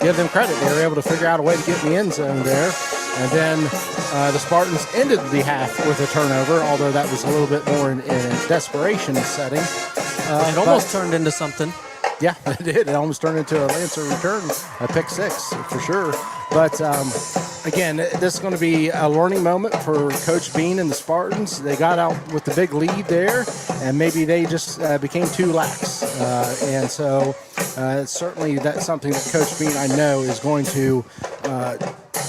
give them credit, they were able to figure out a way to get in the end zone there. And then the Spartans ended the half with a turnover, although that was a little bit more in desperation setting. It almost turned into something. Yeah, it did. It almost turned into a Lancer return, a pick 6 for sure. But again, this is going to be a learning moment for Coach Bean and the Spartans. They got out with the big lead there, and maybe they just became too lax. And so certainly that's something that Coach Bean, I know, is going to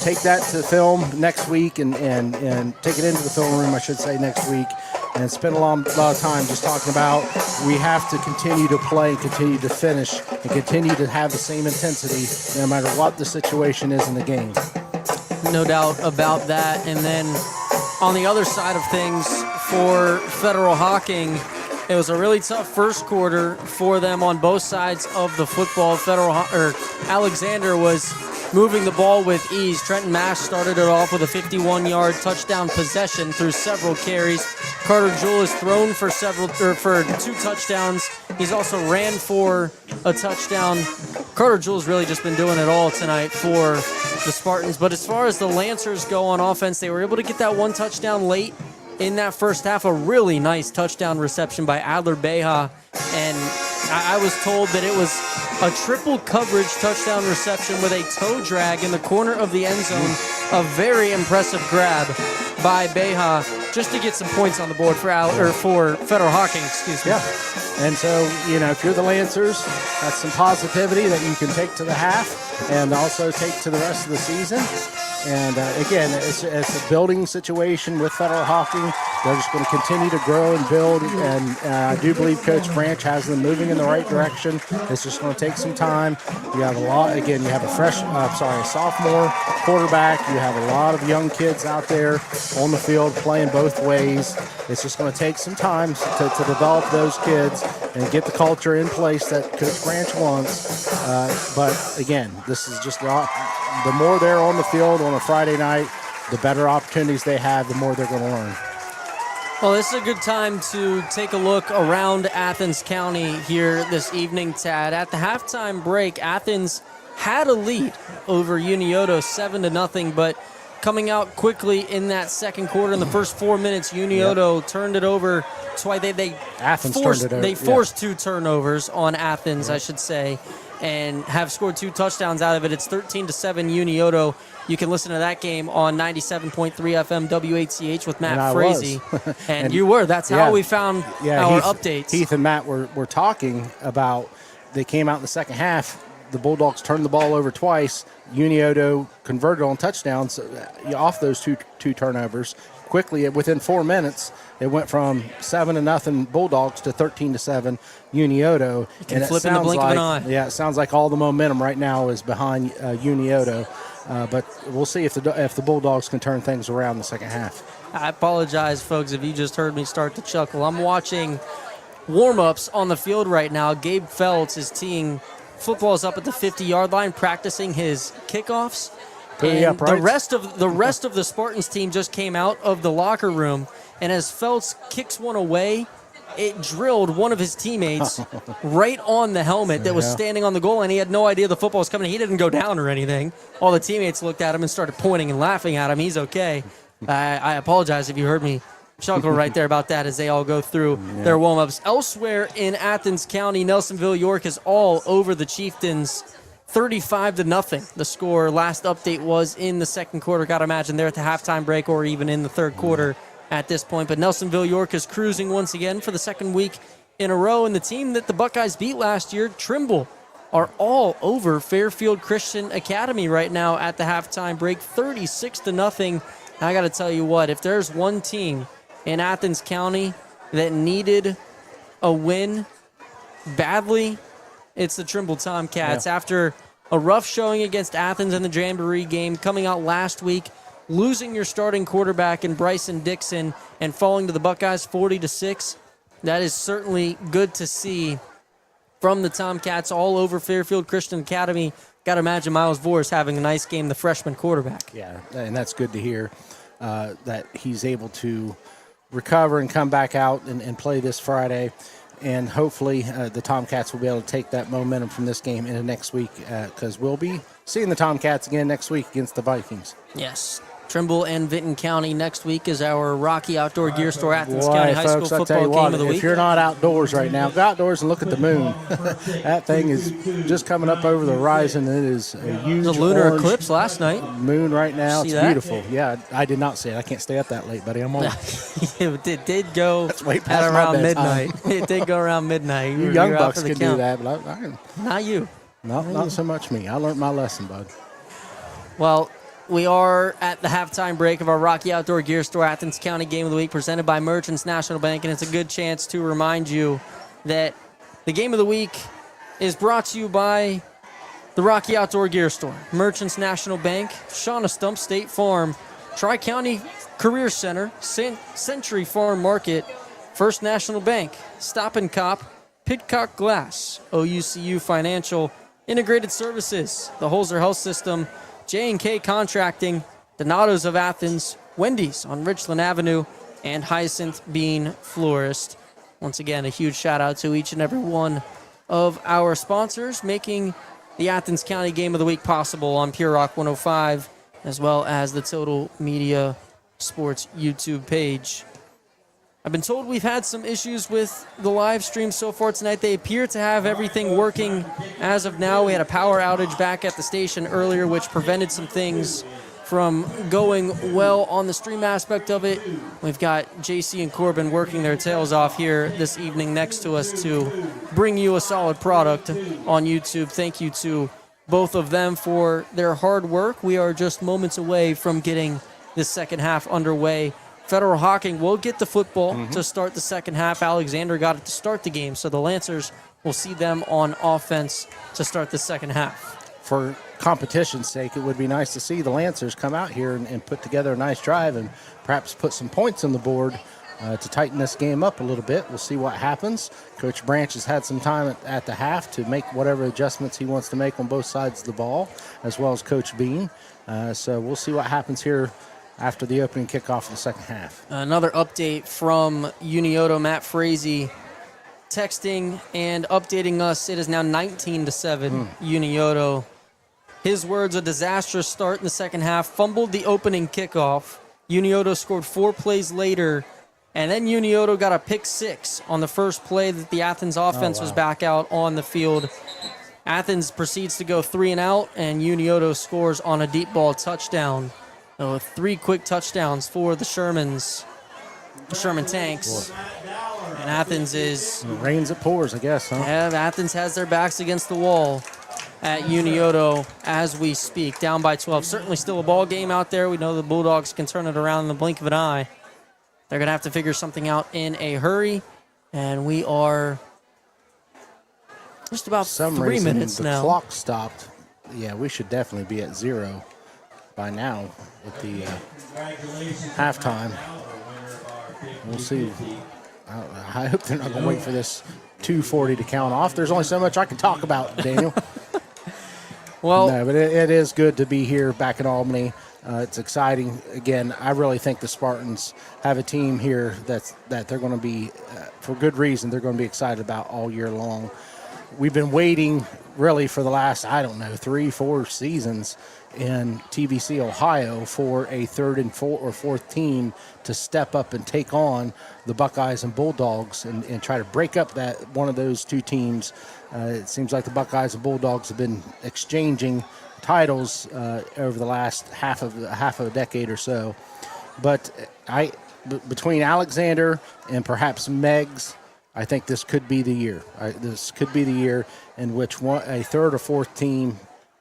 take that to film next week and take it into the film room, I should say, next week, and spend a lot of time just talking about we have to continue to play and continue to finish and continue to have the same intensity no matter what the situation is in the game. No doubt about that. And then on the other side of things for Federal Hocking, it was a really tough first quarter for them on both sides of the football. Alexander was moving the ball with ease. Trenton Mash started it off with a 51-yard touchdown possession through several carries. Carter Jewell has thrown for 2 touchdowns. He's also ran for a touchdown. Carter Jewell's really just been doing it all tonight for the Spartans. But as far as the Lancers go on offense, they were able to get that 1 touchdown late in that first half. A really nice touchdown reception by Adler Beha. And I was told that it was a triple coverage touchdown reception with a toe drag in the corner of the end zone. A very impressive grab by Beha just to get some points on the board for Federal Hocking, excuse me. Yeah, and so, if you're the Lancers, that's some positivity that you can take to the half and also take to the rest of the season. And again, it's a building situation with Federal Hocking. They're just going to continue to grow and build, and I do believe Coach Branch has them moving in the right direction. It's just going to take some time. You have you have a sophomore quarterback. You have a lot of young kids out there on the field playing both ways. It's just going to take some time to develop those kids and get the culture in place that Coach Branch wants. But again, this is just the more they're on the field on a Friday night, the better opportunities they have, the more they're going to learn. Well, this is a good time to take a look around Athens County here this evening, Tad. At the halftime break, Athens had a lead over Unioto 7-0, but coming out quickly in that second quarter, in the first 4 minutes, Unioto turned it over twice. They forced 2 turnovers on Athens, I should say, and have scored 2 touchdowns out of it. It's 13-7 Unioto. You can listen to that game on 97.3 FM WHCH with Matt Frazee. And you were. That's how we found our updates. Heath and Matt were talking about, they came out in the second half. The Bulldogs turned the ball over twice. Unioto converted on touchdowns off those two turnovers. Quickly, within 4 minutes, it went from 7-0 Bulldogs to 13-7 Unioto. You can flip in the blink of an eye. Yeah, it sounds like all the momentum right now is behind Unioto. But we'll see if the Bulldogs can turn things around in the second half. I apologize, folks, if you just heard me start to chuckle. I'm watching warm-ups on the field right now. Gabe Feltz is teeing footballs up at the 50-yard line, practicing his kickoffs. And the rest of the Spartans team just came out of the locker room, and as Feltz kicks one away, it drilled one of his teammates right on the helmet that was standing on the goal, and he had no idea the football was coming. He didn't go down or anything. All the teammates looked at him and started pointing and laughing at him. He's okay. I apologize if you heard me chuckle right there about that as they all go through their warm-ups. Elsewhere in Athens County, Nelsonville York is all over the Chieftains, 35-0. The score last update was in the second quarter. Got to imagine they're at the halftime break or even in the third quarter at this point. But Nelsonville York is cruising once again for the second week in a row. And the team that the Buckeyes beat last year, Trimble, are all over Fairfield Christian Academy right now at the halftime break, 36-0. I got to tell you what, if there's one team in Athens County that needed a win badly, it's the Trimble Tomcats. Yeah. After a rough showing against Athens in the Jamboree game, coming out last week, losing your starting quarterback in Bryson Dixon and falling to the Buckeyes 40-6, that is certainly good to see from the Tomcats all over Fairfield Christian Academy. Got to imagine Miles Vor's having a nice game, the freshman quarterback. Yeah, and that's good to hear that he's able to recover and come back out and play this Friday. And hopefully the Tomcats will be able to take that momentum from this game into next week, because we'll be seeing the Tomcats again next week against the Vikings. Yes. Trimble and Vinton County next week is our Rocky Outdoor Gear Store Athens Boy, County High folks, School I'll tell football you what, game of the week. if you're not outdoors right now, go outdoors and look at the moon. That thing is just coming up over the horizon. It is a huge It was a lunar orange eclipse last night. moon right now. See It's that? beautiful. Yeah, I did not see it. I can't stay up that late, buddy. I'm on. It did go way at past my around bedtime. midnight. It did go around midnight. You You're young out bucks for the can do count. that, but I Not you. not so much me. I learned my lesson, bud. Well, we are at the halftime break of our Rocky Outdoor Gear Store Athens County Game of the Week presented by Merchants National Bank, and it's a good chance to remind you that the Game of the Week is brought to you by the Rocky Outdoor Gear Store, Merchants National Bank, Shauna Stump State Farm, Tri-County Career Center, Century Farm Market, First National Bank, Stop and Cop, Pidcock Glass, OUCU Financial, Integrated Services, the Holzer Health System, J&K Contracting, Donato's of Athens, Wendy's on Richland Avenue, and Hyacinth Bean Florist. Once again, a huge shout out to each and every one of our sponsors making the Athens County Game of the Week possible on Pure Rock 105, as well as the Total Media Sports YouTube page. I've been told we've had some issues with the live stream so far tonight. They appear to have everything working as of now. We had a power outage back at the station earlier, which prevented some things from going well on the stream aspect of it. We've got JC and Corbin working their tails off here this evening next to us to bring you a solid product on YouTube. Thank you to both of them for their hard work. We are just moments away from getting this second half underway. Federal Hocking will get the football to start the second half. Alexander got it to start the game, so the Lancers will see them on offense to start the second half. For competition's sake, it would be nice to see the Lancers come out here and put together a nice drive and perhaps put some points on the board to tighten this game up a little bit. We'll see what happens. Coach Branch has had some time at the half to make whatever adjustments he wants to make on both sides of the ball, as well as Coach Bean. So we'll see what happens here after the opening kickoff of the second half. Another update from Unioto, Matt Frazee texting and updating us. It is now 19-7, Unioto. His words, a disastrous start in the second half, fumbled the opening kickoff. Unioto scored 4 plays later, and then Unioto got a pick 6 on the first play that the Athens offense was back out on the field. Athens proceeds to go 3 and out, and Unioto scores on a deep ball touchdown. 3 quick touchdowns for the Sherman Tanks. And Athens is... It rains, it pours, I guess, huh? Yeah, Athens has their backs against the wall at Unioto as we speak, down by 12. Certainly still a ball game out there. We know the Bulldogs can turn it around in the blink of an eye. They're going to have to figure something out in a hurry. And we are just about 3 minutes now. The clock stopped. Yeah, we should definitely be at 0 by now with the halftime. We'll see. I hope they're not going to wait for this 2:40 to count off. There's only so much I can talk about, Daniel. Well, no, but it is good to be here back in Albany. It's exciting. Again, I really think the Spartans have a team here that they're going to be, for good reason, they're going to be excited about all year long. We've been waiting really for the last, 3-4 seasons in TBC, Ohio, for a third and fourth team to step up and take on the Buckeyes and Bulldogs and try to break up that one of those two teams. It seems like the Buckeyes and Bulldogs have been exchanging titles over the last half of a decade or so. But between Alexander and perhaps Meggs, I think this could be the year. This could be the year in which a third or fourth team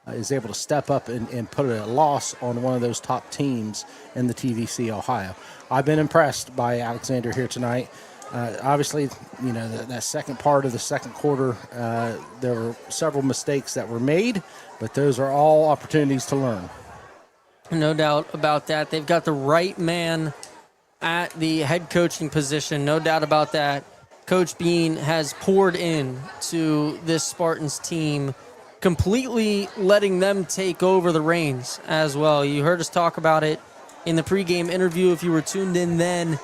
is able to step up and put a loss on one of those top teams in the TVC Ohio. I've been impressed by Alexander here tonight. Obviously, that second part of the second quarter, there were several mistakes that were made, but those are all opportunities to learn. No doubt about that. They've got the right man at the head coaching position. No doubt about that. Coach Bean has poured in to this Spartans team, completely letting them take over the reins as well. You heard us talk about it in the pregame interview if you were tuned in then,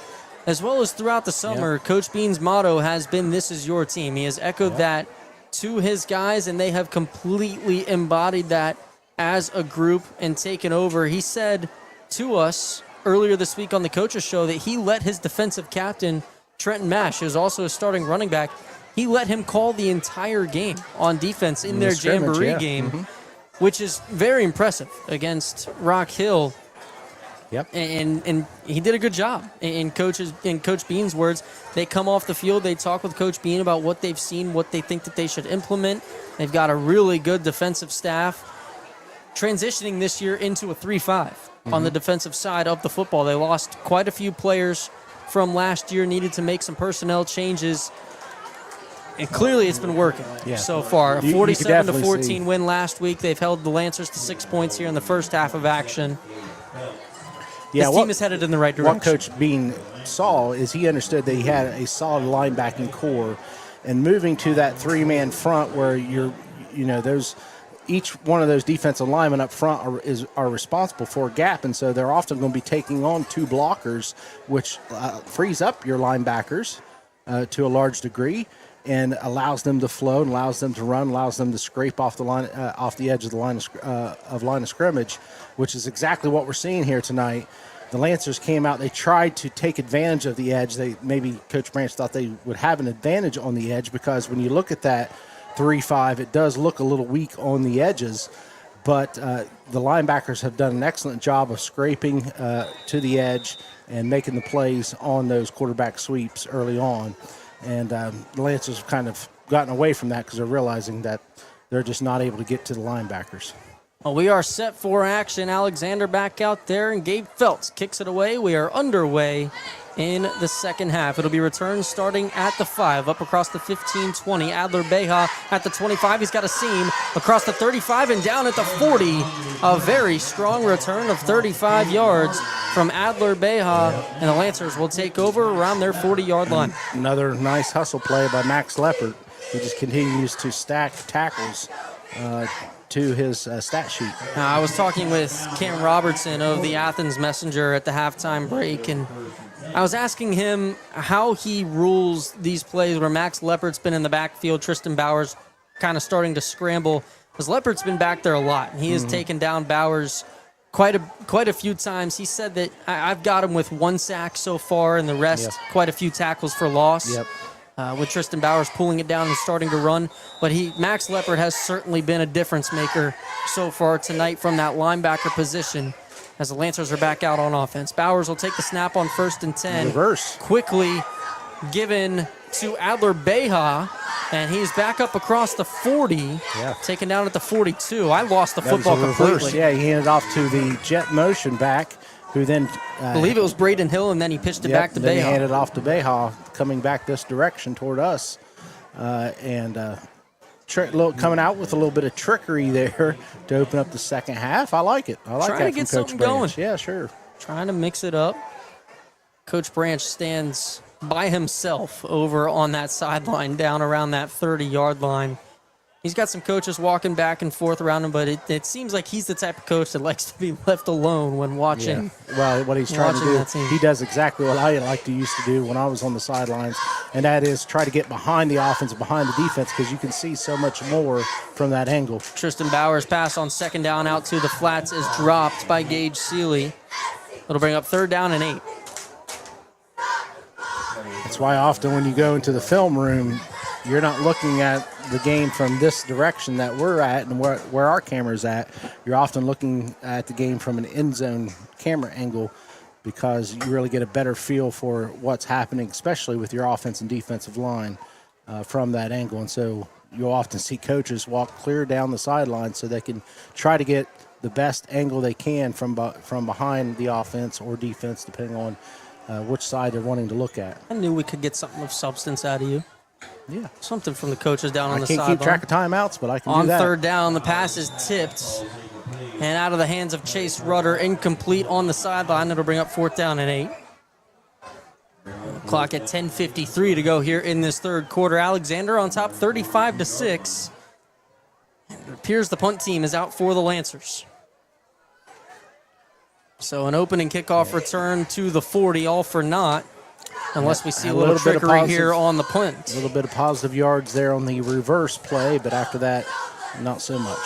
as well as throughout the summer. Yep. Coach Bean's motto has been, "This is your team." He has echoed that to his guys, and they have completely embodied that as a group and taken over. He said to us earlier this week on the Coaches Show that he let his defensive captain, Trenton Mash, who's also a starting running back, he let him call the entire game on defense in their Jamboree game, which is very impressive against Rock Hill. Yep. And he did a good job. In Coach Bean's words, they come off the field, they talk with Coach Bean about what they've seen, what they think that they should implement. They've got a really good defensive staff. Transitioning this year into a 3-5 on the defensive side of the football. They lost quite a few players from last year, needed to make some personnel changes, and clearly it's been working so far. A 47-14 win last week. They've held the Lancers to 6 points here in the first half of action. This team is headed in the right direction. What Coach Bean saw is he understood that he had a solid linebacking core, and moving to that three-man front where each one of those defensive linemen up front are responsible for a gap, and so they're often going to be taking on two blockers, which frees up your linebackers to a large degree and allows them to flow, and allows them to run, allows them to scrape off the line, off the edge of the line of scrimmage, which is exactly what we're seeing here tonight. The Lancers came out. They tried to take advantage of the edge. Maybe Coach Branch thought they would have an advantage on the edge, because when you look at that 3-5, it does look a little weak on the edges, but the linebackers have done an excellent job of scraping to the edge and making the plays on those quarterback sweeps early on. And the Lancers have kind of gotten away from that because they're realizing that they're just not able to get to the linebackers. Well, we are set for action. Alexander back out there, and Gabe Phelps kicks it away. We are underway in the second half. It'll be returned starting at the 5, up across the 15-20. Adler-Beha at the 25. He's got a seam across the 35 and down at the 40. A very strong return of 35 yards from Adler-Beha, and the Lancers will take over around their 40-yard line. Another nice hustle play by Max Leppert, who just continues to stack tackles to his stat sheet. I was talking with Cam Robertson of the Athens Messenger at the halftime break, and I was asking him how he rules these plays where Max Leppert's been in the backfield, Tristan Bowers kind of starting to scramble, because Leppert's been back there a lot. He has taken down Bowers quite a few times. He said that I've got him with 1 sack so far, and the rest quite a few tackles for loss. With Tristan Bowers pulling it down and starting to run. But Max Leppert has certainly been a difference maker so far tonight from that linebacker position, as the Lancers are back out on offense. Bowers will take the snap on 1st and 10. Reverse. Quickly given to Adler-Beha, and he's back up across the 40, taken down at the 42. I lost the football completely. Yeah, he handed off to the jet motion back, who then I believe it was Braden Hill, and then he pitched it back to Beha. He handed off to Beha, coming back this direction toward us, coming out with a little bit of trickery there to open up the second half. I like it. I like Trying that to get from Coach something Branch. going. Yeah, sure. Trying to mix it up. Coach Branch stands by himself over on that sideline down around that 30-yard line. He's got some coaches walking back and forth around him, but it seems like he's the type of coach that likes to be left alone when watching. Yeah. Well, what he's trying to do, he does exactly what I like to used to do when I was on the sidelines, and that is try to get behind the offense, behind the defense, because you can see so much more from that angle. Tristan Bowers' pass on 2nd down out to the flats is dropped by Gage Seeley. It'll bring up 3rd down and 8. That's why often when you go into the film room, you're not looking at the game from this direction that we're at and where our camera's at. You're often looking at the game from an end zone camera angle because you really get a better feel for what's happening, especially with your offense and defensive line from that angle. And so you'll often see coaches walk clear down the sideline so they can try to get the best angle they can from behind the offense or defense, depending on which side they're wanting to look at. I knew we could get something of substance out of you. Yeah. Something from the coaches down on the sideline. I can't keep track of timeouts, but I can on do that. third down, the pass is tipped and out of the hands of Chase Rudder, incomplete on the sideline. It'll bring up 4th down and 8. Clock at 10:53 to go here in this third quarter. Alexander on top 35-6. It appears the punt team is out for the Lancers. So an opening kickoff return to the 40, all for naught, unless we see a little trickery here on the punt. A little bit of positive yards there on the reverse play, but after that, not so much.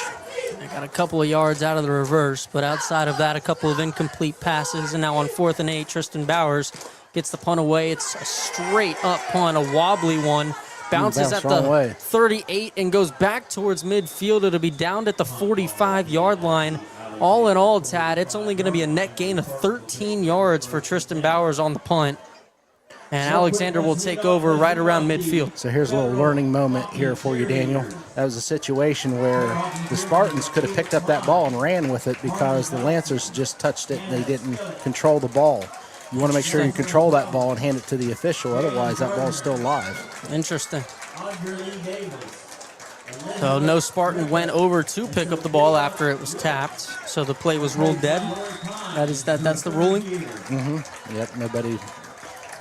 They got a couple of yards out of the reverse, but outside of that, a couple of incomplete passes. And now on 4th and 8, Tristan Bowers gets the punt away. It's a straight-up punt, a wobbly one. Bounces at the 38 and goes back towards midfield. It'll be down at the 45-yard line. All in all, Tad, it's only going to be a net gain of 13 yards for Tristan Bowers on the punt. And Alexander will take over right around midfield. So here's a little learning moment here for you, Daniel. That was a situation where the Spartans could have picked up that ball and ran with it because the Lancers just touched it and they didn't control the ball. You want to make sure you control that ball and hand it to the official. Otherwise, that ball is still live. Interesting. So no Spartan went over to pick up the ball after it was tapped. So the play was ruled dead. That's the ruling? Mm-hmm. Yep, nobody.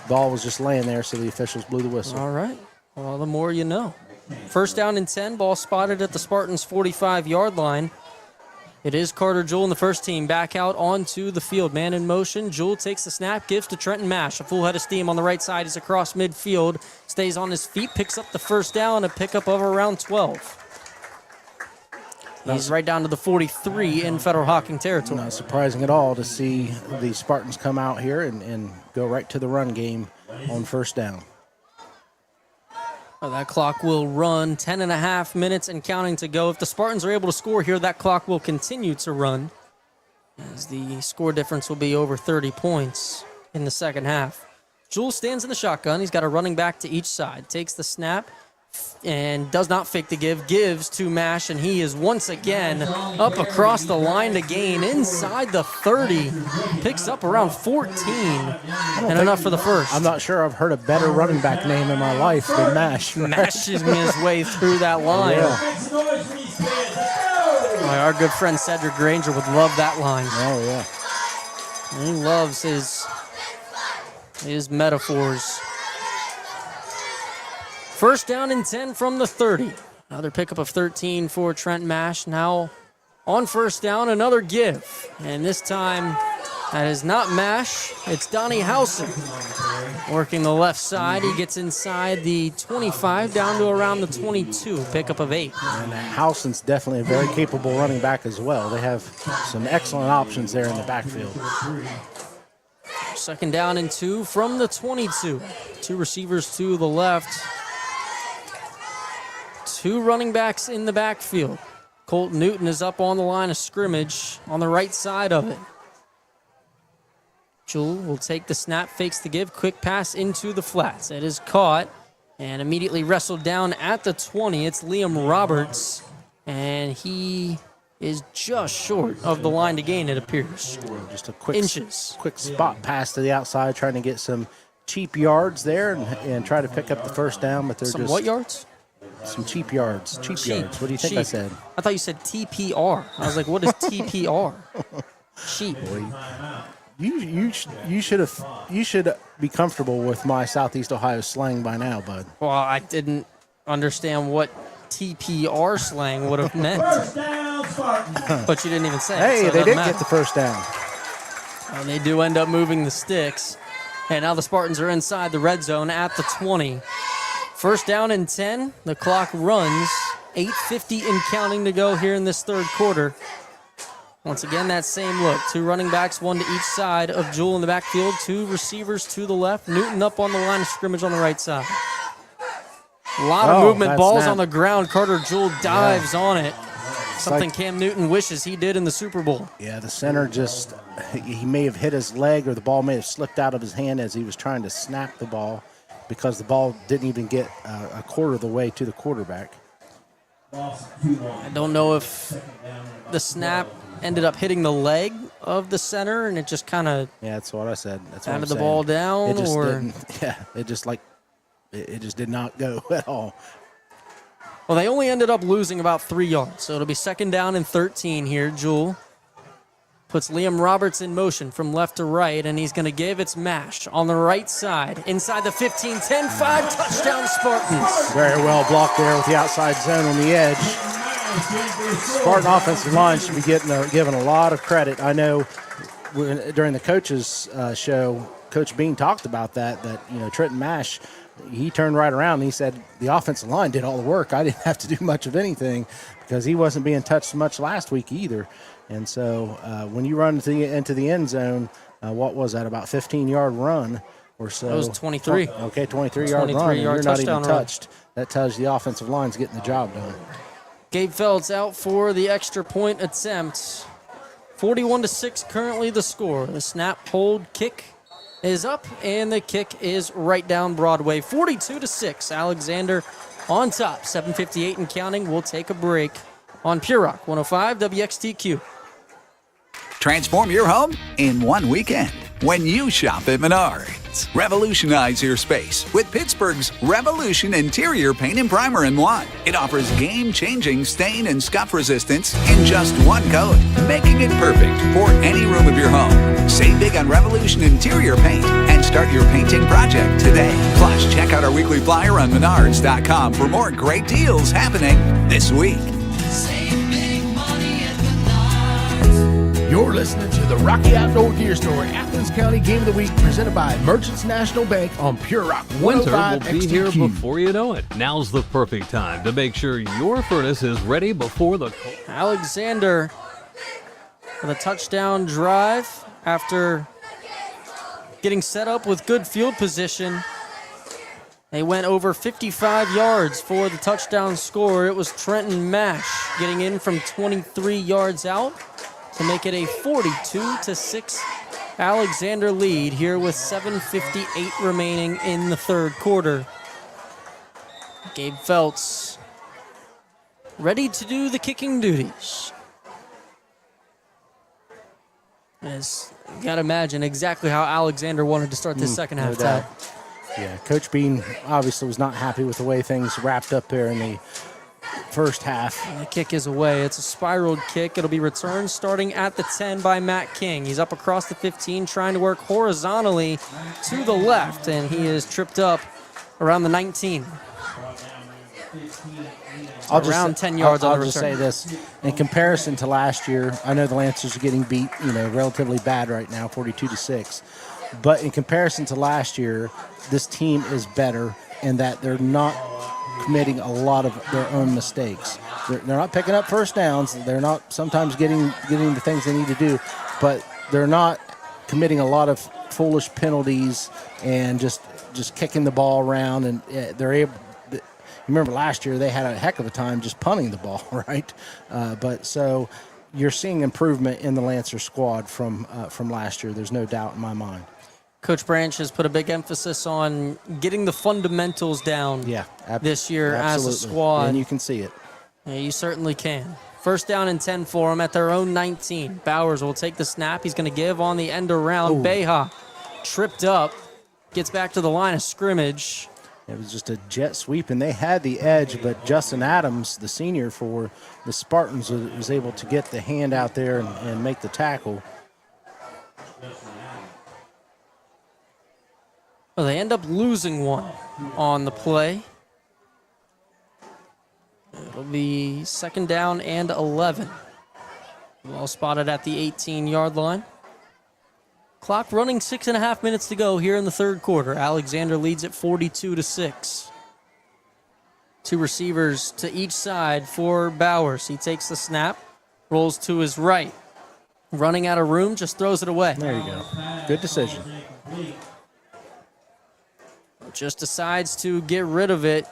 Ball was just laying there, so the officials blew the whistle. All right. Well, the more you know. 1st down and 10. Ball spotted at the Spartans' 45-yard line. It is Carter Jewell and the first team back out onto the field. Man in motion. Jewell takes the snap, gives to Trenton Mash. A full head of steam on the right side. He's across midfield. Stays on his feet, picks up the 1st down, a pickup of around 12. He's right down to the 43 in Federal Hocking territory. Not surprising at all to see the Spartans come out here and go right to the run game on 1st down. Well, that clock will run 10.5 minutes and counting to go. If the Spartans are able to score here, that clock will continue to run, as the score difference will be over 30 points in the second half. Jewell stands in the shotgun. He's got a running back to each side. Takes the snap and does not fake the give. Gives to Mash, and he is once again up across the line to gain inside the 30. Picks up around 14 and enough for the first. I'm not sure I've heard a better running back name in my life than Mash. Right? Mashes his way through that line. Yeah. Our good friend Cedric Granger would love that line. Oh, yeah. He loves his metaphors. 1st down and 10 from the 30. Another pickup of 13 for Trent Mash. Now on 1st down, another give. And this time, that is not Mash. It's Donnie Howson. Working the left side. He gets inside the 25 down to around the 22. Pickup of 8. And Howson's definitely a very capable running back as well. They have some excellent options there in the backfield. 2nd down and 2 from the 22. 2 receivers to the left. 2 running backs in the backfield. Colt Newton is up on the line of scrimmage on the right side of it. Jewell will take the snap, fakes the give, quick pass into the flats. It is caught and immediately wrestled down at the 20. It's Liam Roberts, and he is just short of the line to gain, it appears. Just a quick spot pass to the outside, trying to get some cheap yards there and try to pick up the 1st down, but they're some what yards? Some cheap yards. Cheap yards. What do you think I said? I thought you said TPR. I was like, what is TPR? Cheap. Boy, you should be comfortable with my Southeast Ohio slang by now, bud. Well, I didn't understand what TPR slang would have meant. But you didn't even say it. Hey, so they did get the 1st down. And they do end up moving the sticks. And now the Spartans are inside the red zone at the 20. 1st down and 10. The clock runs. 8:50 and counting to go here in this third quarter. Once again, that same look. 2 running backs, 1 to each side of Jewell in the backfield. 2 receivers to the left. Newton up on the line of scrimmage on the right side. A lot of movement. Balls on the ground. Carter Jewell dives on it. Something Cam Newton wishes he did in the Super Bowl. Yeah, the center he may have hit his leg, or the ball may have slipped out of his hand as he was trying to snap the ball, because the ball didn't even get a quarter of the way to the quarterback. I don't know if the snap ended up hitting the leg of the center and it just kind of that's what I said. That's what batted I'm the ball down, it just or didn't, it just did not go at all. Well, they only ended up losing about 3 yards, so it'll be 2nd down and 13 here. Jewell puts Liam Roberts in motion from left to right, and he's going to give its mash on the right side. Inside the 15, 10, 5, touchdown Spartans. Very well blocked there with the outside zone on the edge. Spartan offensive line should be given a lot of credit. I know during the coaches show, Coach Bean talked about that Trenton Mash, he turned right around and he said the offensive line did all the work. I didn't have to do much of anything, because he wasn't being touched much last week either. And so when you run into the end zone, what was that, about 15-yard run or so? That was 23. Okay, 23-yard run, and you're not even touched. That tells you the offensive line's getting the job done. Gabe Feltz out for the extra point attempt. 41-6 currently the score. The snap, hold, kick is up, and the kick is right down Broadway. 42-6. Alexander on top. 7:58 and counting. We'll take a break on Pure Rock 105 WXTQ. Transform your home in one weekend when you shop at Menards. Revolutionize your space with Pittsburgh's Revolution Interior Paint and Primer in one. It offers game-changing stain and scuff resistance in just one coat, making it perfect for any room of your home. Save big on Revolution Interior Paint and start your painting project today. Plus, check out our weekly flyer on Menards.com for more great deals happening this week. You're listening to the Rocky Outdoor Gear Store Athens County Game of the Week, presented by Merchants National Bank on Pure Rock 105 Winter will be here before you know it. Now's the perfect time to make sure your furnace is ready before the cold. Alexander with a touchdown drive after getting set up with good field position. They went over 55 yards for the touchdown score. It was Trenton Mash getting in from 23 yards out to make it a 42-6 Alexander lead here with 7:58 remaining in the third quarter. Gabe Feltz ready to do the kicking duties. As you got to imagine exactly how Alexander wanted to start this second half. No, yeah, Coach Bean obviously was not happy with the way things wrapped up there in the first half. And the kick is away. It's a spiraled kick. It'll be returned starting at the 10 by Matt King. He's up across the 15, trying to work horizontally to the left, and he is tripped up around the 19. Around 10 yards on the return. I'll just say this. In comparison to last year, I know the Lancers are getting beat, relatively bad right now, 42-6. But in comparison to last year, this team is better in that they're not committing a lot of their own mistakes. They're not picking up first downs. They're not sometimes getting the things they need to do, but they're not committing a lot of foolish penalties and just kicking the ball around. And they're able. Remember last year they had a heck of a time just punting the ball, right? But so you're seeing improvement in the Lancer squad from last year. There's no doubt in my mind. Coach Branch has put a big emphasis on getting the fundamentals down this year as a squad. And you can see it. Yeah, you certainly can. First down and 10 for them at their own 19. Bowers will take the snap. He's going to give on the end around. Beha tripped up, gets back to the line of scrimmage. It was just a jet sweep, and they had the edge, but Justin Adams, the senior for the Spartans, was able to get the hand out there and make the tackle. Well, they end up losing one on the play. It'll be 2nd down and 11. Well spotted at the 18-yard line. Clock running 6.5 minutes to go here in the third quarter. Alexander leads at 42-6. Two receivers to each side for Bowers. He takes the snap, rolls to his right. Running out of room, just throws it away. There you go. Good decision. Just decides to get rid of it.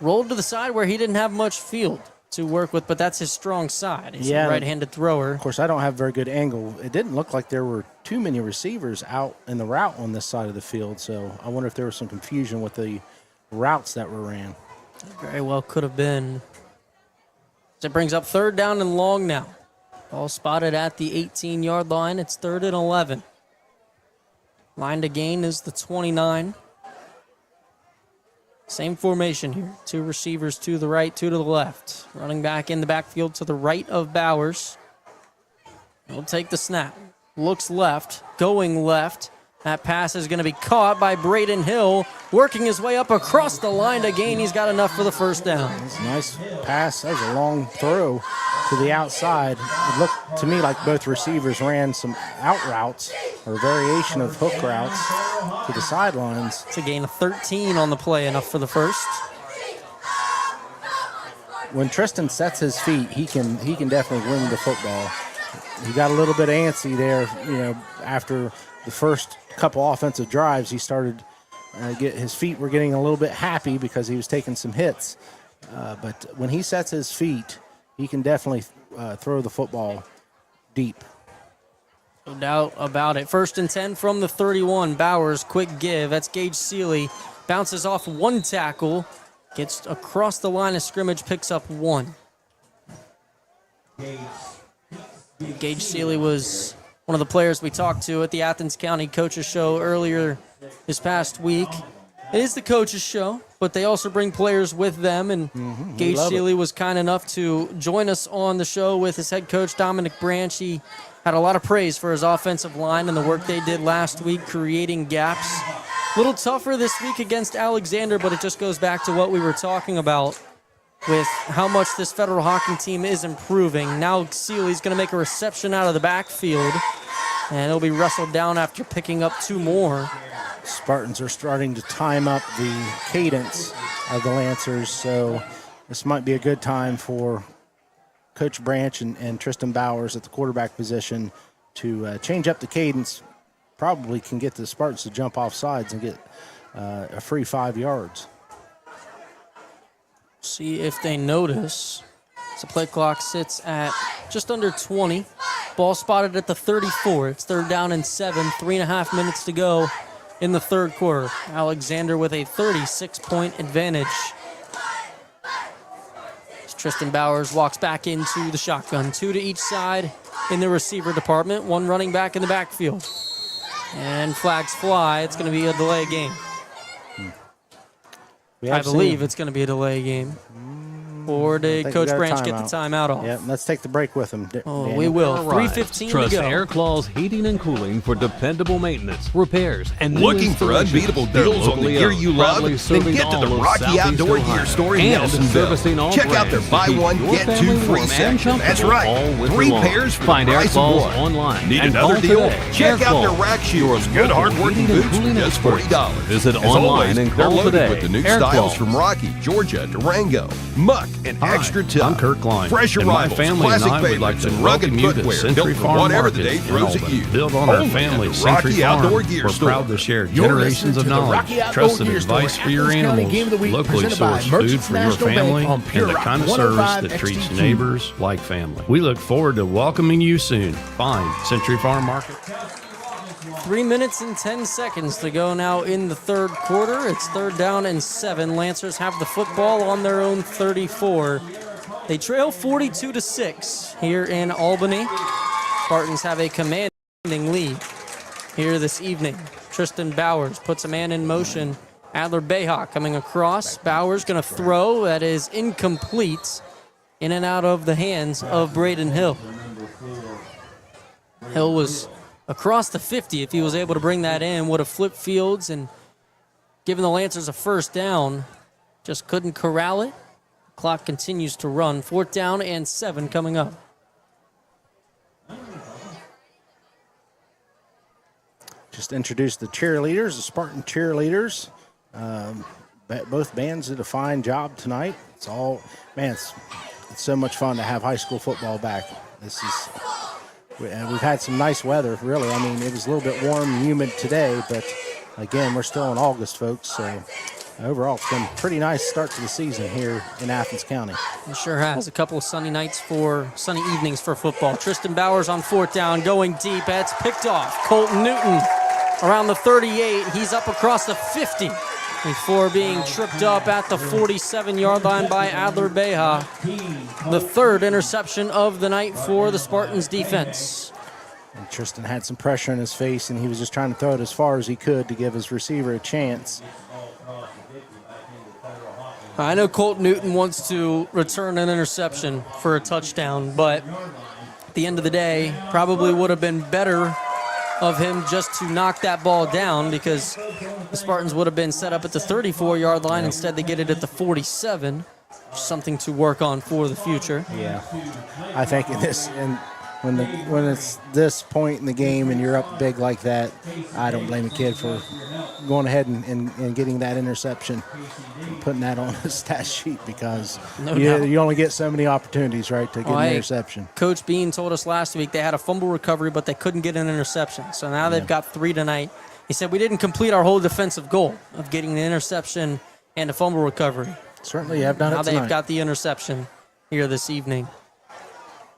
Rolled to the side where he didn't have much field. to work with, but that's his strong side. He's Yeah. a right-handed thrower. Of course, I don't have very good angle. It didn't look like there were too many receivers out in the route on this side of the field, so I wonder if there was some confusion with the routes that were ran. Very well could have been. So it brings up 3rd down and long now. Ball spotted at the 18-yard line. It's 3rd and 11. Line to gain is the 29. Same formation here. 2 receivers to the right, 2 to the left. Running back in the backfield to the right of Bowers. He'll take the snap. Looks left, going left. That pass is going to be caught by Braden Hill, working his way up across the line to gain. He's got enough for the first down. That's a nice pass. That was a long throw to the outside. It looked to me like both receivers ran some out routes or variation of hook routes to the sidelines. It's a gain of 13 on the play, enough for the first. When Tristan sets his feet, he can definitely wing the football. He got a little bit antsy there, after the first couple offensive drives. He started his feet were getting a little bit happy because he was taking some hits. But when he sets his feet, he can definitely throw the football deep. No doubt about it. 1st and 10 from the 31. Bowers, quick give. That's Gage Seeley. Bounces off 1 tackle. Gets across the line of scrimmage, picks up 1. Gage Seeley was one of the players we talked to at the Athens County Coaches Show earlier this past week. It is the coaches show, but they also bring players with them, and Gage Seeley was kind enough to join us on the show with his head coach, Dominic Branch. He had a lot of praise for his offensive line and the work they did last week, creating gaps. A little tougher this week against Alexander, but it just goes back to what we were talking about with how much this Federal Hocking team is improving. Now Seeley's going to make a reception out of the backfield, and it'll be wrestled down after picking up 2 more. Spartans are starting to time up the cadence of the Lancers, so this might be a good time for Coach Branch and Tristan Bowers at the quarterback position to change up the cadence. Probably can get the Spartans to jump off sides and get a free 5 yards. See if they notice. The play clock sits at just under 20. Ball spotted at the 34. It's 3rd down and 7. 3.5 minutes to go in the 3rd quarter. Alexander with a 36-point advantage. As Tristan Bowers walks back into the shotgun. 2 to each side in the receiver department. 1 running back in the backfield. And flags fly. It's going to be a delay game. I believe it's going to be a delay game. Or did Coach Branch get the timeout off? Yeah, let's take the break with him. Oh, we will. 3:15 to go. Trust Air Claw's Heating and Cooling for dependable maintenance, repairs, and new Looking for unbeatable deals on the gear you love? Then get to the Rocky Outdoor Gear Store in Nelsonville. Check out their buy one, get 2 free section. That's right. 3 pairs for the price of 1. Online. Need another deal? Check out their rack shoes. Good hard-working boots for just $40. Visit As online always, and they're call loaded today. with the new Air styles Claws. from Rocky, Georgia, Durango, Muck, and Hi, Extra Tough. I'm Kirk Klein, Fresh and my arrivals, family classic and I would like favorites, to and rugged welcome you to footwear Century built for Farm whatever Market the day in throws at Albany. you. Built on our Only family, at the Century Rocky Farm. Outdoor Gear We're Store. proud to share You're generations of listening to the knowledge, Rocky Outdoor trusted Gear Store, advice for your Athens County animals, Game of the Week, locally presented by sourced food Merchants for your National Bank family, on and Pure the Rock kind of 105 service that treats XTQ. neighbors like family. We look forward to welcoming you soon. Find Century Farm Market. 3 minutes and 10 seconds to go now in the 3rd quarter. It's 3rd down and 7. Lancers have the football on their own 34. They trail 42-6 here in Albany. Spartans have a commanding lead here this evening. Tristan Bowers puts a man in motion. Adler Bayhawk coming across. Bowers going to throw. That is incomplete. In and out of the hands of Braden Hill. Hill was across the 50. If he was able to bring that in, would have flipped fields and given the Lancers a first down. Just couldn't corral it. Clock continues to run. 4th down and 7 coming up. Just introduced the cheerleaders, the Spartan cheerleaders. Both bands did a fine job tonight. It's all, man, it's so much fun to have high school football back. We've had some nice weather, really. I mean, it was a little bit warm and humid today, but again, we're still in August, folks, so Overall, it's been a pretty nice start to the season here in Athens County. It sure has. A couple of sunny evenings for football. Tristan Bowers on fourth down, going deep. That's picked off. Colton Newton around the 38. He's up across the 50 before being tripped up at the 47-yard line by Adler Beha. The third interception of the night for the Spartans defense. And Tristan had some pressure in his face, and he was just trying to throw it as far as he could to give his receiver a chance. I know Colton Newton wants to return an interception for a touchdown, but at the end of the day, probably would have been better of him just to knock that ball down, because the Spartans would have been set up at the 34-yard line. Instead, they get it at the 47. Something to work on for the future. Yeah, I think in this, and when it's this point in the game and you're up big like that, I don't blame a kid for going ahead and getting that interception, putting that on his stat sheet, because you only get so many opportunities, right, to get an interception. Coach Bean told us last week they had a fumble recovery, but they couldn't get an interception. So now they've got 3 tonight. He said, we didn't complete our whole defensive goal of getting the interception and a fumble recovery. Certainly have done it tonight. Now they've got the interception here this evening.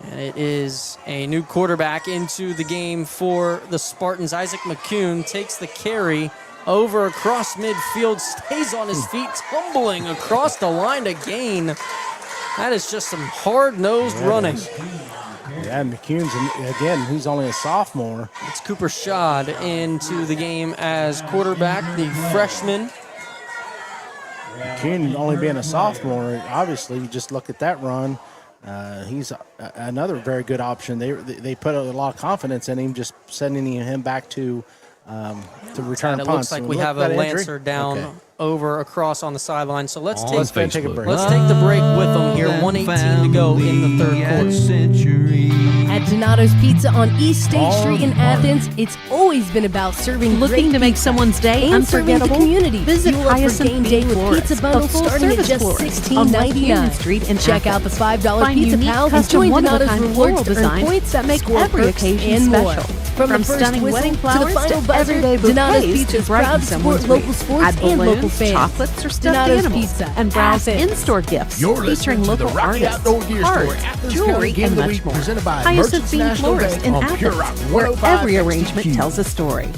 And it is a new quarterback into the game for the Spartans. Isaac McCune takes the carry over across midfield, stays on his feet, tumbling across the line to gain. That is just some hard-nosed running. Yeah, McCune's, again, he's only a sophomore. It's Cooper Schad into the game as quarterback, the freshman. McCune only being a sophomore, obviously, you just look at that run. He's another very good option. They put a lot of confidence in him, just sending him back to return punts. It looks like we have a Lancer down over across on the sideline. So let's take a break. Let's take the break with them here. 1:18 to go in the third quarter. At Donato's Pizza on East State Street in Athens, it's always been about serving Looking to make someone's day and serving the unforgettable? community. Visit Fuel up for Hyacinth game day with Florist, pizza bundles a full starting at service just florist on West Union $16.99. Street in Check out the Athens. $5 Find Pizza unique, Pals and custom, join one-of-a-kind Donato's floral rewards to earn designs points, that make score every perks, occasion and more. special. From the first stunning whistle wedding to the flowers final to buzzer, everyday Donato's bouquets Pizza to is brighten proud to support someone's local week. sports Add and local balloons, fans. chocolates, or stuffed Donato's animals, Pizza, and browse Athens. in-store gifts You're featuring listening to local the Rocky artists, Outdoor Gear Store, art, Athens jewelry, County Game and of the much Week, more. presented by Hyacinth Merchants Bean National Florist Bank in on Pure Rock Athens, where 105 every arrangement XTQ. tells a story.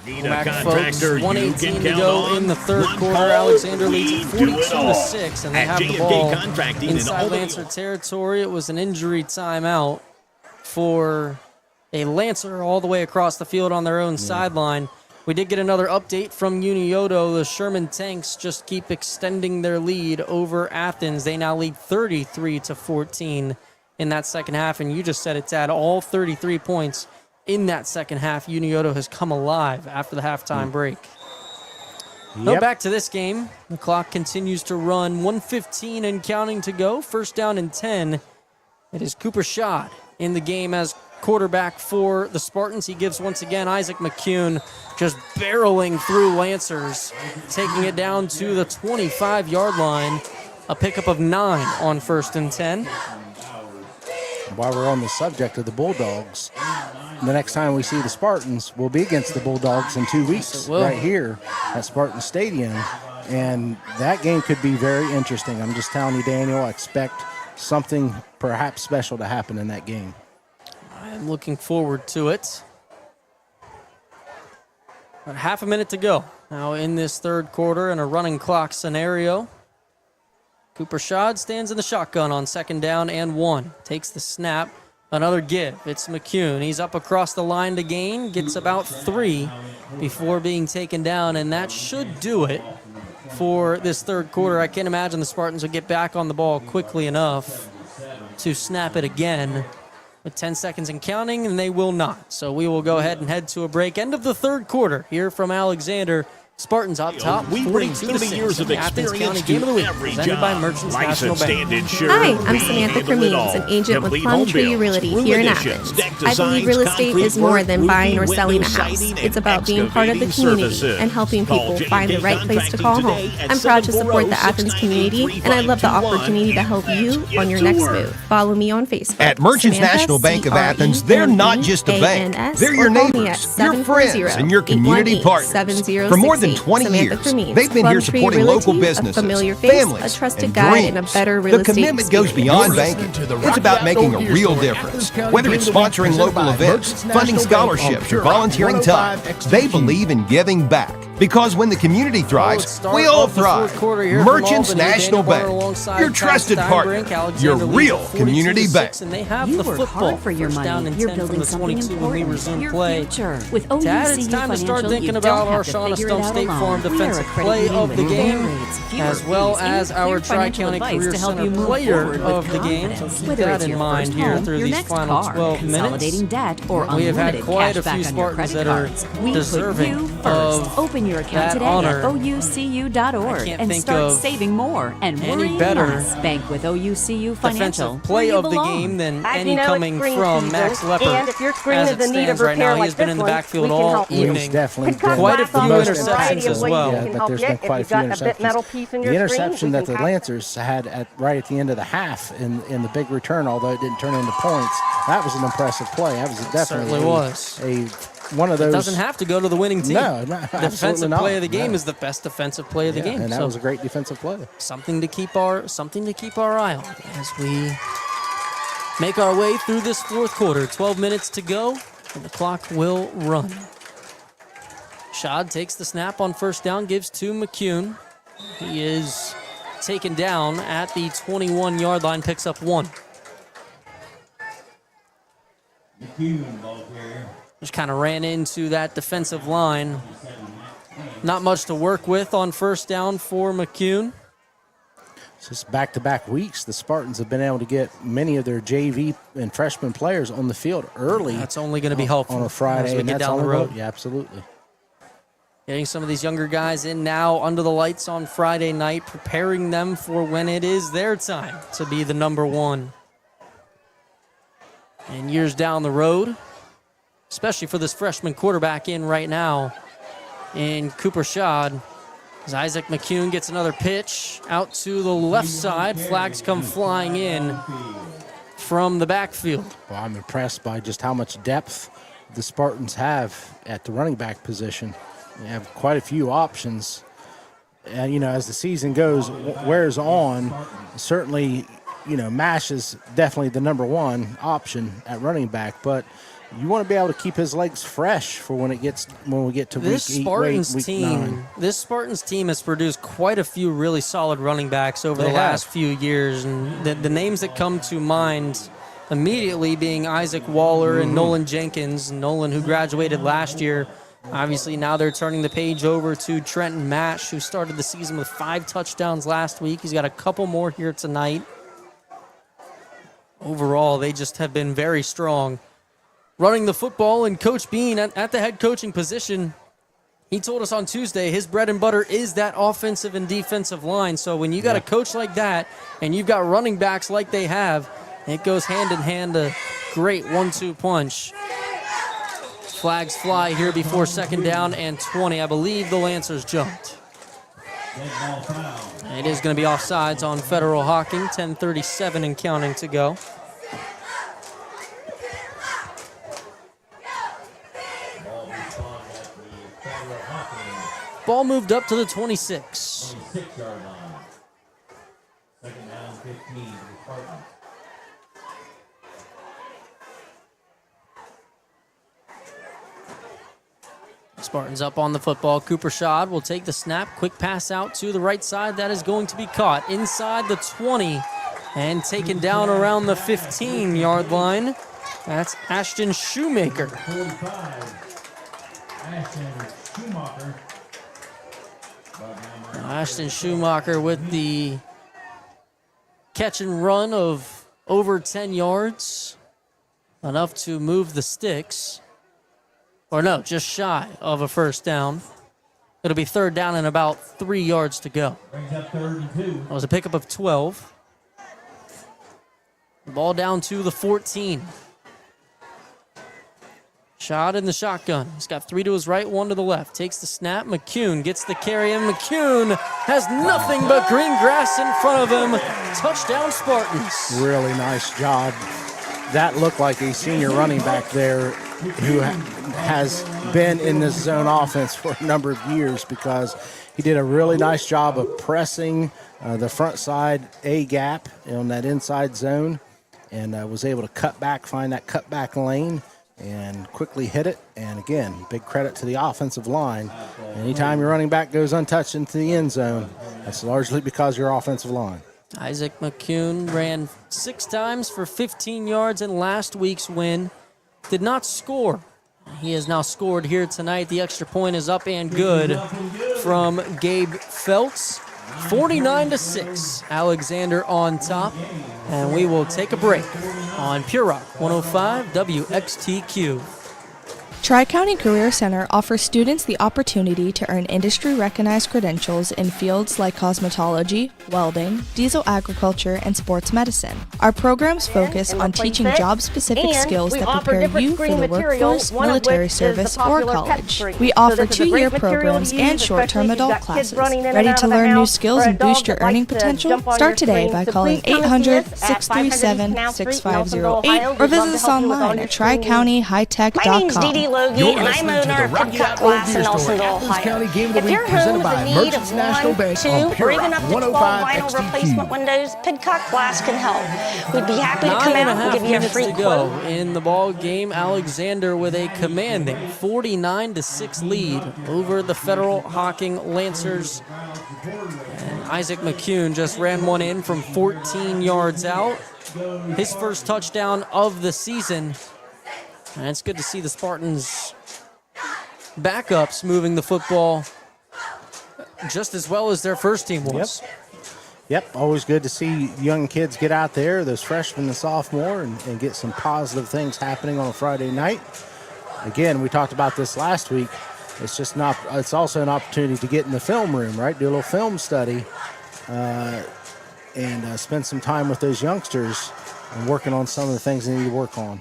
Need a Back, contractor folks. you 1:18 can to count go on? in the third One quarter. call, Alexander leads we it do it 42-6, and they all. have At the J&K ball Contracting in inside Albany. Lancer territory. It was an injury timeout for a Lancer all the way across the field on their own sideline. We did get another update from Unioto. The Sherman Tanks just keep extending their lead over Athens. They now lead 33-14 in that second half, and you just said it's at all 33 points in that second half. Unioto has come alive after the halftime break. Go back to this game. The clock continues to run. 1:15 and counting to go. First down and 10. It is Cooper Schad in the game as quarterback for the Spartans. He gives once again Isaac McCune just barreling through Lancers, taking it down to the 25-yard line. A pickup of 9 on first and 10. While we're on the subject of the Bulldogs, the next time we see the Spartans will be against the Bulldogs in 2 weeks, right here at Spartan Stadium. And that game could be very interesting. I'm just telling you, Daniel, I expect something perhaps special to happen in that game. I'm looking forward to it. About half a minute to go now in this third quarter in a running clock scenario. Cooper Schad stands in the shotgun on second down and 1. Takes the snap. Another give. It's McCune. He's up across the line to gain. Gets about 3 before being taken down, and that should do it for this third quarter. I can't imagine the Spartans would get back on the ball quickly enough to snap it again with 10 seconds and counting, and they will not. So we will go ahead and head to a break. End of the third quarter here from Alexander. Spartans up top, We bring 42-6. 30 years of Athens County experience Game of the to Week, every presented by job. Merchants National Licensed Bank. and insured. Hi, I'm We Samantha handle it Cremines, all. an agent with Complete Plum home Tree builds, Realty room here in additions, Athens. deck I believe real designs, estate concrete is more work, than buying or roofing, selling a window house. siding, It's about being part of the excavating community services. and helping Call people find the J&K right place to call home. Contracting I'm proud to support the Athens community, and I love the opportunity to help you on your next move. Follow me on Facebook. At Merchants Samantha, National Bank of Athens, they're not just a bank. CREMANS, They're your or call me neighbors, at your friends, and your community 740-818-7006. partners. For more than than 20 Samantha years, Cremines, they've been here Plum Tree supporting Realty, local a businesses, familiar face, families, a trusted and guide, dreams. and a better real The estate commitment goes beyond experience. banking. It's about making a real difference. Whether it's sponsoring local events, funding scholarships, or volunteering time, they believe in giving back. Because when the community thrives, we all thrive. Merchants National Bank, your trusted partner, your real community bank. And they have You the work football. hard for your First down money. and You're 10 from building the something 22 when we important. resume Your play. future. With Dad, it's OUCU time to start Financial, thinking you about don't our have to Shauna figure Stone it out State alone. Farm We are a defensive credit play union of the with game, lower rates, fewer as well fees, as and our clear Tri-County financial advice Career to help Center you move player forward of with the game. confidence. So keep Whether that it's in your mind first here home, through your these next final car, 12 minutes. consolidating debt, or We have had unlimited quite a cash few back on your Spartans credit that are cards. We deserving put you first. of Open your account that today honor. at oucu.org can't and think start of saving more and any worrying better less. Bank with OUCU Financial. defensive play of the game than any coming from Max Lepper. And if your screen as is it in need of stands right repair now, like he's been this in the one, backfield we can all help you. evening. Definitely Quite a few interceptions as well. Yeah, but there's been quite a few interceptions. The interception that the Lancers had right at the end of the half in the big return, although it didn't turn into points, that was an impressive play. That was definitely one of those. It doesn't have to go to the winning team. No, defensive play of the game is the best defensive play of the game. And that was a great defensive play. Something to keep our eye on as we make our way through this fourth quarter. 12 minutes to go, and the clock will run. Shad takes the snap on first down, gives to McCune. He is taken down at the 21-yard line, picks up one. Just kind of ran into that defensive line. Not much to work with on first down for McCune. Just back-to-back weeks, the Spartans have been able to get many of their JV and freshman players on the field early. That's only going to be helpful on a Friday. as we and get that's down the only road. Yeah, absolutely. Getting some of these younger guys in now under the lights on Friday night, preparing them for when it is their time to be the number one. And years down the road, especially for this freshman quarterback in right now in Cooper Shad, as Isaac McCune gets another pitch out to the left side. Flags come flying in from the backfield. Well, I'm impressed by just how much depth the Spartans have at the running back position. They have quite a few options. And, as the season wears on, certainly, Mash is definitely the number one option at running back, but you want to be able to keep his legs fresh for when we get to week 9. This Spartans team has produced quite a few really solid running backs over the last few years, and the names that come to mind immediately being Isaac Waller and Nolan Jenkins. Nolan, who graduated last year. Obviously, now they're turning the page over to Trenton Mash, who started the season with 5 touchdowns last week. He's got a couple more here tonight. Overall, they just have been very strong running the football, and Coach Bean at the head coaching position, he told us on Tuesday his bread and butter is that offensive and defensive line. So when you got a coach like that and you've got running backs like they have, it goes hand in hand, a great 1-2 punch. Flags fly here before second down and 20. I believe the Lancers jumped. It is going to be offsides on Federal Hocking. 10:37 and counting to go. Ball moved up to the 26. 26-yard line. Second down, 15. Spartans up on the football. Cooper Shad will take the snap. Quick pass out to the right side. That is going to be caught inside the 20 and taken down around the 15-yard line. That's Ashton Shoemaker. 45. Ashton Schumacher. Ashton Schumacher with the catch and run of over 10 yards. Enough to move the sticks. Or no, just shy of a first down. It'll be third down and about 3 yards to go. Brings up 32. That was a pickup of 12. Ball down to the 14. Shot in the shotgun. He's got 3 to his right, 1 to the left. Takes the snap. McCune gets the carry, and McCune has nothing but green grass in front of him. Touchdown, Spartans. Really nice job that looked like a senior running back there who has been in this zone offense for a number of years, because he did a really nice job of pressing the front side A gap on that inside zone, and was able to cut back, find that cutback lane, and quickly hit it. And again, big credit to the offensive line. Anytime your running back goes untouched into the end zone, that's largely because of your offensive line. Isaac McCune ran 6 times for 15 yards in last week's win. Did not score. He has now scored here tonight. The extra point is up and good from Gabe Feltz. 49-6. Alexander on top. And we will take a break on Pure Rock 105 WXTQ. Tri-County Career Center offers students the opportunity to earn industry-recognized credentials in fields like cosmetology, welding, diesel agriculture, and sports medicine. Our programs focus on teaching job-specific skills that prepare you for the workforce, military service, or college. We offer 2-year programs and short-term adult classes. Ready to learn new skills and boost your earning potential? Start today by calling 800-637-6508 or visit us online at tricountyhightech.com. Logie, and I'm owner of Pidcock Glass in Nelsonville, Ohio. If your home is in need of 1, 2, or even up to 12 vinyl replacement windows, Pidcock Glass can help. We'd be happy to come out and give you a free quote. In the ball game, Alexander with a commanding 49-6 lead over the Federal Hocking Lancers. And Isaac McCune just ran one in from 14 yards out. His first touchdown of the season. And it's good to see the Spartans backups moving the football just as well as their first team was. Yep, always good to see young kids get out there, those freshmen and sophomore, and get some positive things happening on a Friday night. Again, we talked about this last week. It's also an opportunity to get in the film room, right? Do a little film study and spend some time with those youngsters and working on some of the things they need to work on.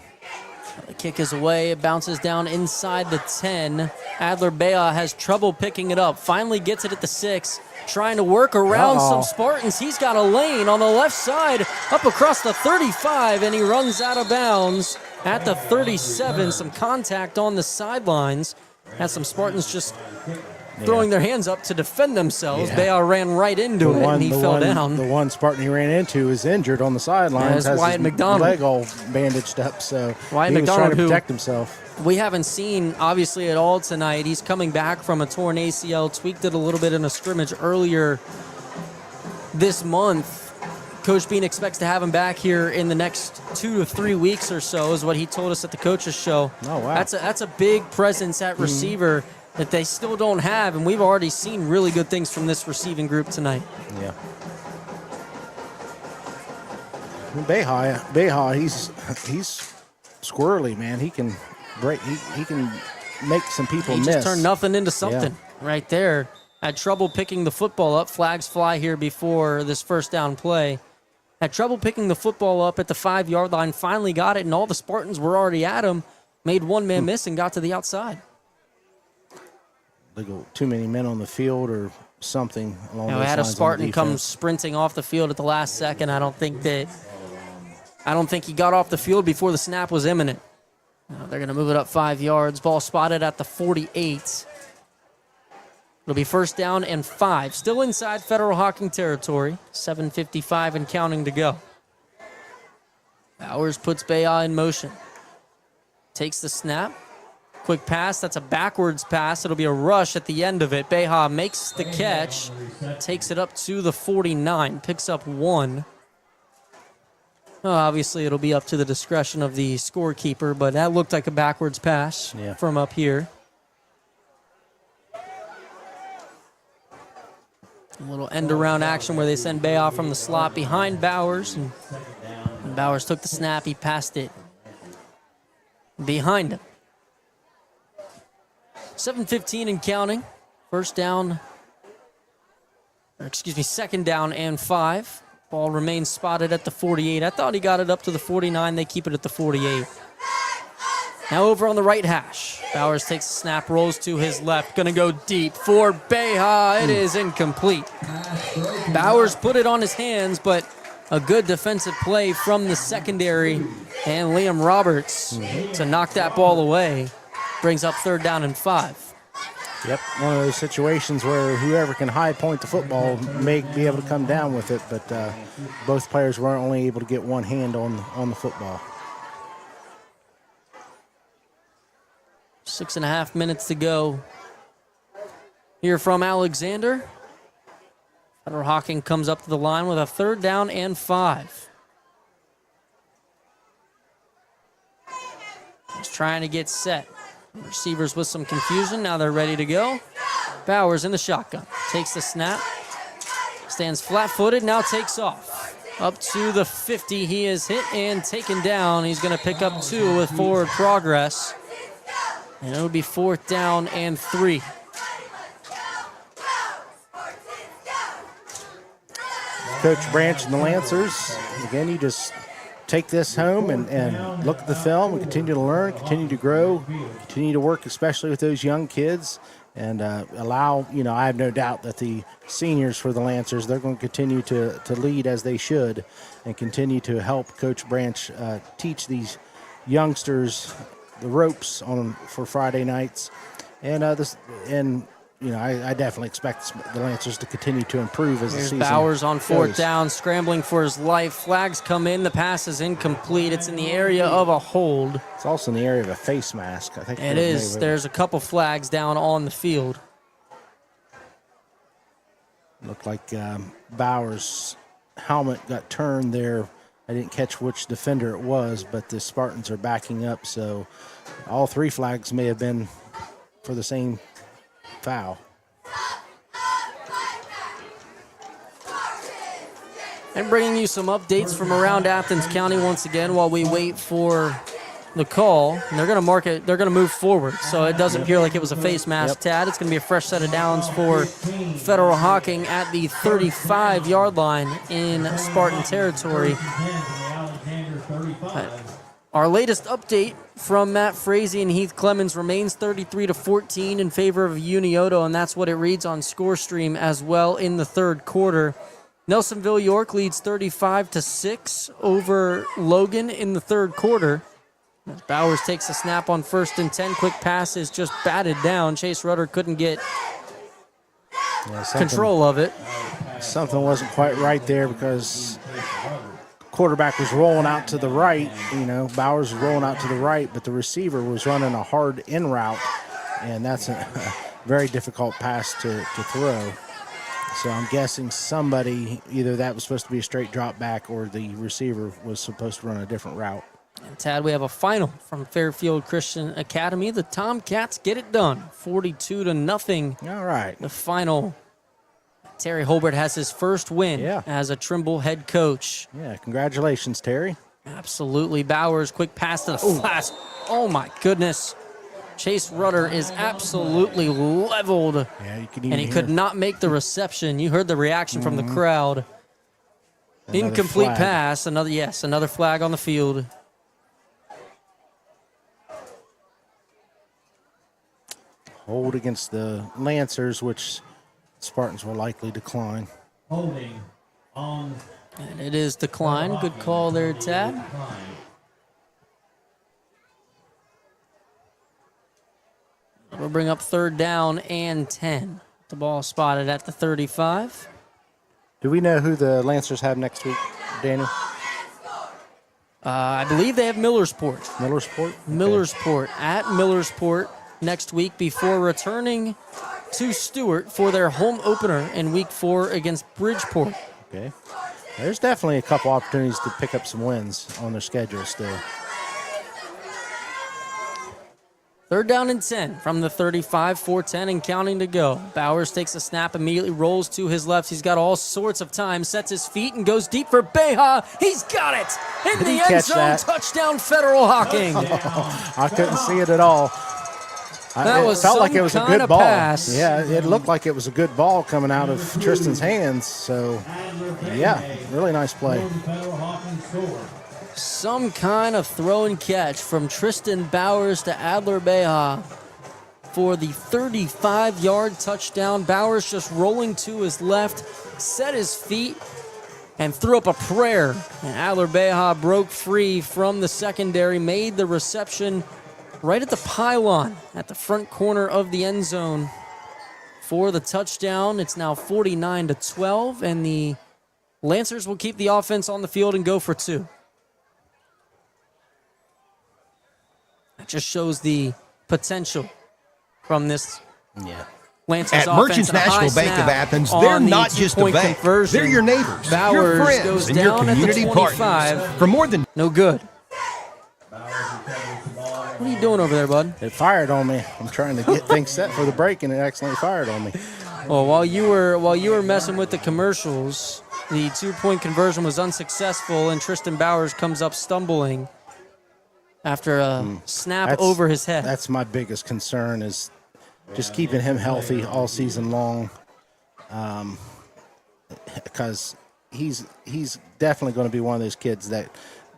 The kick is away. It bounces down inside the 10. Adler Bea has trouble picking it up. Finally gets it at the 6. Trying to work around some Spartans. He's got a lane on the left side up across the 35, and he runs out of bounds at the 37. Some contact on the sidelines. Had some Spartans just throwing their hands up to defend themselves. Bea ran right into it, and he fell down. The one Spartan he ran into is injured on the sidelines. That's Wyatt McDonald. Leg all bandaged up, so Wyatt he was McDonald, trying to protect himself. We haven't seen, obviously, at all tonight. He's coming back from a torn ACL. Tweaked it a little bit in a scrimmage earlier this month. Coach Bean expects to have him back here in the next 2 to 3 weeks or so, is what he told us at the coaches show. Oh, wow. That's a big presence at receiver that they still don't have, and we've already seen really good things from this receiving group tonight. Yeah. Beha, he's squirrely, man. He can break. He can make some people miss. He just turned nothing into something right there. Had trouble picking the football up. Flags fly here before this first down play. Had trouble picking the football up at the 5-yard line. Finally got it, and all the Spartans were already at him. Made one man miss and got to the outside. Too many men on the field or something along those lines. Had a Spartan come sprinting off the field at the last second. I don't think he got off the field before the snap was imminent. They're going to move it up 5 yards. Ball spotted at the 48. It'll be first down and 5. Still inside Federal Hocking territory. 7:55 and counting to go. Bowers puts Bea in motion. Takes the snap. Quick pass. That's a backwards pass. It'll be a rush at the end of it. Beha makes the catch. Takes it up to the 49. Picks up 1. Obviously, it'll be up to the discretion of the scorekeeper, but that looked like a backwards pass from up here. A little end-around action where they send Bea from the slot behind Bowers. And Bowers took the snap. He passed it behind him. 7:15 and counting. Second down and 5. Ball remains spotted at the 48. I thought he got it up to the 49. They keep it at the 48. Now over on the right hash. Bowers takes the snap, rolls to his left. Going to go deep for Beha. It is incomplete. Bowers put it on his hands, but A good defensive play from the secondary, and Liam Roberts to knock that ball away. Brings up 3rd down and 5. Yep, one of those situations where whoever can high point the football may be able to come down with it, but both players were only able to get one hand on the football. 6.5 minutes to go. Here from Alexander. Federal Hocking comes up to the line with a 3rd down and 5. Just trying to get set. Receivers with some confusion. Now they're ready to go. Bowers in the shotgun. Takes the snap. Stands flat-footed. Now takes off. Up to the 50. He is hit and taken down. He's going to pick up 2 with forward progress. And it'll be 4th down and 3. Coach Branch and the Lancers, again, you just take this home and look at the film and continue to learn, continue to grow, continue to work, especially with those young kids, and allow, I have no doubt that the seniors for the Lancers, they're going to continue to lead as they should and continue to help Coach Branch teach these youngsters the ropes for Friday nights. And I definitely expect the Lancers to continue to improve as the season goes. Bowers on 4th down, scrambling for his life. Flags come in. The pass is incomplete. It's in the area of a hold. It's also in the area of a face mask, I think. It is. There's a couple flags down on the field. Looked like Bowers' helmet got turned there. I didn't catch which defender it was, but the Spartans are backing up, so all 3 flags may have been for the same foul. And bringing you some updates from around Athens County once again while we wait for the call. And they're going to mark it. They're going to move forward, so it doesn't appear like it was a face mask, Tad. It's going to be a fresh set of downs for Federal Hocking at the 35-yard line in Spartan territory. Our latest update from Matt Frazee and Heath Clemens remains 33-14 in favor of Unioto, and that's what it reads on ScoreStream as well in the 3rd quarter. Nelsonville York leads 35-6 over Logan in the 3rd quarter. As Bowers takes a snap on 1st and 10. Quick pass is just batted down. Chase Rudder couldn't get control of it. Something wasn't quite right there because quarterback was rolling out to the right. Bowers was rolling out to the right, but the receiver was running a hard in route, and that's a very difficult pass to throw. So I'm guessing somebody, either that was supposed to be a straight drop back or the receiver was supposed to run a different route. And Tad, we have a final from Fairfield Christian Academy. The Tomcats get it done, 42-0. All right. The final. Terry Holbert has his first win as a Trimble head coach. Yeah, congratulations, Terry. Absolutely. Bowers, quick pass to the flash. Oh, my goodness. Chase Rudder is absolutely leveled. Yeah, you and he could not make the reception. You heard the reaction from the crowd. Another Incomplete flag. pass. Another flag on the field. Hold against the Lancers, which Spartans will likely decline. Holding on. And it is decline. Good call there, Tad. We'll bring up 3rd down and 10. The ball spotted at the 35. Do we know who the Lancers have next week, Daniel? I believe they have Millersport. Millersport? Okay. Millersport at Millersport next week before returning to Stewart for their home opener in Week 4 against Bridgeport. Okay. There's definitely a couple opportunities to pick up some wins on their schedule still. 3rd down and 10 from the 35, 4:10 and counting to go. Bowers takes a snap, immediately rolls to his left. He's got all sorts of time, sets his feet, and goes deep for Beha. He's got it in the end zone. That? Touchdown, Federal Hocking. I couldn't see it at all. It felt like it was a good ball. Pass. Yeah, it looked like it was a good ball coming out of Tristan's hands. So, yeah, really nice play. Some kind of throw and catch from Tristan Bowers to Adler Beha for the 35-yard touchdown. Bowers just rolling to his left, set his feet, and threw up a prayer. And Adler Beha broke free from the secondary, made the reception right at the pylon at the front corner of the end zone for the touchdown. It's now 49-12, and the Lancers will keep the offense on the field and go for 2. That just shows the potential from this Lancers At Merchants National Bank of Athens, they're not just a bank. They're your neighbors, your friends, and your community partners. For more than no good. What are you doing over there, bud? It fired on me. I'm trying to get things set for the break, and it accidentally fired on me. Well, while you were messing with the commercials, the 2-point conversion was unsuccessful, and Tristan Bowers comes up stumbling after a snap over his head. That's my biggest concern, is just keeping him healthy all season long, because he's definitely going to be one of those kids that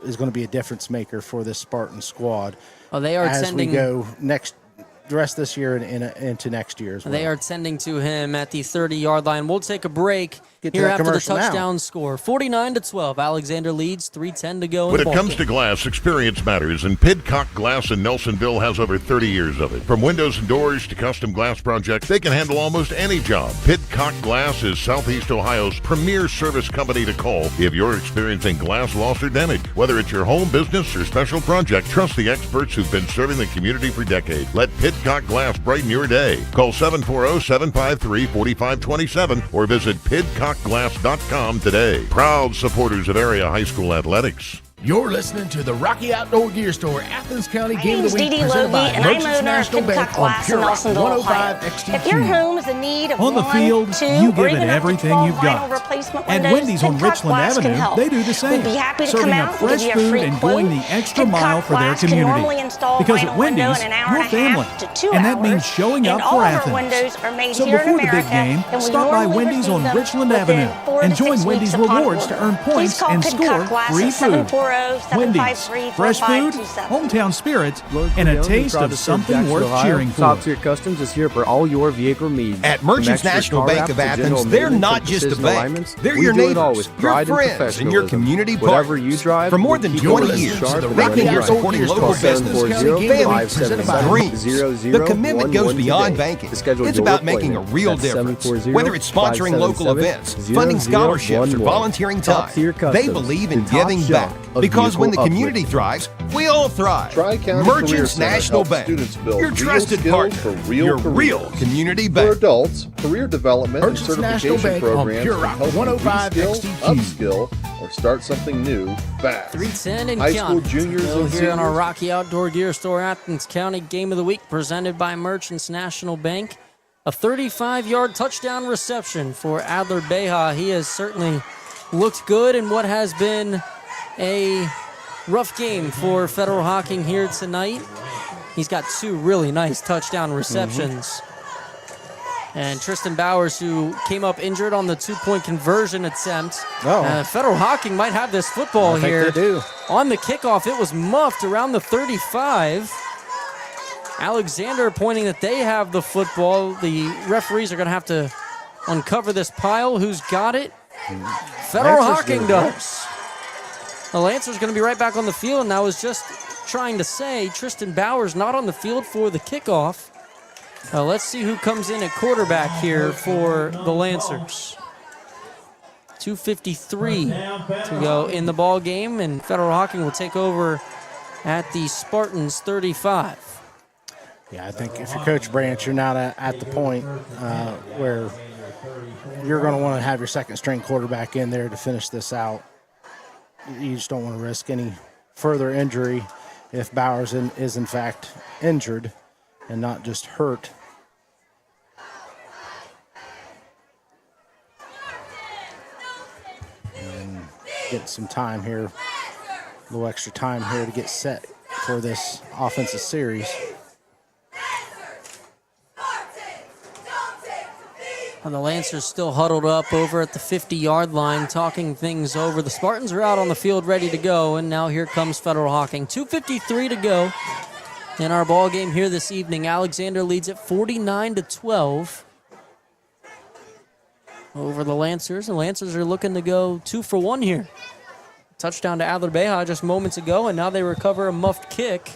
is going to be a difference maker for this Spartan squad. Well, they are as we go the rest of this year and into next year as well. They are tending to him at the 30-yard line. We'll take a break Get to here that after the commercial touchdown now. score. 49-12. Alexander leads, 3:10 to go in When the it ball comes game. to glass, experience matters, and Pidcock Glass in Nelsonville has over 30 years of it. From windows and doors to custom glass projects, they can handle almost any job. Pidcock Glass is Southeast Ohio's premier service company to call if you're experiencing glass loss or damage. Whether it's your home, business, or special project, trust the experts who've been serving the community for decades. Let Pidcock Glass brighten your day. Call 740-753-4527 or visit pidcockglass.com today. Proud supporters of area high school athletics. You're listening to the Rocky Outdoor Gear Store, Athens County My Game name of the is Dee Dee presented by Logie, and I'm Merchants owner of National Bank Pidcock on Glass in Pure Rock Nelsonville, 105 Ohio. XTQ. If your home is in need of On the 1, field, 2, you or give it even up to everything 12 you've vinyl got. replacement At windows, Wendy's on Pidcock Richland Glass can Avenue, help. they do the same, We'd be happy to serving come up out and fresh give you a food free and quote. going the extra Pidcock mile for their Glass can community. normally install a Because vinyl at window Wendy's, in an hour you're and a family, half to 2 and that hours, means showing and up all for of our Athens. windows are made So here in before the big America, game, and we stop by normally Wendy's on receive them Richland within Avenue 4 to and 6 join Wendy's weeks upon Rewards to order. earn Please points call and Pidcock score Glass free at food. 740-753-4527. Wendy's, fresh food, hometown spirit, and a taste of something worth cheering for. Top Tier Customs is here for all your vehicle needs. At Merchants National Bank of Athens, they're not just a bank. They're your neighbors, your friends, and your community Whatever partners. you drive, For more than 20 years, they've been here supporting local businesses, families, dreams. The commitment goes beyond banking. It's about making a real difference. Whether it's sponsoring local events, funding scholarships, or volunteering time, they believe in giving back. Because when the community thrives, we all thrive. Merchants National Bank, your trusted partner, your real community bank. For adults, career development and Merchants National certification Bank on programs Pure can Rock help you 105 reskill, XTQ. upskill, or start something new fast. 3:10 and High school counting. juniors Still and here on our seniors. Rocky Outdoor Gear Store Athens County Game of the Week presented by Merchants National Bank. A 35-yard touchdown reception for Adler Beha. He has certainly looked good in what has been a rough game for Federal Hocking here tonight. He's got 2 really nice touchdown receptions. And Tristan Bowers, who came up injured on the 2-point conversion attempt. Federal Hocking might have this football I think here. they do. On the kickoff, it was muffed around the 35. Alexander pointing that they have the football. The referees are going to have to uncover this pile. Who's got it? Federal Hocking does. The Lancers going to be right back on the field, and I was just trying to say Tristan Bowers not on the field for the kickoff. Let's see who comes in at quarterback here for the Lancers. 2:53 to go in the ball game, and Federal Hocking will take over at the Spartans 35. Yeah, I think if you're Coach Branch, you're not at the point where you're going to want to have your second-string quarterback in there to finish this out. You just don't want to risk any further injury if Bowers is in fact injured and not just hurt. And get some time here, a little extra time here to get set for this offensive series. And the Lancers still huddled up over at the 50-yard line, talking things over. The Spartans are out on the field ready to go, and now here comes Federal Hocking. 2:53 to go in our ball game here this evening. Alexander leads at 49-12. over the Lancers. The Lancers are looking to go 2 for 1 here. Touchdown to Adler Beja just moments ago, and now they recover a muffed kick.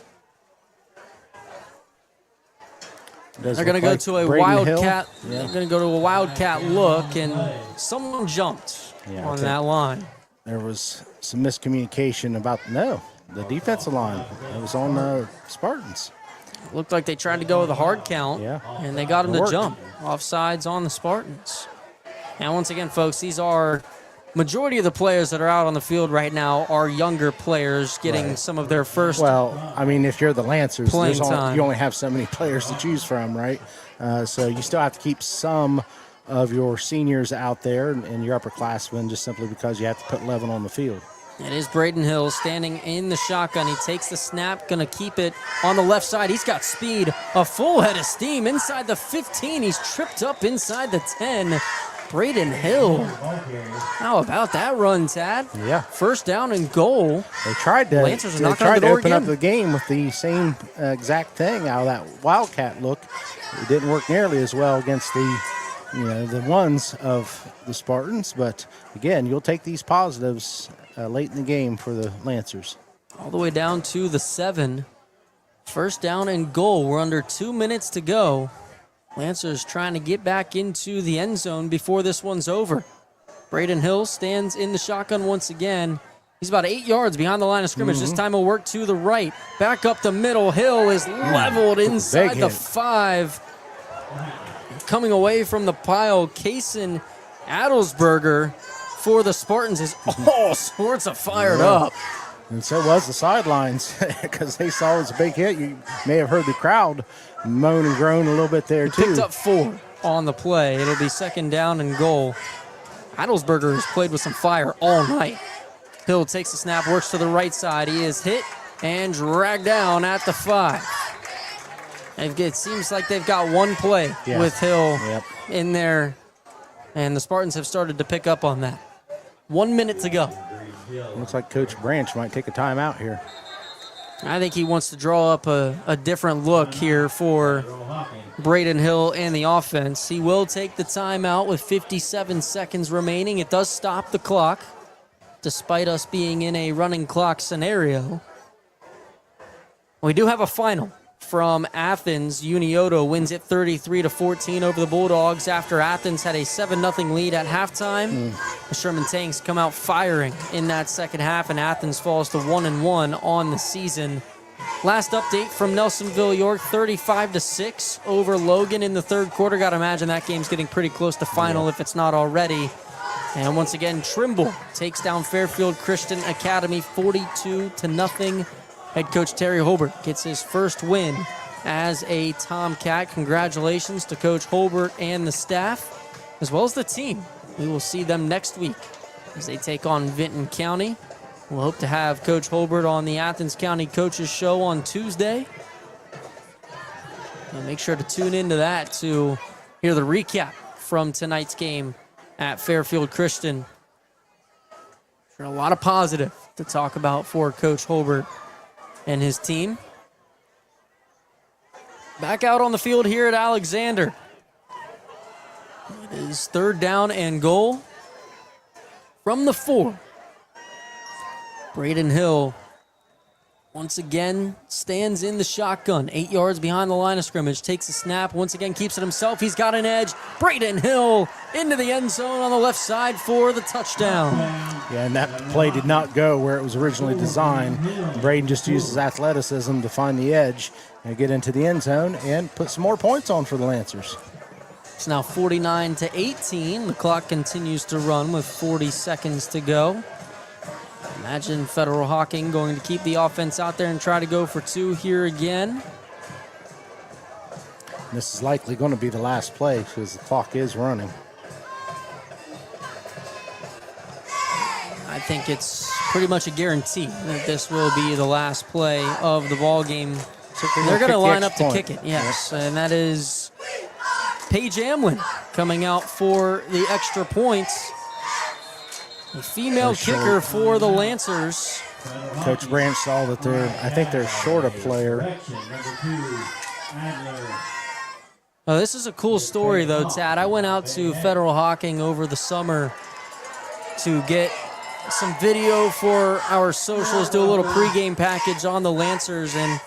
They're going to go to a wildcat. They're going to go to a wildcat look, and someone jumped on that line. There was some miscommunication about the defensive line. It was on the Spartans. Looked like they tried to go with a hard count, and they got him to jump. Offsides on the Spartans. And once again, folks, these are majority of the players that are out on the field right now are younger players getting some of their first. Well, I mean, if you're the Lancers, time. You only have so many players to choose from, right? So you still have to keep some of your seniors out there and your upperclassmen just simply because you have to put 11 on the field. It is Braden Hill standing in the shotgun. He takes the snap, going to keep it on the left side. He's got speed, a full head of steam inside the 15. He's tripped up inside the 10. Braden Hill. How about that run, Tad? Yeah. First down and goal. They tried to, open up the game with the same exact thing out of that wildcat look. It didn't work nearly as well against the ones of the Spartans, but again, you'll take these positives late in the game for the Lancers. All the way down to the 7. First down and goal. We're under 2 minutes to go. Lancers trying to get back into the end zone before this one's over. Braden Hill stands in the shotgun once again. He's about 8 yards behind the line of scrimmage. This time he'll work to the right. Back up the middle. Hill is leveled inside the 5. Coming away from the pile, Kaysen Adelsberger for the Spartans is all sorts of fired up. And so was the sidelines because they saw it was a big hit. You may have heard the crowd moan and groan a little bit there, too. Picked up 4 on the play. It'll be second down and goal. Adelsberger has played with some fire all night. Hill takes the snap, works to the right side. He is hit and dragged down at the 5. It seems like they've got one play with Hill in there, and the Spartans have started to pick up on that. 1 minute to go. Looks like Coach Branch might take a timeout here. I think he wants to draw up a different look here for Braden Hill and the offense. He will take the timeout with 57 seconds remaining. It does stop the clock, despite us being in a running clock scenario. We do have a final from Athens. Unioto wins it 33-14 over the Bulldogs after Athens had a 7-0 lead at halftime. The Sherman Tanks come out firing in that second half, and Athens falls to 1-1 on the season. Last update from Nelsonville York, 35-6 over Logan in the third quarter. Got to imagine that game's getting pretty close to final if it's not already. And once again, Trimble takes down Fairfield Christian Academy 42-0. Head coach Terry Holbert gets his first win as a Tomcat. Congratulations to Coach Holbert and the staff, as well as the team. We will see them next week as they take on Vinton County. We'll hope to have Coach Holbert on the Athens County Coaches Show on Tuesday. And make sure to tune into that to hear the recap from tonight's game at Fairfield Christian. Sure, a lot of positive to talk about for Coach Holbert and his team. Back out on the field here at Alexander. It is third down and goal from the 4. Braden Hill once again stands in the shotgun, 8 yards behind the line of scrimmage, takes a snap, once again keeps it himself. He's got an edge. Braden Hill into the end zone on the left side for the touchdown. Yeah, and that play did not go where it was originally designed. Braden just used his athleticism to find the edge and get into the end zone and put some more points on for the Lancers. It's now 49-18. The clock continues to run with 40 seconds to go. Imagine Federal Hocking going to keep the offense out there and try to go for 2 here again. This is likely going to be the last play because the clock is running. I think it's pretty much a guarantee that this will be the last play of the ball game. They're going to line up to kick it, yes. And that is Paige Amlin coming out for the extra points. The female kicker for the Lancers. Coach Branch saw that I think they're short a player. Oh, this is a cool story, though, Tad. I went out to Federal Hocking over the summer to get some video for our socials, do a little pregame package on the Lancers, and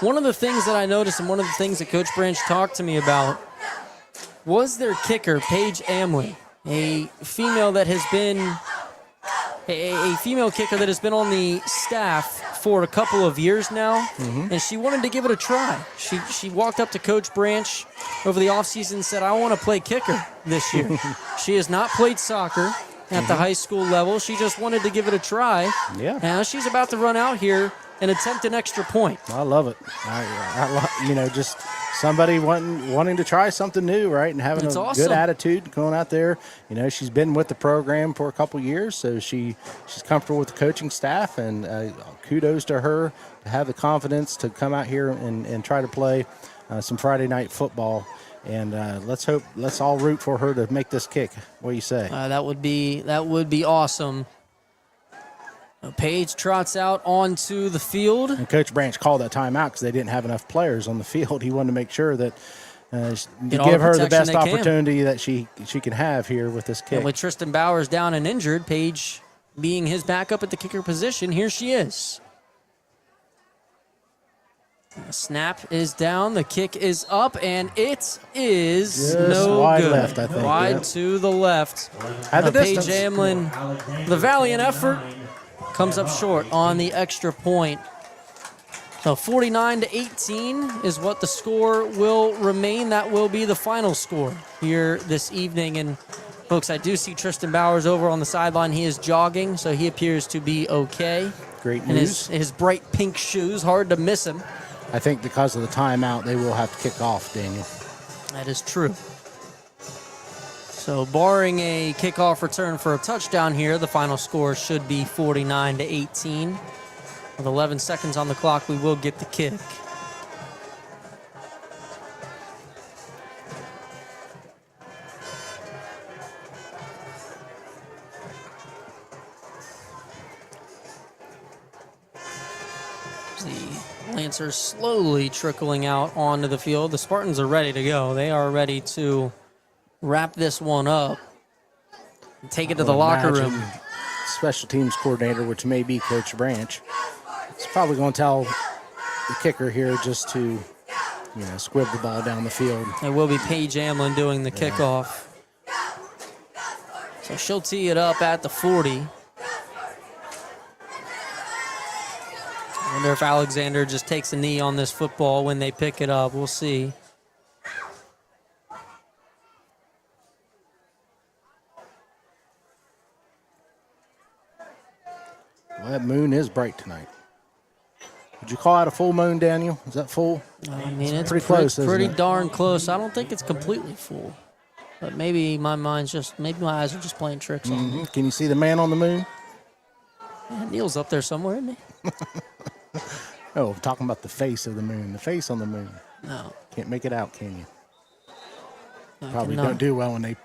one of the things that I noticed and one of the things that Coach Branch talked to me about was their kicker, Paige Amley, a female that has been a female kicker that has been on the staff for a couple of years now, and she wanted to give it a try. She walked up to Coach Branch over the offseason and said, I want to play kicker this year. She has not played soccer at the high school level. She just wanted to give it a try. Yeah. Now she's about to run out here and attempt an extra point. I love it. Just somebody wanting to try something new, right, and having That's a awesome. good attitude going out there. She's been with the program for a couple years, so she's comfortable with the coaching staff, and kudos to her to have the confidence to come out here and try to play some Friday night football. And let's all root for her to make this kick. What do you say? That would be awesome. Paige trots out onto the field. And Coach Branch called that timeout because they didn't have enough players on the field. He wanted to make sure that to give her the best opportunity that she can have here with this kick. And with Tristan Bowers down and injured, Paige being his backup at the kicker position, here she is. The snap is down, the kick is up, and it is just no wide good. left, I think. Wide to the left. At the Paige distance. Amlin, the valiant effort, comes up short on the extra point. So 49-18 is what the score will remain. That will be the final score here this evening. And folks, I do see Tristan Bowers over on the sideline. He is jogging, so he appears to be okay. Great And news. his bright pink shoes, hard to miss him. I think because of the timeout, they will have to kick off, Daniel. That is true. So barring a kickoff return for a touchdown here, the final score should be 49-18. With 11 seconds on the clock, we will get the kick. The Lancers slowly trickling out onto the field. The Spartans are ready to go. They are ready to wrap this one up and take it to the locker room. Special teams coordinator, which may be Coach Branch, is probably going to tell the kicker here just to, squib the ball down the field. It will be Paige Amlin doing the kickoff. So she'll tee it up at the 40. I wonder if Alexander just takes a knee on this football when they pick it up. We'll see. Well, that moon is bright tonight. Would you call it a full moon, Daniel? Is that full? I mean, it's pretty close. Pretty isn't it? darn close. I don't think it's completely full. But maybe my eyes are just playing tricks on me. Can you see the man on the moon? Yeah, Neil's up there somewhere, isn't he? Oh, I'm talking about the face of the moon. The face on the moon. No. Can't make it out, can you? I Probably cannot. don't do well when they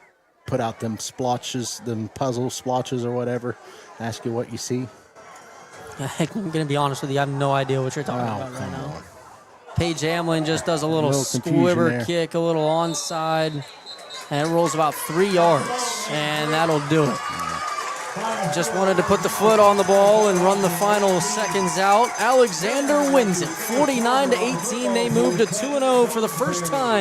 put out them splotches, them puzzle splotches or whatever. Ask you what you see. I'm going to be honest with you. I have no idea what you're talking about right now. Paige Amlin just does a little squibber there. kick, a little onside, and it rolls about 3 yards, and that'll do it. Just wanted to put the foot on the ball and run the final seconds out. Alexander wins it, 49-18. They move to 2-0 for the first time